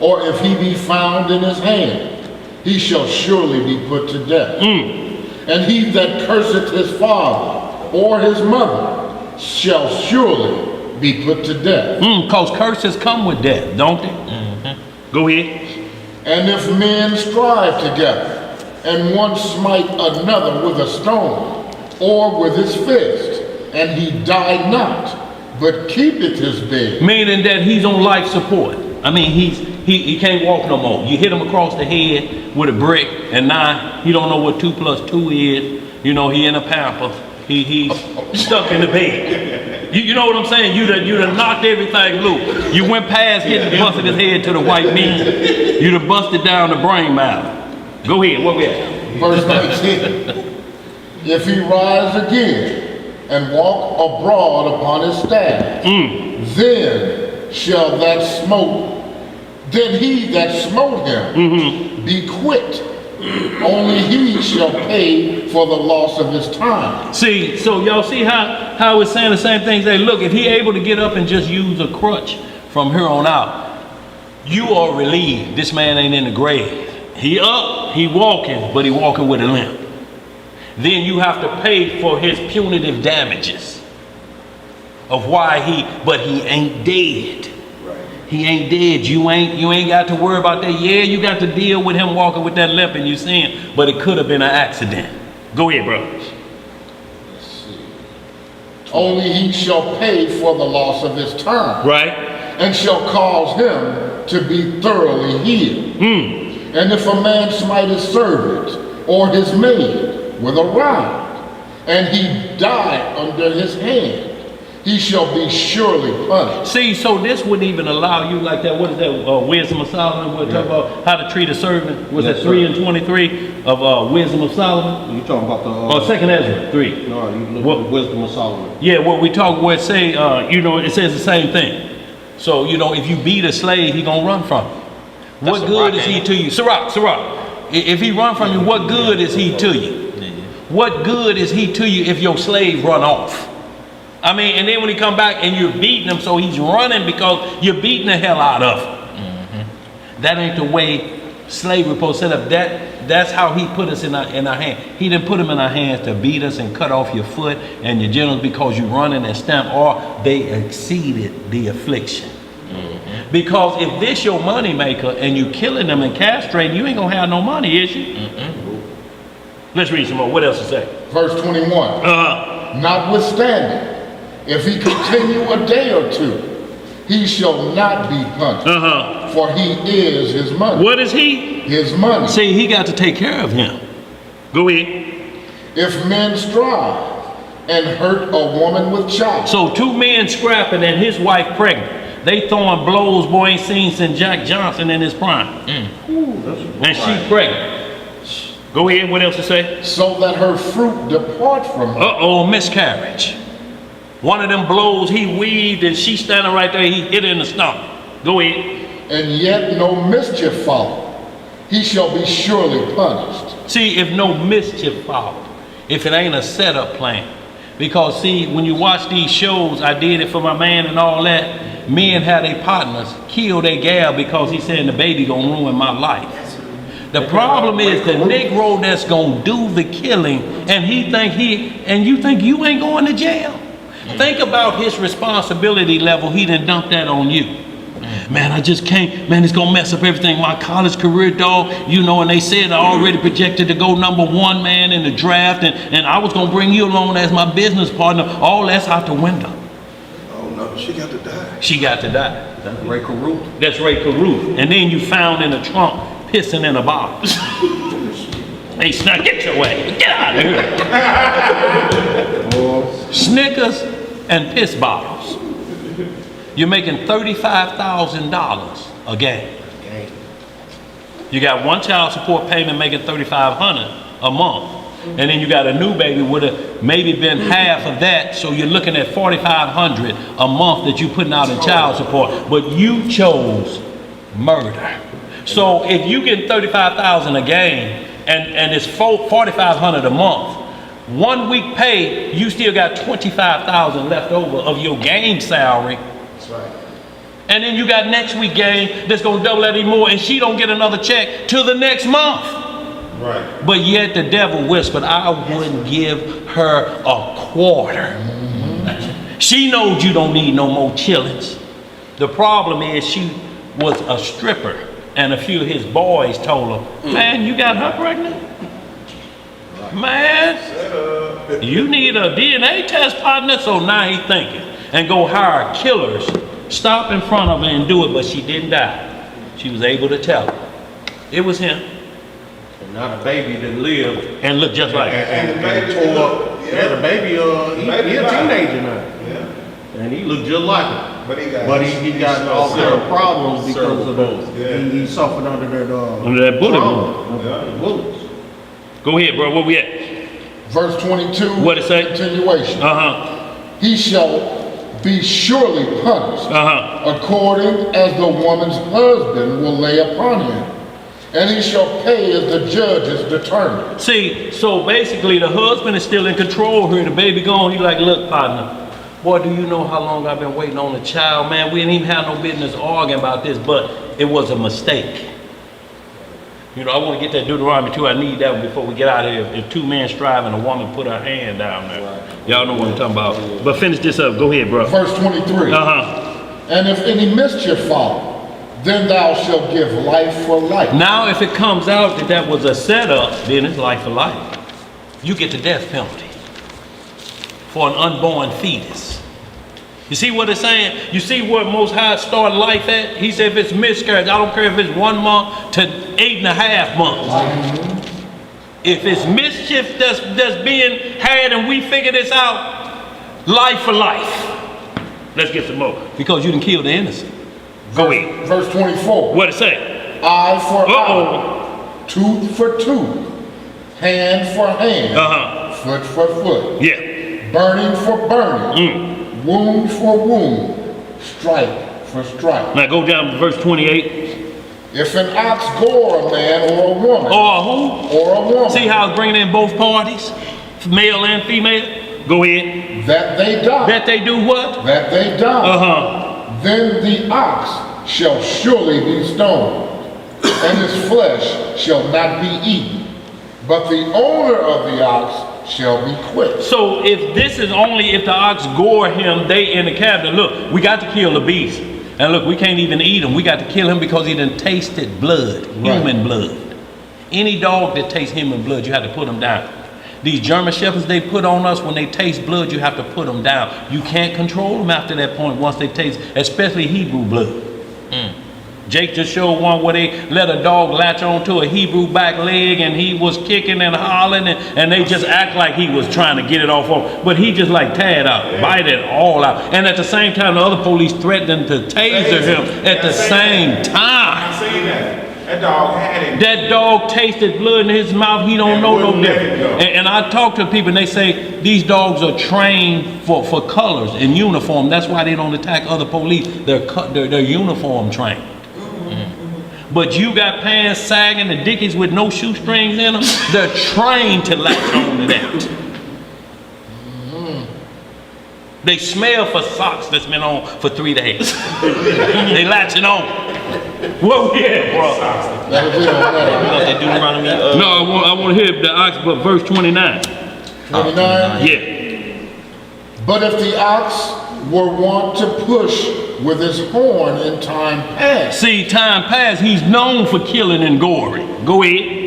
or if he be found in his hand, he shall surely be put to death. And he that curseth his father or his mother shall surely be put to death. Because curses come with death, don't they? Go ahead. And if men strive together, and one smite another with a stone, or with his fist, and he die not, but keepeth his bed. Meaning that he's on life support. I mean, he can't walk no more. You hit him across the head with a brick, and now he don't know what 2 + 2 is. You know, he in a pamper. He's stuck in the bed. You know what I'm saying? You done knocked everything loose. You went past hitting, busted his head to the white meat. You done busted down the brain matter. Go ahead, what we at? Verse 19. If he rise again and walk abroad upon his staff, then shall that smote, then he that smote him be quit only he shall pay for the loss of his time. See, so y'all see how it's saying the same thing? Say, look, if he able to get up and just use a crutch from here on out, you are relieved. This man ain't in the grave. He up, he walking, but he walking with a limp. Then you have to pay for his punitive damages of why but he ain't dead. He ain't dead. You ain't got to worry about that. Yeah, you got to deal with him walking with that limp and you sin, but it could have been an accident. Go ahead, brothers. Only he shall pay for the loss of his time. Right. And shall cause him to be thoroughly healed. And if a man smite his servant or his maid with a rod, and he die under his hand, he shall be surely punished. See, so this wouldn't even allow you like that. What is that? Wisdom of Solomon. We're talking about how to treat a servant. Was that 3 and 23 of Wisdom of Solomon? You talking about the Second Ezra 3. No, you look at the Wisdom of Solomon. Yeah, what we talk where it say, it says the same thing. So if you beat a slave, he gonna run from you. What good is he to you? Sirach. If he run from you, what good is he to you? What good is he to you if your slave run off? I mean, and then when he come back and you're beating him, so he's running because you're beating the hell out of him. That ain't the way slavery supposed to set up. That's how he put us in our hand. He didn't put them in our hands to beat us and cut off your foot and your genitals because you running and stamp, or they exceeded the affliction. Because if this your money maker and you killing them and castrating, you ain't gonna have no money, is you? Let's read some more. What else to say? Verse 21. Notwithstanding, if he continue a day or two, he shall not be punished. For he is his money. What is he? His money. See, he got to take care of him. Go ahead. If men strive and hurt a woman with child. So 2 men scrapping and his wife pregnant. They throwing blows, boy, ain't seen since Jack Johnson in his prime. And she pregnant. Go ahead, what else to say? So that her fruit depart from her. Miscarriage. One of them blows, he weaved and she standing right there, he hit her in the stomach. Go ahead. And yet no mischief follow. He shall be surely punished. See, if no mischief follow, if it ain't a setup plan. Because see, when you watch these shows, I did it for my man and all that, men had their partners kill their gal because he said the baby gonna ruin my life. The problem is the Negro that's gonna do the killing, and you think you ain't going to jail. Think about his responsibility level. He done dumped that on you. Man, I just can't. Man, it's gonna mess up everything. My college career, dog. And they said I already projected to go #1 man in the draft, and I was gonna bring you along as my business partner. All that's out the window. Oh no, she got to die. She got to die. That's Ray Caruth. That's Ray Caruth. And then you found in the trunk pissing in a bottle. Hey, Snuck, get your way. Get out of here. Snickers and piss bottles. You're making $35,000 a game. You got one child support payment making $3,500 a month. And then you got a new baby would have maybe been half of that. So you're looking at $4,500 a month that you're putting out in child support. But you chose murder. So if you get $35,000 a game and it's $4,500 a month, 1 week pay, you still got $25,000 left over of your game salary. That's right. And then you got next week game that's gonna double that even more, and she don't get another check till the next month. Right. But yet the devil whispered, I wouldn't give her a quarter. She knows you don't need no more chillings. The problem is she was a stripper, and a few of his boys told her, man, you got her pregnant? Man, you need a DNA test partner. So now he's thinking and go hire killers, stop in front of her and do it, but she didn't die. She was able to tell her. It was him. And now the baby that lived and looked just like and the baby tore up. Yeah, the baby, he a teenager now. Yeah. And he looked just like him. But he got all kind of problems because of those. He suffered under that bullet wound. Bullets. Go ahead, bro. Where we at? Verse 22. What it say? Continuation. He shall be surely punished according as the woman's husband will lay upon him. and he shall pay as the judges determine. See, so basically the husband is still in control here. The baby gone. He like, look, partner, boy, do you know how long I've been waiting on a child? Man, we didn't even have no business arguing about this, but it was a mistake. You know, I want to get that Deuteronomy 2. I need that one before we get out of here. If two men strive and a woman put her hand down there. Y'all know what I'm talking about. But finish this up. Go ahead, bro. Verse 23. And if any mischief follow, then thou shalt give life for life. Now, if it comes out that that was a setup, then it's life for life. You get the death penalty for an unborn fetus. You see what it's saying? You see where Most High started life at? He said if it's miscarriage, I don't care if it's 1 month to 8.5 months. If it's mischief that's being had and we figure this out, life for life. Let's get some more. Because you didn't kill the innocent. Go ahead. Verse 24. What it say? Eye for eye, tooth for tooth, hand for hand, foot for foot. Yeah. Burning for burning. Wound for wound, stripe for stripe. Now go down to verse 28. If an ox gore a man or a woman. Or who? Or a woman. See how it's bringing in both parties? Male and female? Go ahead. That they die. That they do what? That they die. Then the ox shall surely be stoned, and his flesh shall not be eaten. But the owner of the ox shall be quit. So if this is only if the ox gore him, they in the cabinet, look, we got to kill the beast. And look, we can't even eat him. We got to kill him because he done tasted blood, human blood. Any dog that tastes human blood, you have to put him down. These German shepherds they put on us, when they taste blood, you have to put them down. You can't control them after that point once they taste, especially Hebrew blood. Jake just showed one where they let a dog latch onto a Hebrew back leg and he was kicking and hollering and they just act like he was trying to get it off of him. But he just like tear it out, bite it all out. And at the same time, the other police threatened to taser him at the same time. I seen that. That dog had it. That dog tasted blood in his mouth. He don't know no different. And I talk to people and they say these dogs are trained for colors and uniform. That's why they don't attack other police. They're uniform trained. But you got pants sagging, the dickies with no shoestrings in them. They're trained to latch on to that. They smell for socks that's been on for 3 days. They latching on. Whoa, yeah, bro. No, I want to hear the ox, but verse 29. 29? Yeah. But if the ox were wont to push with his horn in time past. See, time past, he's known for killing and goring. Go ahead.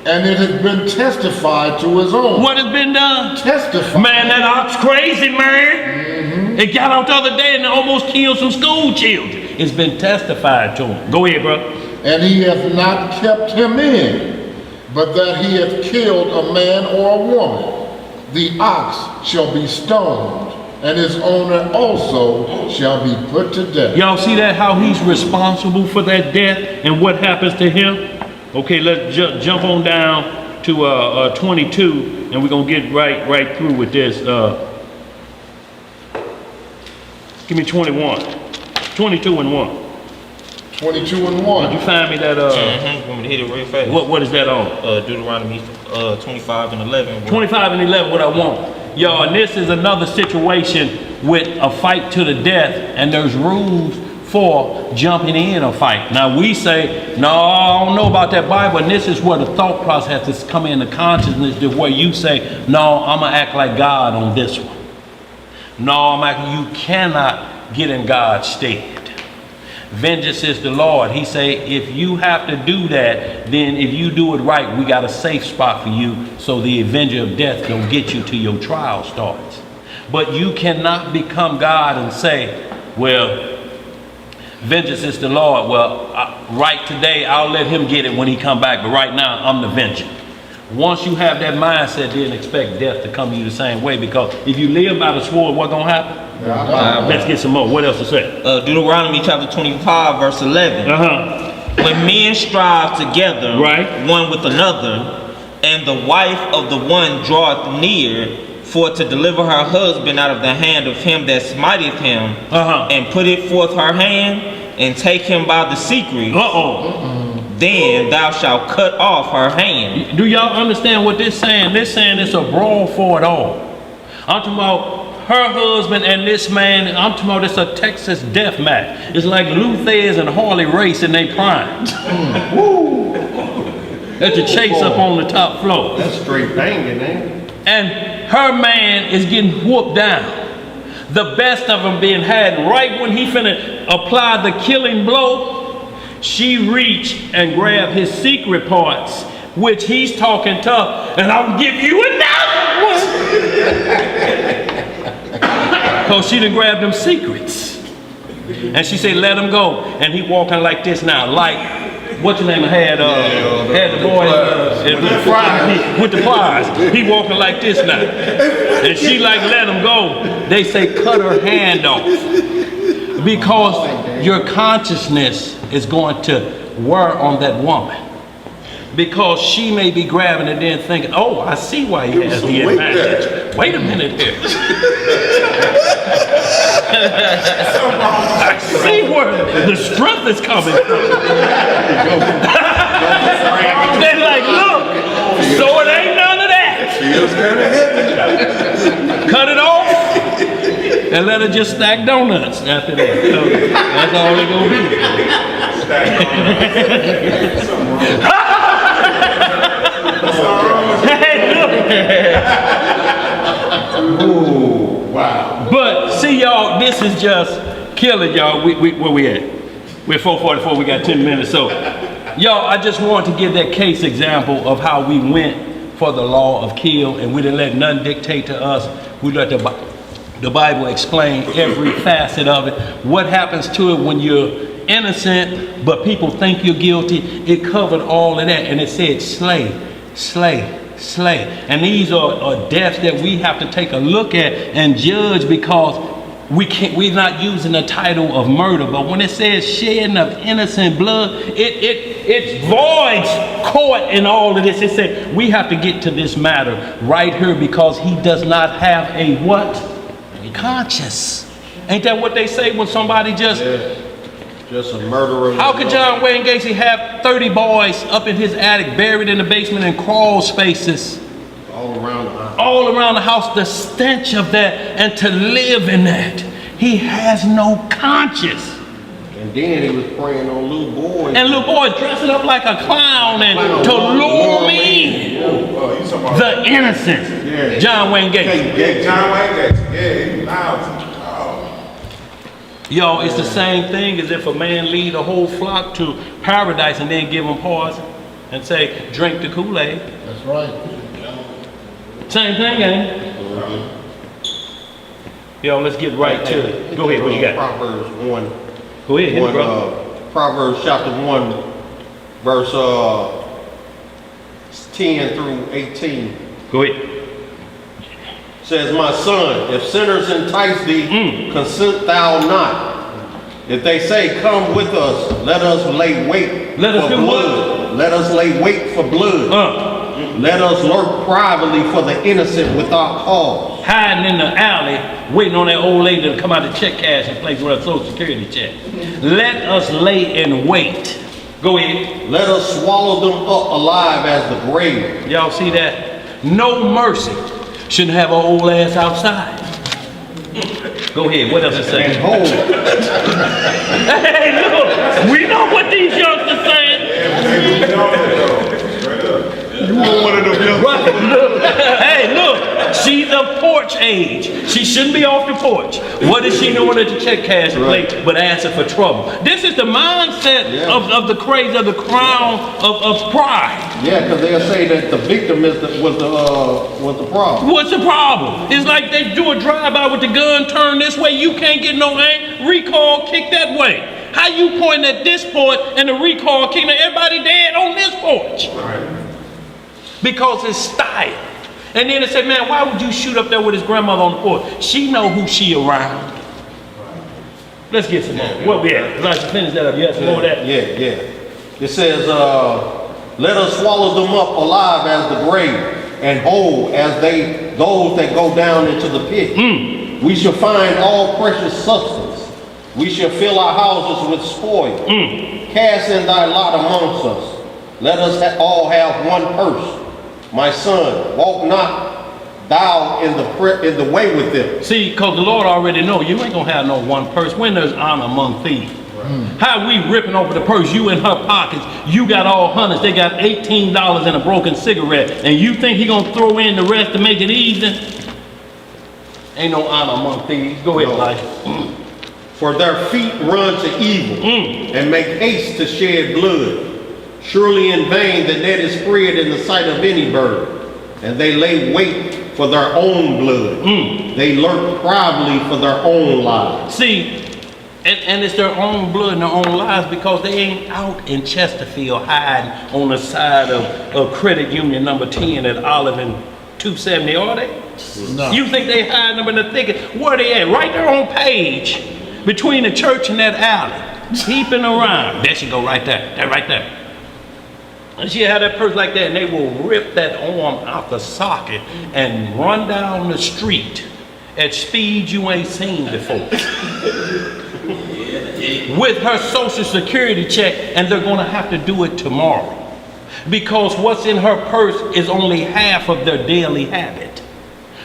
And it has been testified to his own. What has been done? Testified. Man, that ox crazy, man. It got out the other day and almost killed some school children. It's been testified to him. Go ahead, bro. And he hath not kept him in, but that he hath killed a man or a woman. The ox shall be stoned, and his owner also shall be put to death. Y'all see that, how he's responsible for that death and what happens to him? Okay, let's jump on down to 22, and we're gonna get right through with this. Give me 21. 22 and 1. 22 and 1. Did you find me that? Want me to hit it real fast? What is that on? Deuteronomy 25 and 11. 25 and 11, what I want. Y'all, and this is another situation with a fight to the death, and there's rules for jumping in a fight. Now we say, no, I don't know about that Bible, and this is where the thought process has come into consciousness, to where you say, no, I'm gonna act like God on this one. No, you cannot get in God's stead. Vengeance is the Lord. He say, if you have to do that, then if you do it right, we got a safe spot for you, so the avenger of death don't get you till your trial starts. But you cannot become God and say, well, vengeance is the Lord. Well, right today, I'll let him get it when he come back, but right now, I'm the venger. Once you have that mindset, then expect death to come to you the same way, because if you live by the sword, what's gonna happen? Let's get some more. What else to say? Deuteronomy chapter 25, verse 11. When men strive together, one with another, and the wife of the one draweth near for to deliver her husband out of the hand of him that smiteth him, and put it forth her hand, and take him by the secret, then thou shalt cut off her hand. Do y'all understand what this saying? This saying it's a brawl for it all. I'm talking about her husband and this man. I'm talking about it's a Texas death match. It's like Luthez and Harley Race in their prime. Woo! That's a chase up on the top floor. That's straight banging, man. And her man is getting whooped down. The best of them being had right when he finna apply the killing blow, she reached and grabbed his secret parts, which he's talking tough, and I'll give you another one. Because she done grabbed them secrets. And she said, let him go. And he walking like this now, like, what's your name had the boy with the pliers. He walking like this now. And she like, let him go. They say cut her hand off. Because your consciousness is going to wear on that woman. Because she may be grabbing it and thinking, oh, I see why he has the advantage. Wait a minute here. I see where the strength is coming from. They're like, look, so it ain't none of that. Feels kind of heavy. Cut it off and let her just stack donuts after that. So that's all they're going to be. Hey, look. Ooh, wow. But see, y'all, this is just killing, y'all. Where we at? We're 4:44. We got 10 minutes. So, y'all, I just wanted to give that case example of how we went for the law of kill, and we didn't let none dictate to us. We let the Bible explain every facet of it. What happens to it when you're innocent, but people think you're guilty? It covered all of that, and it said slay. Slay, slay. And these are deaths that we have to take a look at and judge, because we're not using the title of murder. But when it says shedding of innocent blood, it voids court and all of this. It said we have to get to this matter right here, because he does not have a what? A conscience. Ain't that what they say when somebody just... Yeah. Just a murderer. How could John Wayne Gacy have 30 boys up in his attic, buried in the basement in crawl spaces? All around the house. All around the house, the stench of that, and to live in that. He has no conscience. And then he was preying on little boys. And little boys dressing up like a clown and to lure me in. The innocence. Yeah. John Wayne Gacy. Yeah, John Wayne Gacy. Yeah, he loud. Yo, it's the same thing as if a man lead a whole flock to paradise and then give them poison and say, drink the Kool-Aid. That's right. Same thing, ain't it? Yo, let's get right to it. Go ahead, what you got? Proverbs 1. Go ahead, hit it, bro. Proverbs chapter 1, verse 10 through 18. Go ahead. Says, my son, if sinners entice thee, consent thou not. If they say, come with us, let us lay wait Let us for do blood. what? Let us lay wait for blood. Let us lurk privately for the innocent without cause. Hiding in the alley, waiting on that old lady to come out to check cash and place with her social security check. Let us lay in wait. Go ahead. Let us swallow them up alive as the grave. Y'all see that? No mercy. Shouldn't have an old ass outside. Go ahead, what else it say? And hold. Hey, look, we know what these youngsters saying. You want one of them young Right, look. Hey, look, she's of porch age. She shouldn't be off the porch. What is she doing at the check cash plate but asking for trouble? This is the mindset of the craze of the crown of pride. Yeah, because they'll say that the victim was the problem. What's the problem? It's like they do a drive-by with the gun, turn this way, you can't get no aim, recoil, kick that way. How you point at this porch and the recoil kicking everybody dead on this porch? Right. Because it's style. And then they say, man, why would you shoot up there with his grandmother on the porch? She know who she around. Let's get some more. What we at? Let's finish that up. You have some more of that? Yeah. It says, let us swallow them up alive as the grave, and whole as those that go down into the pit. We shall find all precious substance. We shall fill our houses with spoil. cast in thy lot amongst us. Let us all have one purse. My son, walk not thou in the way with them. See, because the Lord already know you ain't gonna have no one purse when there's honor among thieves. How we ripping over the purse, you in her pockets, you got all hundreds, they got $18 in a broken cigarette, and you think he gonna throw in the rest to make it even? Ain't no honor among thieves. Go ahead, Elijah. For their feet run to evil, and make haste to shed blood. Surely in vain the net is spread in the sight of any bird, and they lay wait for their own blood. They lurk privately for their own lives. See, and it's their own blood and their own lives because they ain't out in Chesterfield hiding on the side of Credit Union number 10 at Olive and 270, are they? No. You think they hiding them in the thicket? Where they at? Right there on Page, between the church and that alley, peeping around. There she go right there, that right there. And she had that purse like that, and they will rip that arm out the socket and run down the street at speeds you ain't seen before. With her social security check, and they're gonna have to do it tomorrow. Because what's in her purse is only half of their daily habit.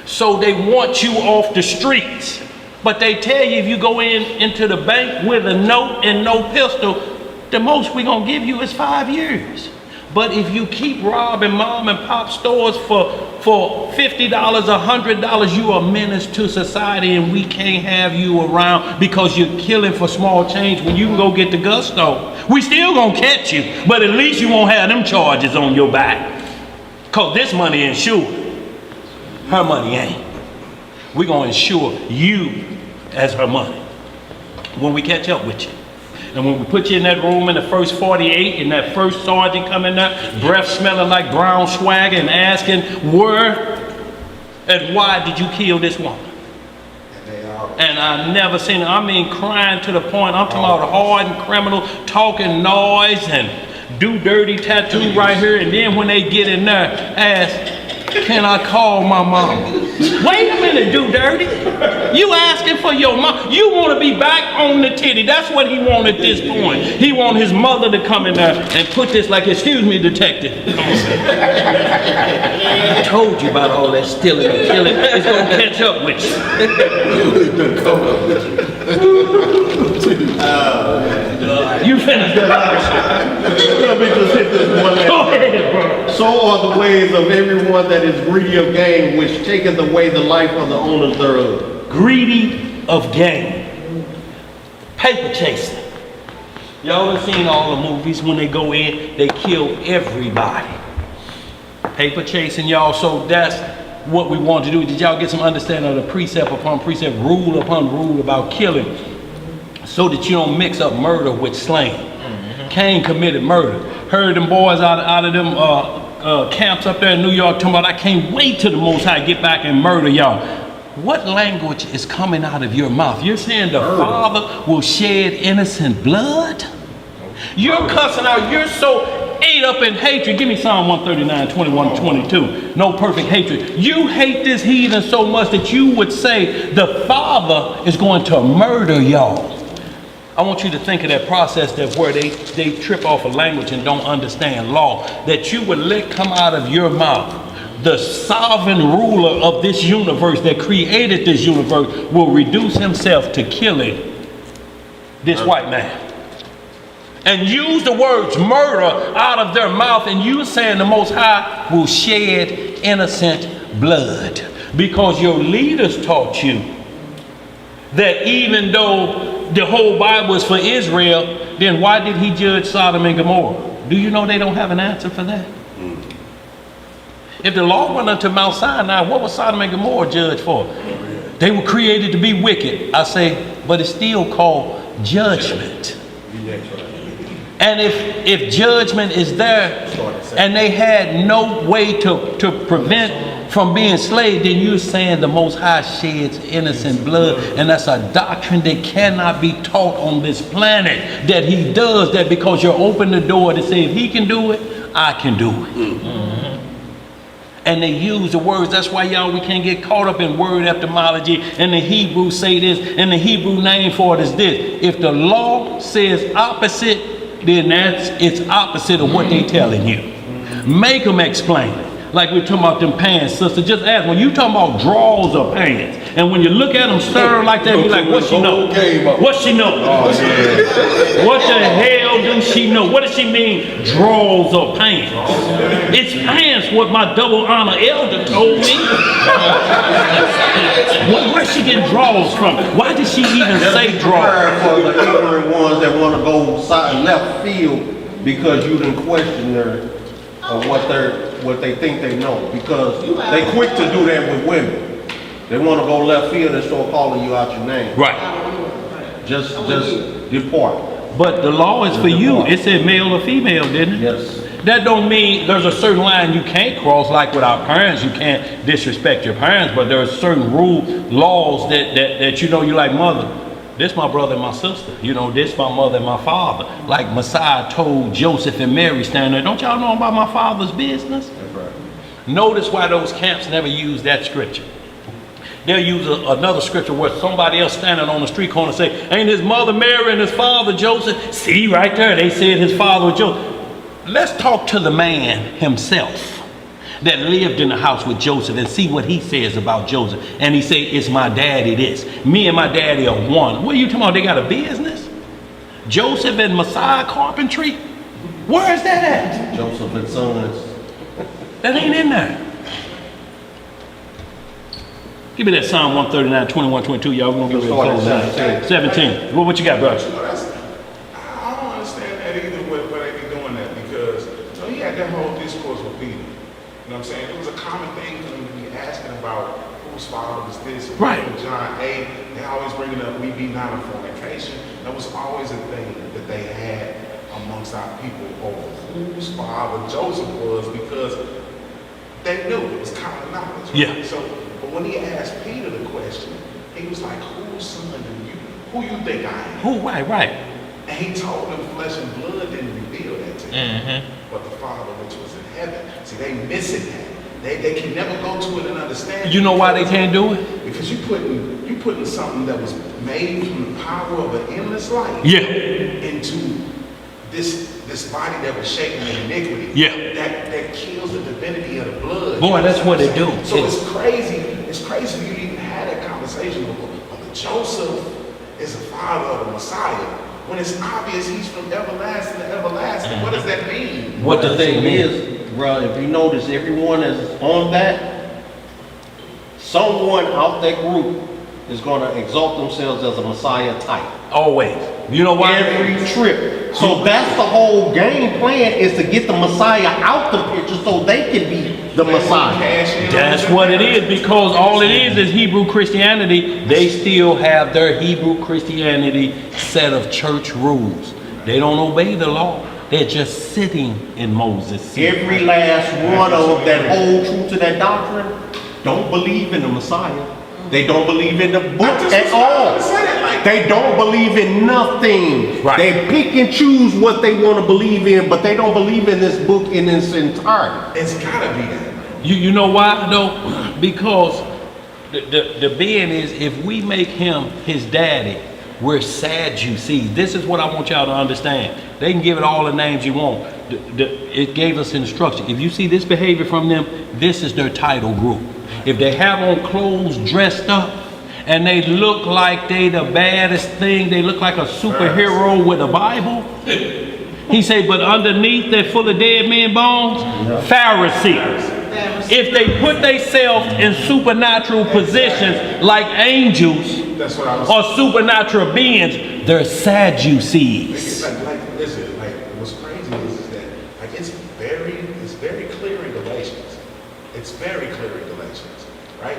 So they want you off the streets. But they tell you if you go into the bank with a note and no pistol, the most we're gonna give you is 5 years. But if you keep robbing mom and pop stores for $50, $100, you are a menace to society, and we can't have you around because you're killing for small change when you can go get the gusto. We still gonna catch you, but at least you won't have them charges on your back. Cause this money insured. Her money ain't. We're gonna insure you as her money when we catch up with you. And when we put you in that room in the first 48, and that first sergeant come in there, breath smelling like brown swag, and asking, where and why did you kill this woman? And I never seen it. I mean, crying to the point, I'm talking about a hardened criminal, talking noise and do dirty tattoo right here. And then when they get in there, ask, can I call my mom? Wait a minute, do dirty. You asking for your mom. You want to be back on the titty. That's what he want at this point. He want his mother to come in there and put this like, excuse me, detective. Come on, I told you about all that stealing and killing. It's going to catch up with you. You finished that. Let me just hit this one. Go ahead, bro. So are the ways of everyone that is greedy of gain, which taketh away the life of the owners thereof. Greedy of gain. Paper chasing. Y'all have seen all the movies when they go in, they kill everybody. Paper chasing, y'all. So that's what we want to do. Did y'all get some understanding of the precept upon precept, rule upon rule about killing, so that you don't mix up murder with slaying? Cain committed murder. Heard them boys out of them camps up there in New York talking about, I can't wait till the Most High get back and murder y'all. What language is coming out of your mouth? You're saying the Father will shed innocent blood? You're cussing out, you're so ate up in hatred. Give me Psalm 139, 21, 22. No perfect hatred. You hate this heathen so much that you would say the Father is going to murder y'all. I want you to think of that process, that where they trip off a language and don't understand law, that you would let come out of your mouth. The sovereign ruler of this universe that created this universe will reduce himself to killing this white man. And use the words murder out of their mouth, and you saying the Most High will shed innocent blood. Because your leaders taught you that even though the whole Bible is for Israel, then why did he judge Sodom and Gomorrah? Do you know they don't have an answer for that? If the law went unto Mount Sinai, what was Sodom and Gomorrah judged for? They were created to be wicked. I say, but it's still called judgment. And if judgment is there and they had no way to prevent from being slaves, then you're saying the Most High sheds innocent blood, and that's a doctrine that cannot be taught on this planet, that he does that because you're open the door to say if he can do it, I can do it. And they use the words. That's why y'all, we can't get caught up in word etymology, and the Hebrews say this, and the Hebrew name for it is this. If the law says opposite, then it's opposite of what they telling you. Make them explain it. Like we're talking about them pants, sister. Just ask, when you talking about drawers or pants, and when you look at them stir like that, be like, what she know? What she know? What the hell do she know? What does she mean, drawers or pants? It's pants, what my double honor elder told me. Where's she getting drawers from? Why did she even say drawers? For the ignorant ones that want to go side left field because you didn't question their what they think they know, because they quick to do that with women. They want to go left field and start calling you out your name. Right. Just depart. But the law is for you. It said male or female, didn't it? Yes. That don't mean there's a certain line you can't cross, like with our parents. You can't disrespect your parents, but there are certain laws that you know, you like, mother, this my brother and my sister. You know, this my mother and my father. Like Messiah told Joseph and Mary standing there, don't y'all know about my father's business? That's right. Notice why those camps never use that scripture. They'll use another scripture where somebody else standing on the street corner say, ain't his mother Mary and his father Joseph? See right there, they said his father was Joseph. Let's talk to the man himself that lived in the house with Joseph and see what he says about Joseph. And he say, it's my daddy this. Me and my daddy are one. What are you talking about? They got a business? Joseph and Messiah carpentry? Where is that at? Joseph and Sons. That ain't in there. Give me that Psalm 139, 21, 22. Y'all, we're going to get ready to close out. 17. What you got, bro? I don't understand that either, why they be doing that, because he had that whole discourse with Peter. You know what I'm saying? It was a common thing for them to be asking about whose father was this. Right. In John 8, they always bringing up, we be not a fornication. That was always a thing that they had amongst our people over whose father Joseph was, because they knew it was common knowledge. Right? Yeah. So, but when he asked Peter the question, he was like, whose son do you, who you think I am? Who, right. And he told them flesh and blood didn't reveal that to him, but the Father which was in heaven. See, they missing that. They can never go to it and understand. You know why they can't do it? Because you putting something that was made from the power of an endless life into this body that was shaken in iniquity. That kills the divinity of the blood. Boy, that's what they do. So it's crazy for you to even have that conversation of Joseph is the father of the Messiah. When it's obvious he's from everlasting to everlasting. What does that mean? What the thing is, bro, if you notice, everyone is on that, someone out that group is going to exalt themselves as a Messiah type. Always. You know why? Every trip. So that's the whole game plan, is to get the Messiah out the picture so they can be the Messiah. That's what it is, because all it is Hebrew Christianity. They still have their Hebrew Christianity set of church rules. They don't obey the law. They're just sitting in Moses' seat. Every last one of them that hold true to that doctrine don't believe in the Messiah. They don't believe in the book at all. They don't believe in nothing. Right. They pick and choose what they want to believe in, but they don't believe in this book in its entirety. It's gotta be that. You know why though? Because the being is, if we make him his daddy, we're Sadducees. This is what I want y'all to understand. They can give it all the names you want. It gave us instruction. If you see this behavior from them, this is their title group. If they have on clothes dressed up and they look like they the baddest thing, they look like a superhero with a Bible. He said, but underneath they're full of dead men bones, Pharisees. If they put themselves in supernatural positions like angels or supernatural beings, they're Sadducees. Listen, what's crazy is that it's very clear in Galatians. It's very clear in Galatians, right?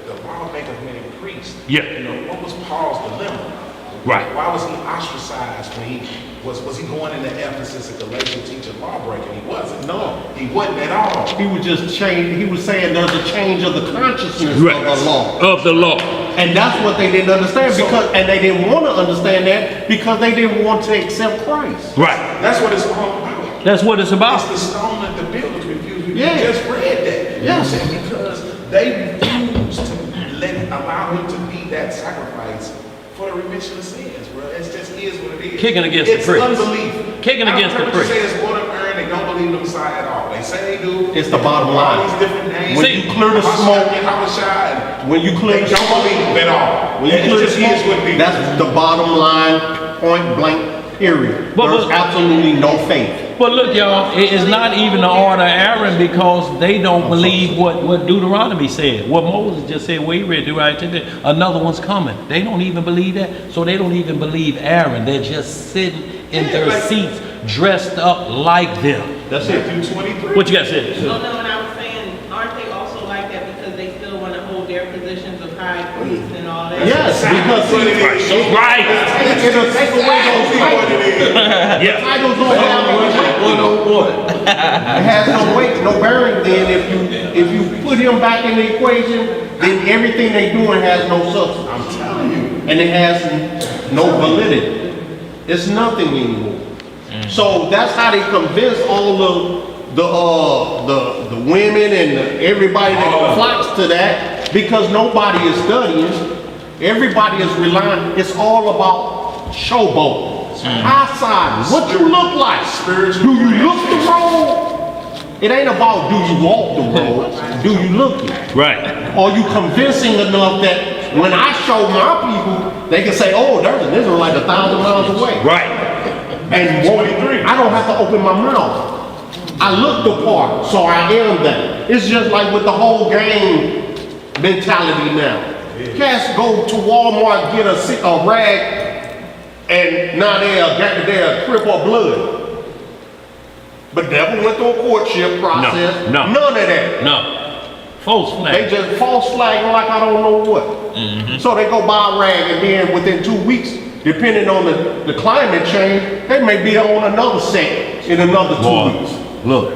The law maketh many priests. Yeah. You know, what was Paul's dilemma? Right. Why was he ostracized when he was he going into Ephesus, a Galatian teacher, lawbreaker? He wasn't. No. He wasn't at all. He was just changed. He was saying there's a change of the consciousness Right. of the law. Of the law. And that's what they didn't understand, and they didn't want to understand that because they didn't want to accept Christ. Right. That's what it's all about. That's what it's about. It's the stone that the builders refused. We Yeah. just read that. Yeah. Because they refused to allow him to be that sacrifice for the remission of sins, bro. It just is what it is. Kicking against the pricks. It's unbelief. kicking against the They priest. say it's one of Aaron, they don't believe the Messiah at all. They say they do. It's the bottom All line. these different names. When you clear the smoke, When you clear they the don't smoke- believe him at all. when you It clear the just is what smoke, they that's the bottom line, point blank, period. But- There's absolutely no faith. But look, y'all, it is not even the order of Aaron because they don't believe what Deuteronomy said. What Moses just said, we read Deuteronomy, another one's coming. They don't even believe that. So they don't even believe Aaron. They're just sitting in their seats dressed up like them. That's it. Matthew 23. What you got to say? Oh, no, and I was saying, aren't they also like that because they still want to hold their positions of high priests and all that? Yes, because Right. it'll take away those titles. Yeah. Titles don't have no weight. 101. It has no weight, no bearing. Then if you put him back in the equation, then everything they doing has no substance. I'm telling you. And it has no validity. It's nothing anymore. So that's how they convince all the women and everybody that flocks to that, because nobody is studying. Everybody is relying. It's all about showboat. Outside, what you look like. Do you look the road? It ain't about do you walk the road. Do you look it? Right. Are you convincing enough that when I show my people, they can say, oh, there's an Israelite 1,000 miles away. Right. And I don't have to open my mouth. I look the part, so I am that. It's just like with the whole gang mentality now. Cats go to Walmart, get a rag, and now they're crip or blood. But never went through a courtship process. No. None of that. No. False flag. They just false flagging like I don't know what. So they go buy a rag, and then within 2 weeks, depending on the climate change, they may be on another set in another 2 weeks. Look,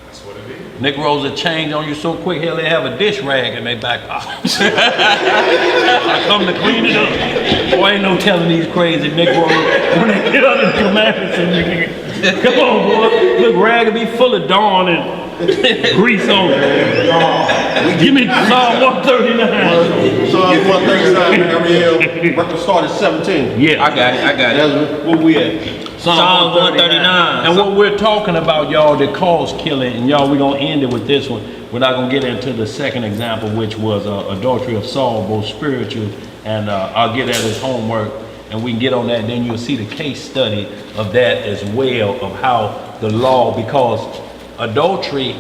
That's what it is. Negroes that change on you so quick, hell, they have a dish rag in their back pocket. I come to clean it up. Boy, ain't no telling these crazy Negroes when they get under the commandments. Come on, boy. Look, rag will be full of dawn and grease on it. Give me Psalm 139. Psalm 139, Ariel, record start at 17. Yeah, I got it. That's where we at. Psalm 139. And what we're talking about, y'all, that cause killing, and y'all, we're going to end it with this one. We're not going to get into the second example, which was adultery of Saul, both spiritual, and I'll get that as homework, and we can get on that, and then you'll see the case study of that as well, of how the law, because adultery,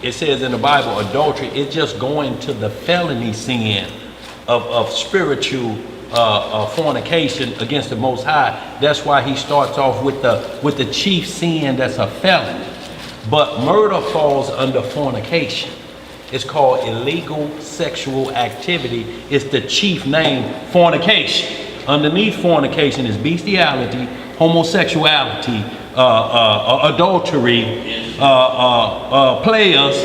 it says in the Bible, adultery, it's just going to the felony sin of spiritual fornication against the Most High. That's why he starts off with the chief sin that's a felony. But murder falls under fornication. It's called illegal sexual activity. It's the chief name, fornication. Underneath fornication is bestiality, homosexuality, adultery, players,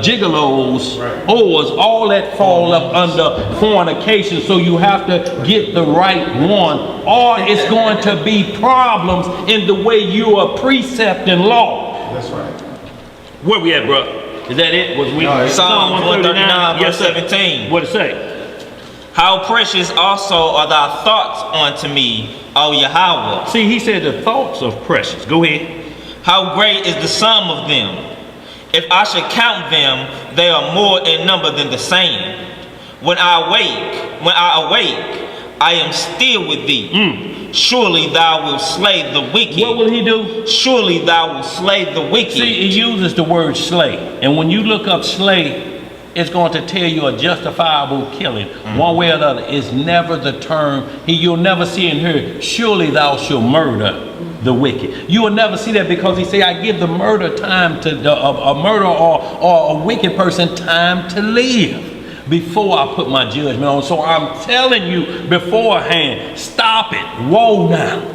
gigolos, whores, all that fall up under fornication. So you have to get the right one, or it's going to be problems in the way you are precepting law. That's right. Where we at, bro? Is that it? Was we Psalm 139, verse 17. What it say? How precious also are thy thoughts unto me, O Yahweh. See, he said the thoughts of precious. Go ahead. How great is the sum of them? If I should count them, they are more in number than the sand. When I awake, I am still with thee. Surely thou wilt slay the wicked. What will he do? Surely thou wilt slay the wicked. See, he uses the word slay. And when you look up slay, it's going to tell you a justifiable killing. One way or another. It's never the term. You'll never see in here, surely thou shalt murder the wicked. You will never see that, because he say, I give the murder time to a murder or a wicked person time to live before I put my judgment on. So I'm telling you beforehand, stop it. Whoa now.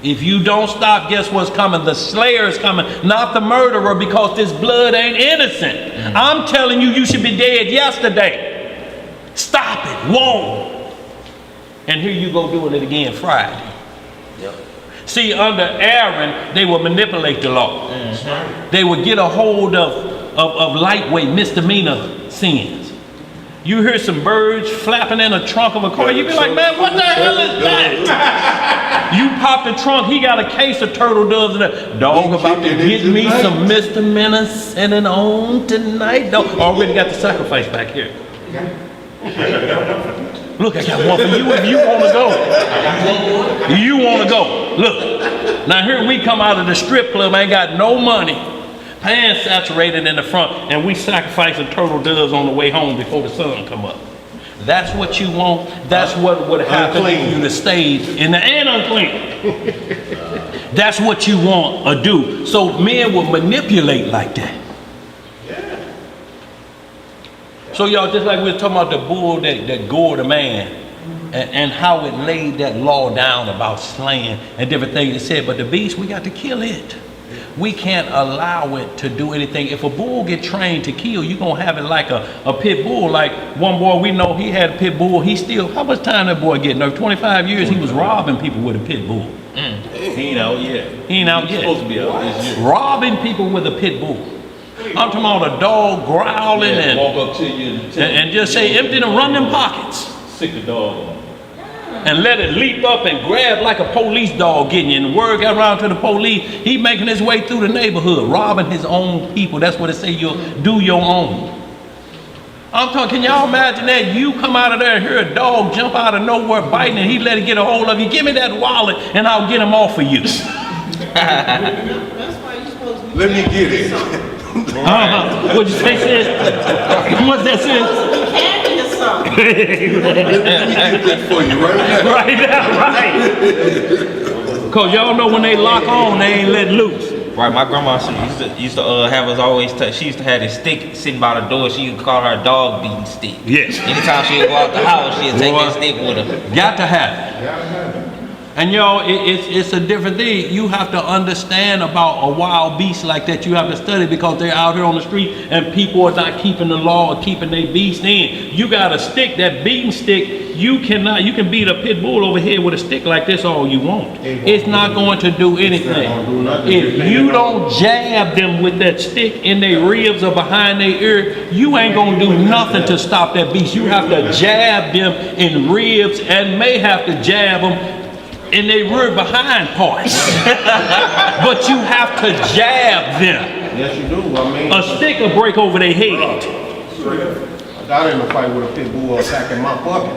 If you don't stop, guess what's coming? The slayer is coming, not the murderer, because this blood ain't innocent. I'm telling you, you should be dead yesterday. Stop it. Whoa. And here you go doing it again Friday. See, under Aaron, they would manipulate the law. They would get a hold of lightweight misdemeanor sins. You hear some birds flapping in the trunk of a car, you be like, man, what the hell is that? You pop the trunk, he got a case of turtle doves in there. Dog about to get me some misdemeanor sitting on tonight. Dog already got the sacrifice back here. Look, I got one for you if you want to go. You want to go. Look, now here we come out of the strip club, ain't got no money. Pants saturated in the front, and we sacrificing turtle doves on the way home before the sun come up. That's what you want. That's what would happen if you stayed in the and unclean. That's what you want or do. So men will manipulate like that. So y'all, just like we were talking about the bull that gored a man, and how it laid that law down about slaying and different things. It said, but the beast, we got to kill it. We can't allow it to do anything. If a bull get trained to kill, you're going to have it like a pit bull. Like one boy we know, he had a pit bull. He still, how much time that boy getting? 25 years, he was robbing people with a pit bull. He ain't out yet. He ain't out yet. Supposed to be out this year. Robbing people with a pit bull. I'm talking about a dog growling and walk up to you and just say, empty and run them pockets. Sick the dog. And let it leap up and grab like a police dog getting you. And the word got around to the police. He making his way through the neighborhood, robbing his own people. That's what it say, you'll do your own. I'm talking, can y'all imagine that? You come out of there and hear a dog jump out of nowhere biting and he let it get a hold of you. Give me that wallet and I'll get him off of you. That's why you supposed to be Let me get it. What'd you say, sis? What's that, sis? carrying something. Let me get that for you right now. Right now, right. Cause y'all know when they lock on, they ain't let loose. Right, my grandma she used to have us always. She used to have this stick sitting by the door. She used to call her dog beating stick. Yes. Anytime she would go out the house, she'd take that stick with her. Got to have it. And y'all, it's a different thing. You have to understand about a wild beast like that. You have to study because they're out here on the street and people are not keeping the law or keeping their beast in. You got a stick, that beating stick, you can beat a pit bull over here with a stick like this all you want. It's not going to do anything. If you don't jab them with that stick in their ribs or behind their ear, you ain't gonna do nothing to stop that beast. You have to jab them in ribs and may have to jab them in their rear behind parts. But you have to jab them. Yes, you do. I mean, A stick will break over their head. I got in a fight with a pit bull attacking my puppy.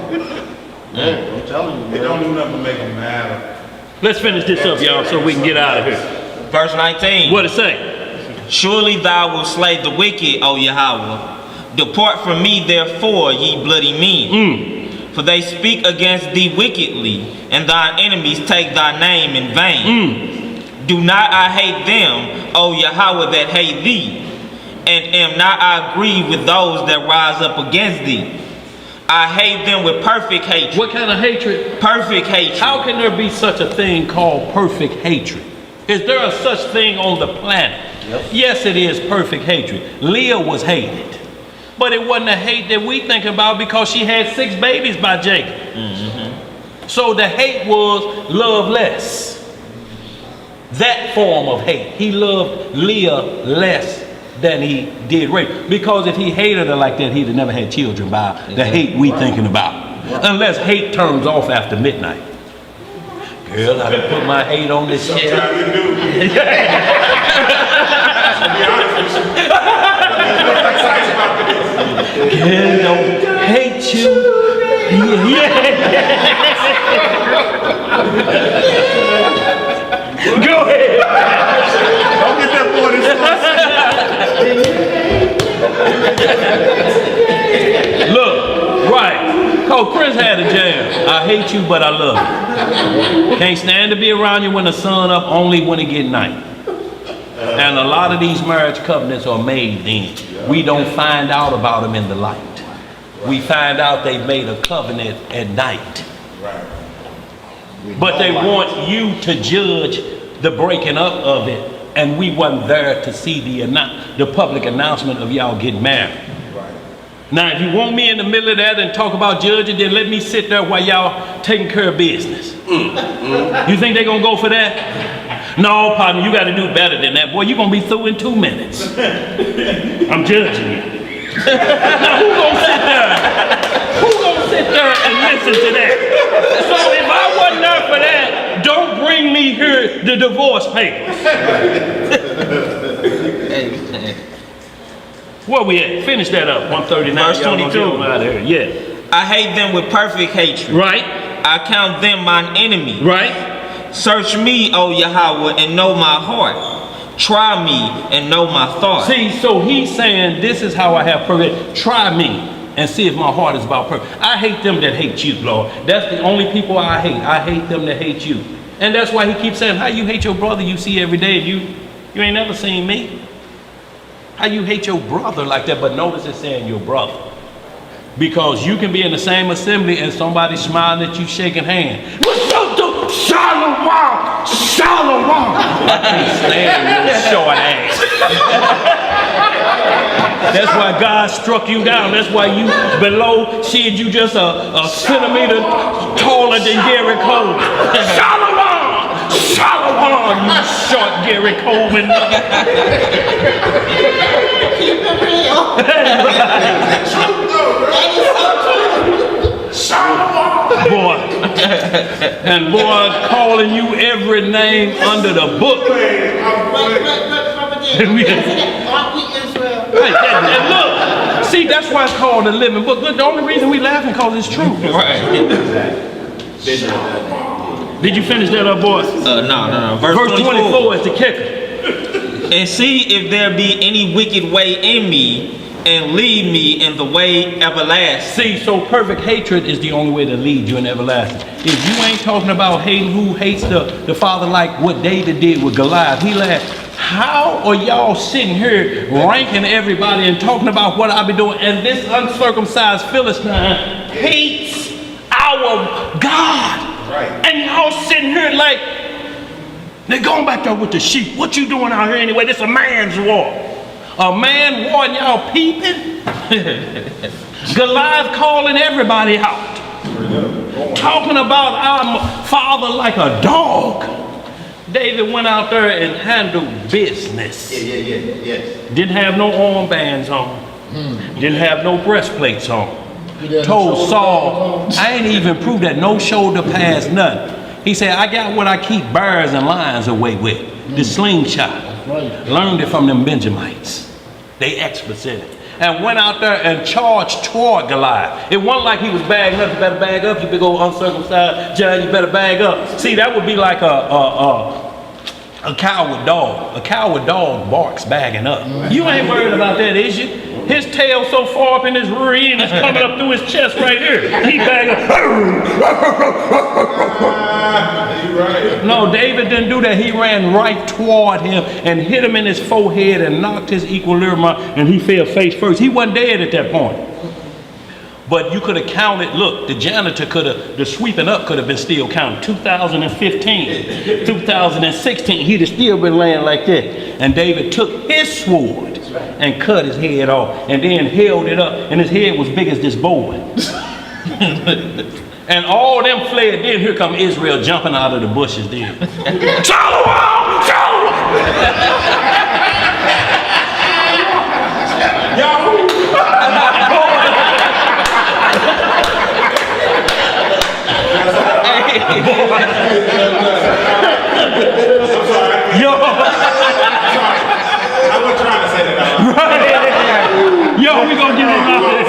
Man, I'm telling you, It man. don't do nothing to make them mad. Let's finish this up, y'all, so we can get out of here. Verse 19. What it say? Surely thou wilt slay the wicked, O Yahweh. Depart from me, therefore, ye bloody men. For they speak against thee wickedly, and thine enemies take thy name in vain. Do not I hate them, O Yahweh, that hate thee? And am not I grieved with those that rise up against thee? I hate them with perfect hatred. What kind of hatred? Perfect hatred. How can there be such a thing called perfect hatred? Is there a such thing on the planet? Yes, it is perfect hatred. Leah was hated. But it wasn't a hate that we think about because she had 6 babies by Jacob. So the hate was love less. That form of hate. He loved Leah less than he did Rachel. Because if he hated her like that, he'd have never had children by the hate we thinking about. Unless hate turns off after midnight. Girl, I done put my hate on this shit. Girl, don't hate you. Go ahead. Don't get that boy this Look, right. Cause Chris had a jam. I hate you, but I love you. Can't stand to be around you when the sun up, only when it get night. And a lot of these marriage covenants are made then. We don't find out about them in the light. We find out they've made a covenant at night. But they want you to judge the breaking up of it, and we wasn't there to see the public announcement of y'all getting married. Now, if you want me in the middle of that and talk about judging, then let me sit there while y'all taking care of business. You think they're gonna go for that? No, partner, you gotta do better than that. Boy, you're gonna be through in 2 minutes. I'm judging you. Now who gonna sit there? Who gonna sit there and listen to that? So if I wasn't there for that, don't bring me here the divorce papers. Where we at? Finish that up. 139. Verse 22. Out of here. Yeah. I hate them with perfect hatred. Right. I count them mine enemy. Right. Search me, O Yahweh, and know my heart. Try me and know my thoughts. See, so he's saying this is how I have perfect. Try me and see if my heart is about perfect. I hate them that hate you, Lord. That's the only people I hate. I hate them that hate you. And that's why he keeps saying, how you hate your brother you see every day and you ain't never seen me? How you hate your brother like that? But notice it's saying your brother. Because you can be in the same assembly and somebody smiling at you, shaking hands. What's up, dude? Shalom! Shalom! I can't stand your short ass. That's why God struck you down. That's why you below, shit, you just a centimeter taller than Gary Coleman. Shalom! Shalom, you short Gary Coleman. Keep it real. Boy, and boy, calling you every name under the book. Aren't we Israel? Hey, and look, see, that's why it's called the living book. Look, the only reason we laughing because it's true. Right. Did you finish that up, boy? No. Verse 24 is the kicker. And see if there be any wicked way in me, and lead me in the way everlasting. See, so perfect hatred is the only way to lead you in everlasting. If you ain't talking about hating who hates the father like what David did with Goliath, he laughed. How are y'all sitting here ranking everybody and talking about what I be doing, and this uncircumcised Philistine hates our God? Right. And y'all sitting here like, they're going back there with the sheep. What you doing out here anyway? This is a man's war. A man war and y'all peeping? Goliath calling everybody out. Talking about our father like a dog. David went out there and handled business. Yes. Didn't have no armbands on. Didn't have no breastplates on. Told Saul, I ain't even proved that no shoulder pads, nothing. He said, I got what I keep bears and lions away with. The slingshot. Learned it from them Benjamites. They experts in it. And went out there and charged toward Goliath. It wasn't like he was bagging up. You better bag up, you big old uncircumcised giant, you better bag up. See, that would be like a coward dog. A coward dog barks bagging up. You ain't worried about that, is you? His tail so far up in his rear end, it's coming up through his chest right here. He bagging up. No, David didn't do that. He ran right toward him and hit him in his forehead and knocked his equilibrium out, and he fell face first. He wasn't dead at that point. But you could have counted, look, the janitor the sweeping up could have been still counted. 2015, 2016, he'd have still been laying like that. And David took his sword and cut his head off and then held it up, and his head was big as this boy. And all them fled. Then here come Israel jumping out of the bushes then. Shalom! Shalom! Yo! I wasn't trying to say that. Yo, we gonna get it out there.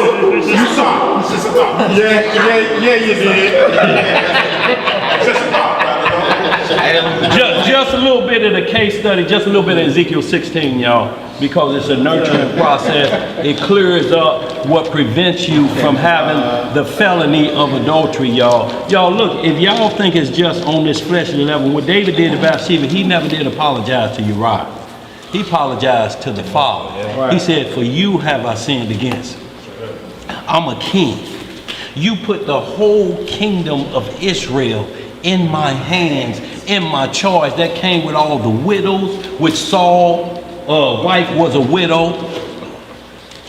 Just a thought. Yeah, you did. Just a thought, brother. Just a little bit of the case study, just a little bit of Ezekiel 16, y'all, because it's a nurturing process. It clears up what prevents you from having the felony of adultery, y'all. Y'all, look, if y'all think it's just on this fleshly level, what David did to Bathsheba, he never did apologize to Uriah. He apologized to the Father. He said, for you have I sinned against. I'm a king. You put the whole kingdom of Israel in my hands, in my charge. That came with all the widows, which Saul's wife was a widow.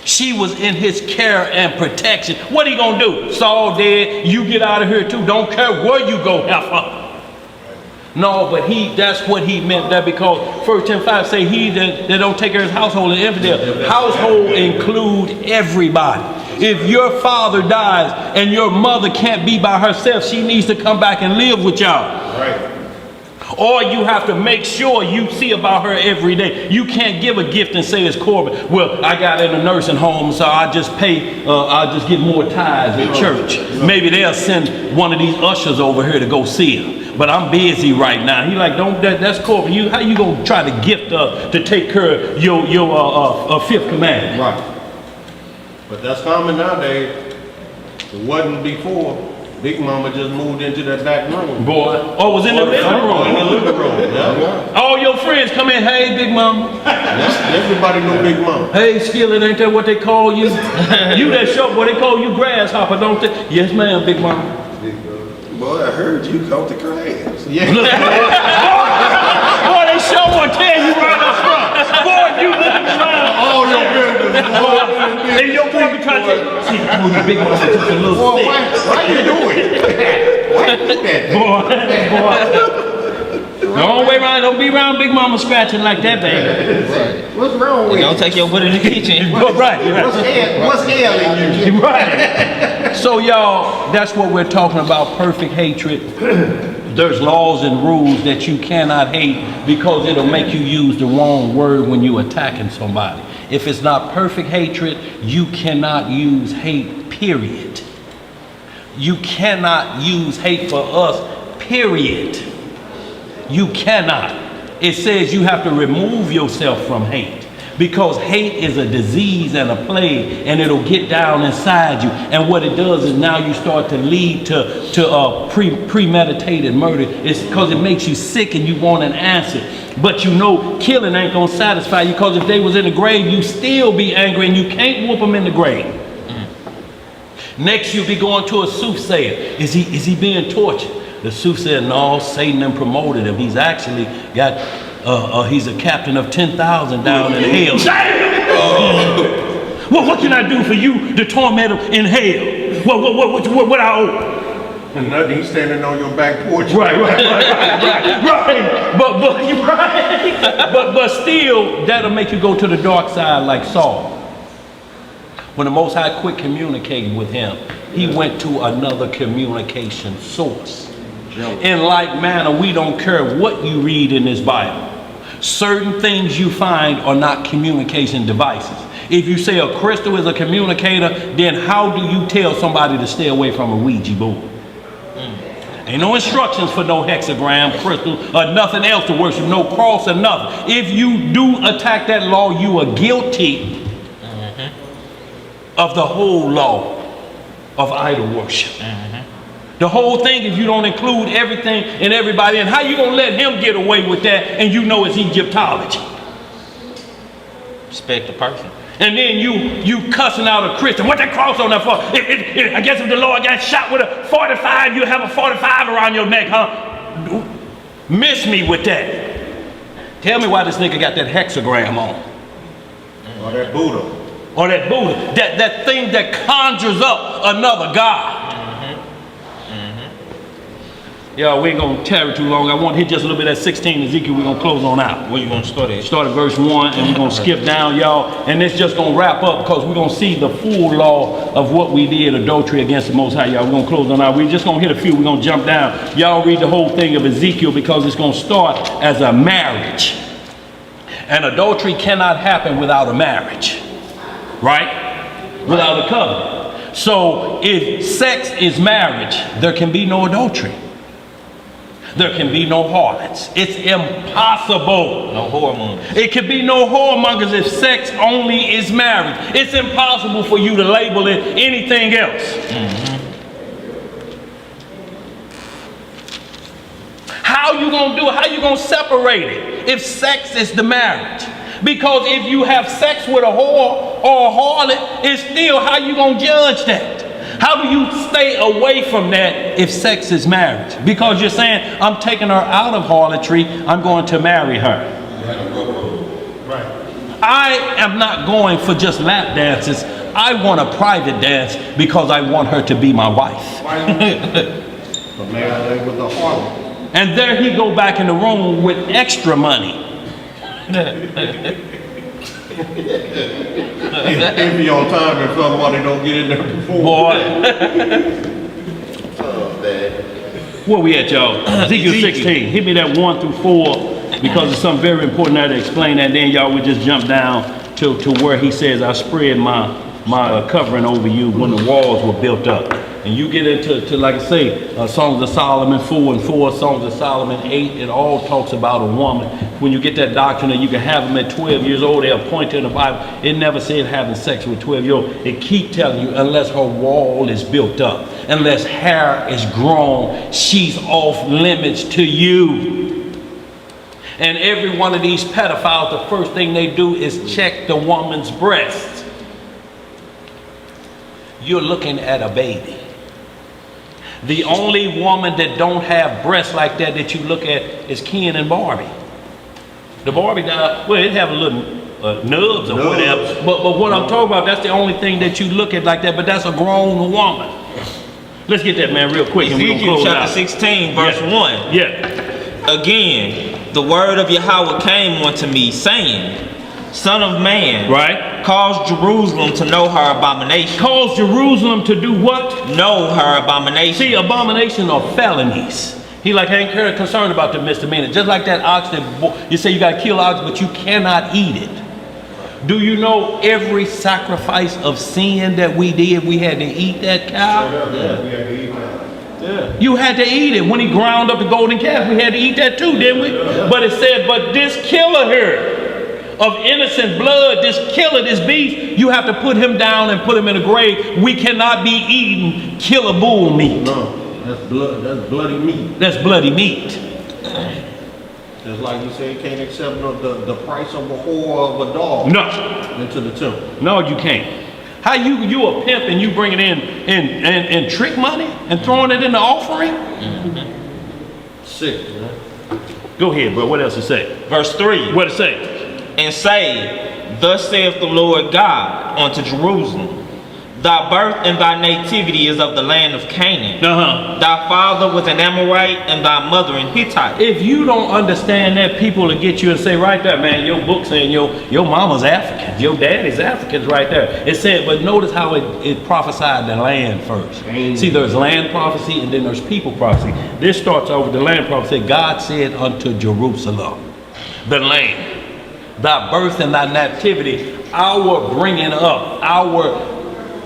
She was in his care and protection. What are you gonna do? Saul dead, you get out of here too. Don't care where you go, heifer. No, but that's what he meant there, because 1 Timothy 5 say he that don't take care of his household is infidel. Household include everybody. If your father dies and your mother can't be by herself, she needs to come back and live with y'all. Right. Or you have to make sure you see about her every day. You can't give a gift and say it's Corbin. Well, I got in a nursing home, so I just pay, I'll just get more tithes in church. Maybe they'll send one of these ushers over here to go see him. But I'm busy right now. He like, that's Corbin. How you gonna try to gift us to take care of your fifth commandment? Right. But that's common nowadays. It wasn't before. Big Mama just moved into that back room. Boy, was in the living room. In the living room, yeah. All your friends come in, hey, Big Mama. Everybody know Big Mama. Hey, Skillet, ain't that what they call you? You that short boy, they call you Grasshopper, don't they? Yes, ma'am, Big Mama. Boy, I heard you caught the crabs. Yeah. Boy, they sure want to tell you right up front. Boy, you looking around. All your business, boy. And your boy be trying to see, Big Mama just a little Boy, stick. why you doing it? Why you do that? Boy. Don't wait around, don't be around Big Mama scratching like that, baby. What's wrong with you? Don't take your butt in the kitchen. Right. What's ailing you? Right. So y'all, that's what we're talking about, perfect hatred. There's laws and rules that you cannot hate because it'll make you use the wrong word when you're attacking somebody. If it's not perfect hatred, you cannot use hate, period. You cannot use hate for us, period. You cannot. It says you have to remove yourself from hate. Because hate is a disease and a plague, and it'll get down inside you. And what it does is now you start to lead to premeditated murder. It's because it makes you sick and you want an answer. But you know killing ain't gonna satisfy you, because if they was in the grave, you still be angry and you can't whoop them in the grave. Next, you'll be going to a soothsayer. Is he being tortured? The soothsayer, no, Satan done promoted him. He's actually got he's a captain of 10,000 down in hell. Well, what can I do for you to torment him in hell? What I owe? Nothing. He's standing on your back porch. Right. But still, that'll make you go to the dark side like Saul. When the Most High quit communicating with him, he went to another communication source. In like manner, we don't care what you read in this Bible. Certain things you find are not communication devices. If you say a crystal is a communicator, then how do you tell somebody to stay away from a Ouija board? Ain't no instructions for no hexagram, crystal, or nothing else to worship, no cross or nothing. If you do attack that law, you are guilty of the whole law of idol worship. The whole thing, if you don't include everything and everybody, and how you gonna let him get away with that and you know it's Egyptology? Respect the person. And then you cussing out a Christian. What that cross on that for? I guess if the Lord got shot with a 45, you have a 45 around your neck, huh? Miss me with that. Tell me why this nigga got that hexagram on. Or that Buddha. Or that Buddha. That thing that conjures up another God. Y'all, we ain't gonna tarry too long. I want to hit just a little bit at 16 Ezekiel. We're gonna close on out. Where you gonna start at? Start at verse 1, and we're gonna skip down, y'all. And it's just gonna wrap up because we're gonna see the full law of what we did, adultery against the Most High, y'all. We're gonna close on out. We're just gonna hit a few. We're gonna jump down. Y'all read the whole thing of Ezekiel because it's gonna start as a marriage. And adultery cannot happen without a marriage, right? Without a covenant. So if sex is marriage, there can be no adultery. There can be no harlots. It's impossible. No whoremongers. It can be no whoremongers if sex only is marriage. It's impossible for you to label it anything else. How you gonna do it? How you gonna separate it if sex is the marriage? Because if you have sex with a whore or a harlot, it's still how you gonna judge that? How do you stay away from that if sex is marriage? Because you're saying, I'm taking her out of harlotry, I'm going to marry her. Right. I am not going for just lap dances. I want a private dance because I want her to be my wife. The man lay with the harlot. And there he go back in the room with extra money. If he on time and somebody don't get in there before. Boy, Oh, man. where we at, y'all? Ezekiel 16. Hit me that 1 through 4 because it's something very important there to explain that. Then y'all would just jump down to where he says, I spread my covering over you when the walls were built up. And you get into like I say, Songs of Solomon 4 and 4, Songs of Solomon 8, it all talks about a woman. When you get that doctrine that you can have them at 12 years old, they're appointed in the Bible. It never said having sex with 12-year-old. It keep telling you, unless her wall is built up, unless hair is grown, she's off limits to you. And every one of these pedophiles, the first thing they do is check the woman's breasts. You're looking at a baby. The only woman that don't have breasts like that you look at is Ken and Barbie. The Barbie now, well, it have a little nubs or whatever. But what I'm talking about, that's the only thing that you look at like that. But that's a grown woman. Let's get that, man, real quick. Ezekiel chapter 16, verse 1. Yeah. Again, the word of Yahweh came unto me, saying, Son of man, right? Cause Jerusalem to know her abomination. Cause Jerusalem to do what? Know her abomination. See, abomination are felonies. He like ain't concerned about the misdemeanor. Just like that ox that you say you got to kill ox, but you cannot eat it. Do you know every sacrifice of sin that we did, we had to eat that cow? Yeah, we had to eat that. Yeah. You had to eat it. When he ground up the golden calf, we had to eat that too, didn't we? But it said, but this killer here of innocent blood, this killer, this beast, you have to put him down and put him in a grave. We cannot be eating killer bull meat. No, that's blood. That's bloody meat. That's bloody meat. Just like you say, you can't accept the price of a whore of a dog. No. Into the temple. No, you can't. How you a pimp and you bring it in trick money and throwing it in the offering? Sick, man. Go ahead, bro. What else it say? Verse 3. What it say? And say, Thus saith the Lord God unto Jerusalem, Thy birth and thy nativity is of the land of Canaan. Thy father was an Amorite and thy mother an Hittite. If you don't understand that, people will get you and say right there, man, your book saying your mama's African, your daddy's African's right there. It said, but notice how it prophesied the land first. See, there's land prophecy and then there's people prophecy. This starts off with the land prophecy. God said unto Jerusalem, the land, thy birth and thy nativity, our bringing up, our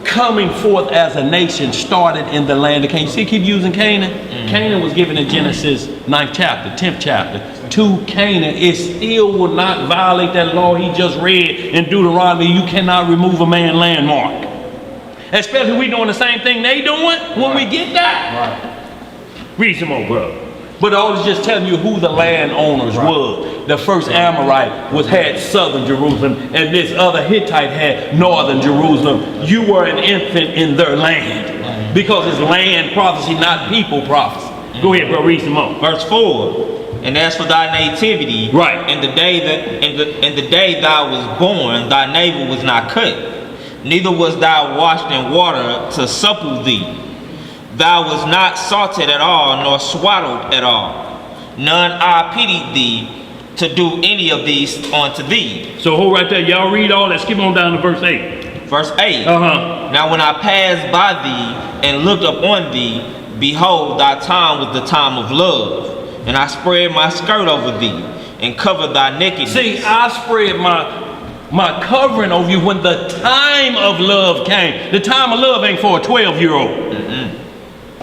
coming forth as a nation started in the land of Canaan. You see, keep using Canaan. Canaan was given in Genesis 9th chapter, 10th chapter. To Canaan, it still will not violate that law he just read in Deuteronomy. You cannot remove a man's landmark. Especially we doing the same thing they doing when we get that. Read some more, bro. But all is just telling you who the landowners was. The first Amorite had southern Jerusalem, and this other Hittite had northern Jerusalem. You were an infant in their land because it's land prophecy, not people prophecy. Go ahead, bro. Read some more. Verse 4. And as for thy nativity, right, in the day thou was born, thy navel was not cut, neither was thou washed in water to supple thee. Thou was not salted at all, nor swaddled at all. None I pitied thee to do any of these unto thee. So hold right there. Y'all read all that. Skip on down to verse 8. Verse 8. Now when I passed by thee and looked upon thee, behold, thy time was the time of love. And I spread my skirt over thee and covered thy nakedness. See, I spread my covering over you when the time of love came. The time of love ain't for a 12-year-old.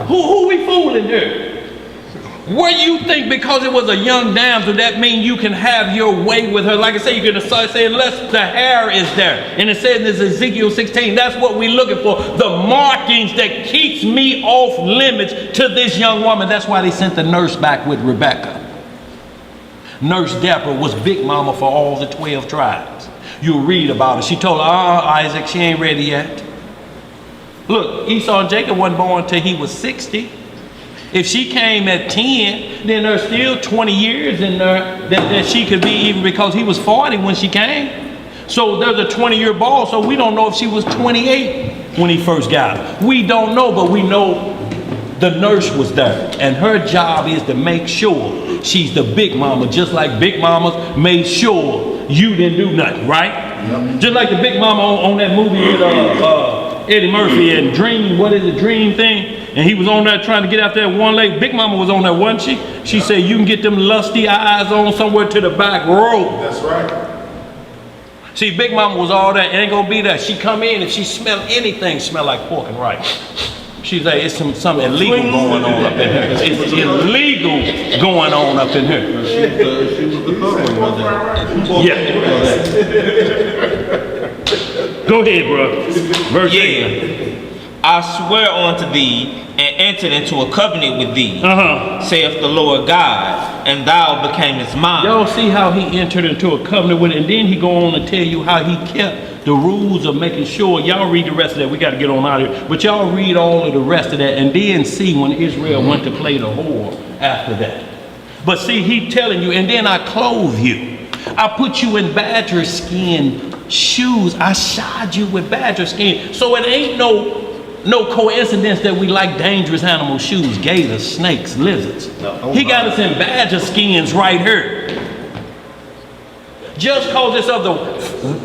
Who we fooling here? What you think because it was a young damsel, that means you can have your way with her? Like I say, you can say unless the hair is there. And it says in this Ezekiel 16, that's what we're looking for. The markings that keeps me off limits to this young woman. That's why they sent the nurse back with Rebecca. Nurse Deborah was big mama for all the 12 tribes. You'll read about it. She told her, Isaac, she ain't ready yet. Look, Esau and Jacob wasn't born until he was 60. If she came at 10, then there's still 20 years in there that she could be, even because he was 40 when she came. So there's a 20-year ball, so we don't know if she was 28 when he first got her. We don't know, but we know the nurse was there, and her job is to make sure she's the big mama, just like big mamas made sure you didn't do nothing, right? Just like the big mama on that movie with Eddie Murphy and Dream, what is the Dream thing? And he was on there trying to get out there one leg. Big mama was on there, wasn't she? She said you can get them lusty eyes on somewhere to the back row. That's right. See, Big Mama was all that, ain't gonna be there. She come in and she smell anything smell like pork and rice. She's like, it's some illegal going on up in here. It's illegal going on up in here. She was the covering mother. Yeah. Go ahead, bro. Verse 8. I swear unto thee, and entered into a covenant with thee, saith the Lord God, and thou becamest mine. Y'all see how he entered into a covenant with it, and then he go on to tell you how he kept the rules of making sure. Y'all read the rest of that. We got to get on out of here. But y'all read all of the rest of that, and then see when Israel went to play the whore after that. But see, he telling you, and then I clothe you. I put you in badger skin shoes. I shod you with badger skin. So it ain't no coincidence that we like dangerous animal shoes, gators, snakes, lizards. He got us in badger skins right here. Just cause it's of the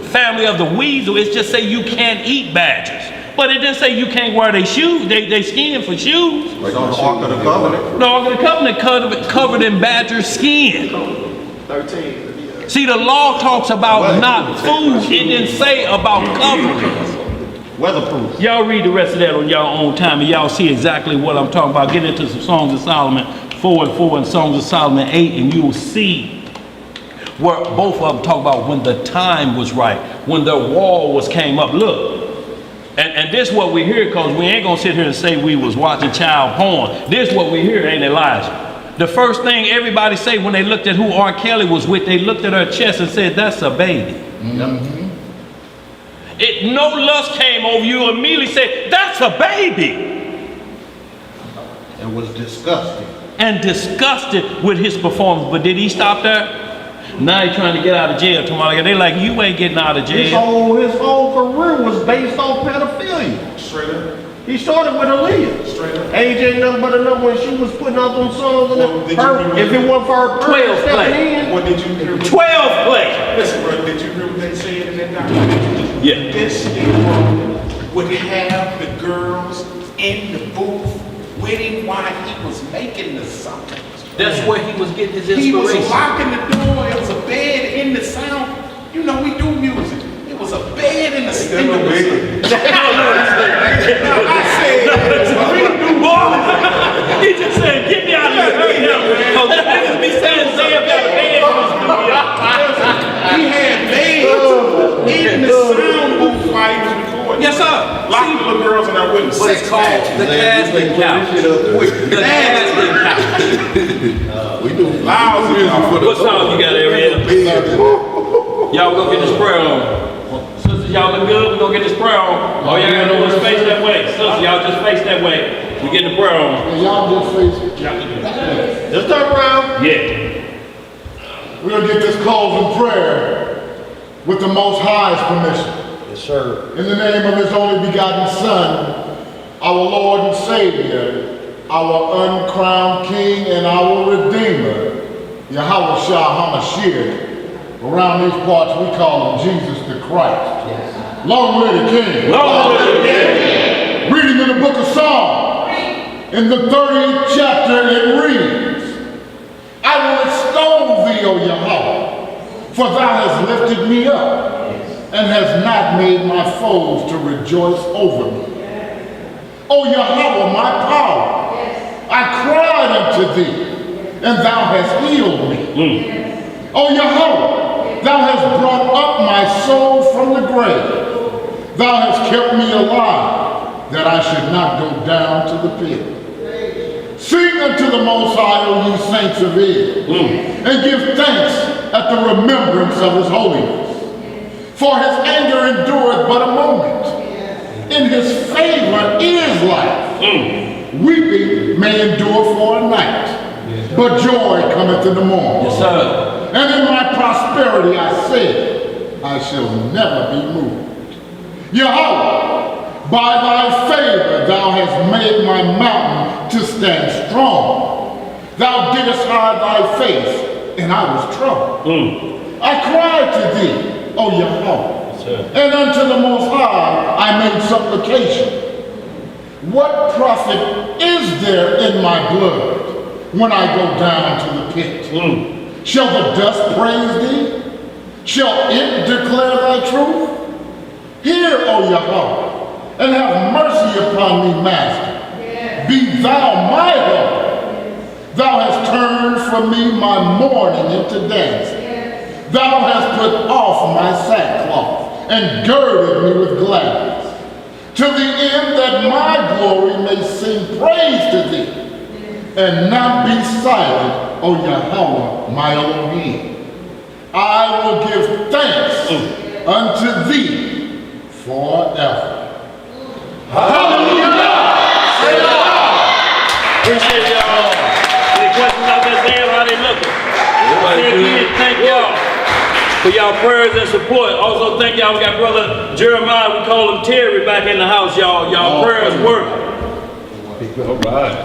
family of the weasel, it's just say you can't eat badgers. But it didn't say you can't wear their shoes, they skin for shoes. Like on the Ark of the Covenant. The Ark of the Covenant covered in badger skin. 13. See, the law talks about not food, it didn't say about coverings. Weatherproof. Y'all read the rest of that on y'all own time and y'all see exactly what I'm talking about. Get into some Songs of Solomon 4:4 and Songs of Solomon 8, and you will see where both of them talk about when the time was right, when the wall came up. Look, and this is what we hear, because we ain't gonna sit here and say we was watching child porn. This is what we hear, ain't Elijah? The first thing everybody say when they looked at who R. Kelly was with, they looked at her chest and said, that's a baby. No lust came over you, immediately said, that's a baby. And was disgusted. And disgusted with his performance. But did he stop there? Now he's trying to get out of jail tomorrow. They like, you ain't getting out of jail. His whole career was based off pedophilia. Straight up. He started with Aaliyah. Straight up. Age ain't nothing but a number when she was putting out them songs. And Well, did you remember- if it wasn't for her 12 stepping play. in, What did you hear? 12 play. Listen, bro, did you hear what they said in that documentary? Yeah. This Negro would have the girls in the booth with him while he was making the songs. That's where he was getting his He was inspiration. locking the door. It was a bed in the sound. You know, we do music. It was a bed in the sound. I said, He just said, get me out of here. Hurry up. Because that niggas be saying, say about the band. he had beds in the sound booth while he was recording. Yes, sir. Locked the little girls in there with him. What it's called the casting couch. The casting couch. we do Lousy music for the What song you got, Ariel? Y'all gonna get this prayer on. Sisters, y'all look good. We gonna get this prayer on. Oh, y'all gotta know to face that way. Sisters, y'all just face that way. We get the prayer on. And y'all just face it. Just turn around. Yeah. We're gonna get this closing prayer with the Most High's permission. Yes, sir. In the name of his only begotten Son, our Lord and Savior, our uncrowned King and our Redeemer, Yahweh Shah HaMashiach. Around these parts we call him Jesus the Christ. Long live the King. Long live the King. Reading in the book of Psalms, in the 30th chapter, it reads, I will extol thee, O Yahweh, for thou hast lifted me up, and hast not made my foes to rejoice over me. O Yahweh, my power, I cried unto thee, and thou hast healed me. O Yahweh, thou hast brought up my soul from the grave. Thou hast kept me alive, that I should not go down to the pit. Sing unto the Most High, O ye saints of Israel, and give thanks at the remembrance of his holiness. For his anger endureth but a moment. In his favor is life. Weeping may endure for a night, but joy cometh in the morning. Yes, sir. And in my prosperity I said, I shall never be moved. Yahweh, by thy favor thou hast made my mountain to stand strong. Thou didst hide thy face, and I was troubled. I cried to thee, O Yahweh, and unto the Most High I made supplication. What profit is there in my blood when I go down to the pit? Shall the dust praise thee? Shall it declare thy truth? Hear, O Yahweh, and have mercy upon me, Master. Be thou my help. Thou hast turned from me my mourning into dancing. Thou hast put off my sackcloth and girded me with gladness, to the end that my glory may sing praise to thee, and not be silent, O Yahweh, my Elohim. I will give thanks unto thee forever. Hallelujah! Appreciate y'all. Any questions out there, Sam? How they looking? Say again, thank y'all for y'all prayers and support. Also, thank y'all. We got brother Jeremiah. We call him Terry back in the house, y'all. Y'all prayers work. All right.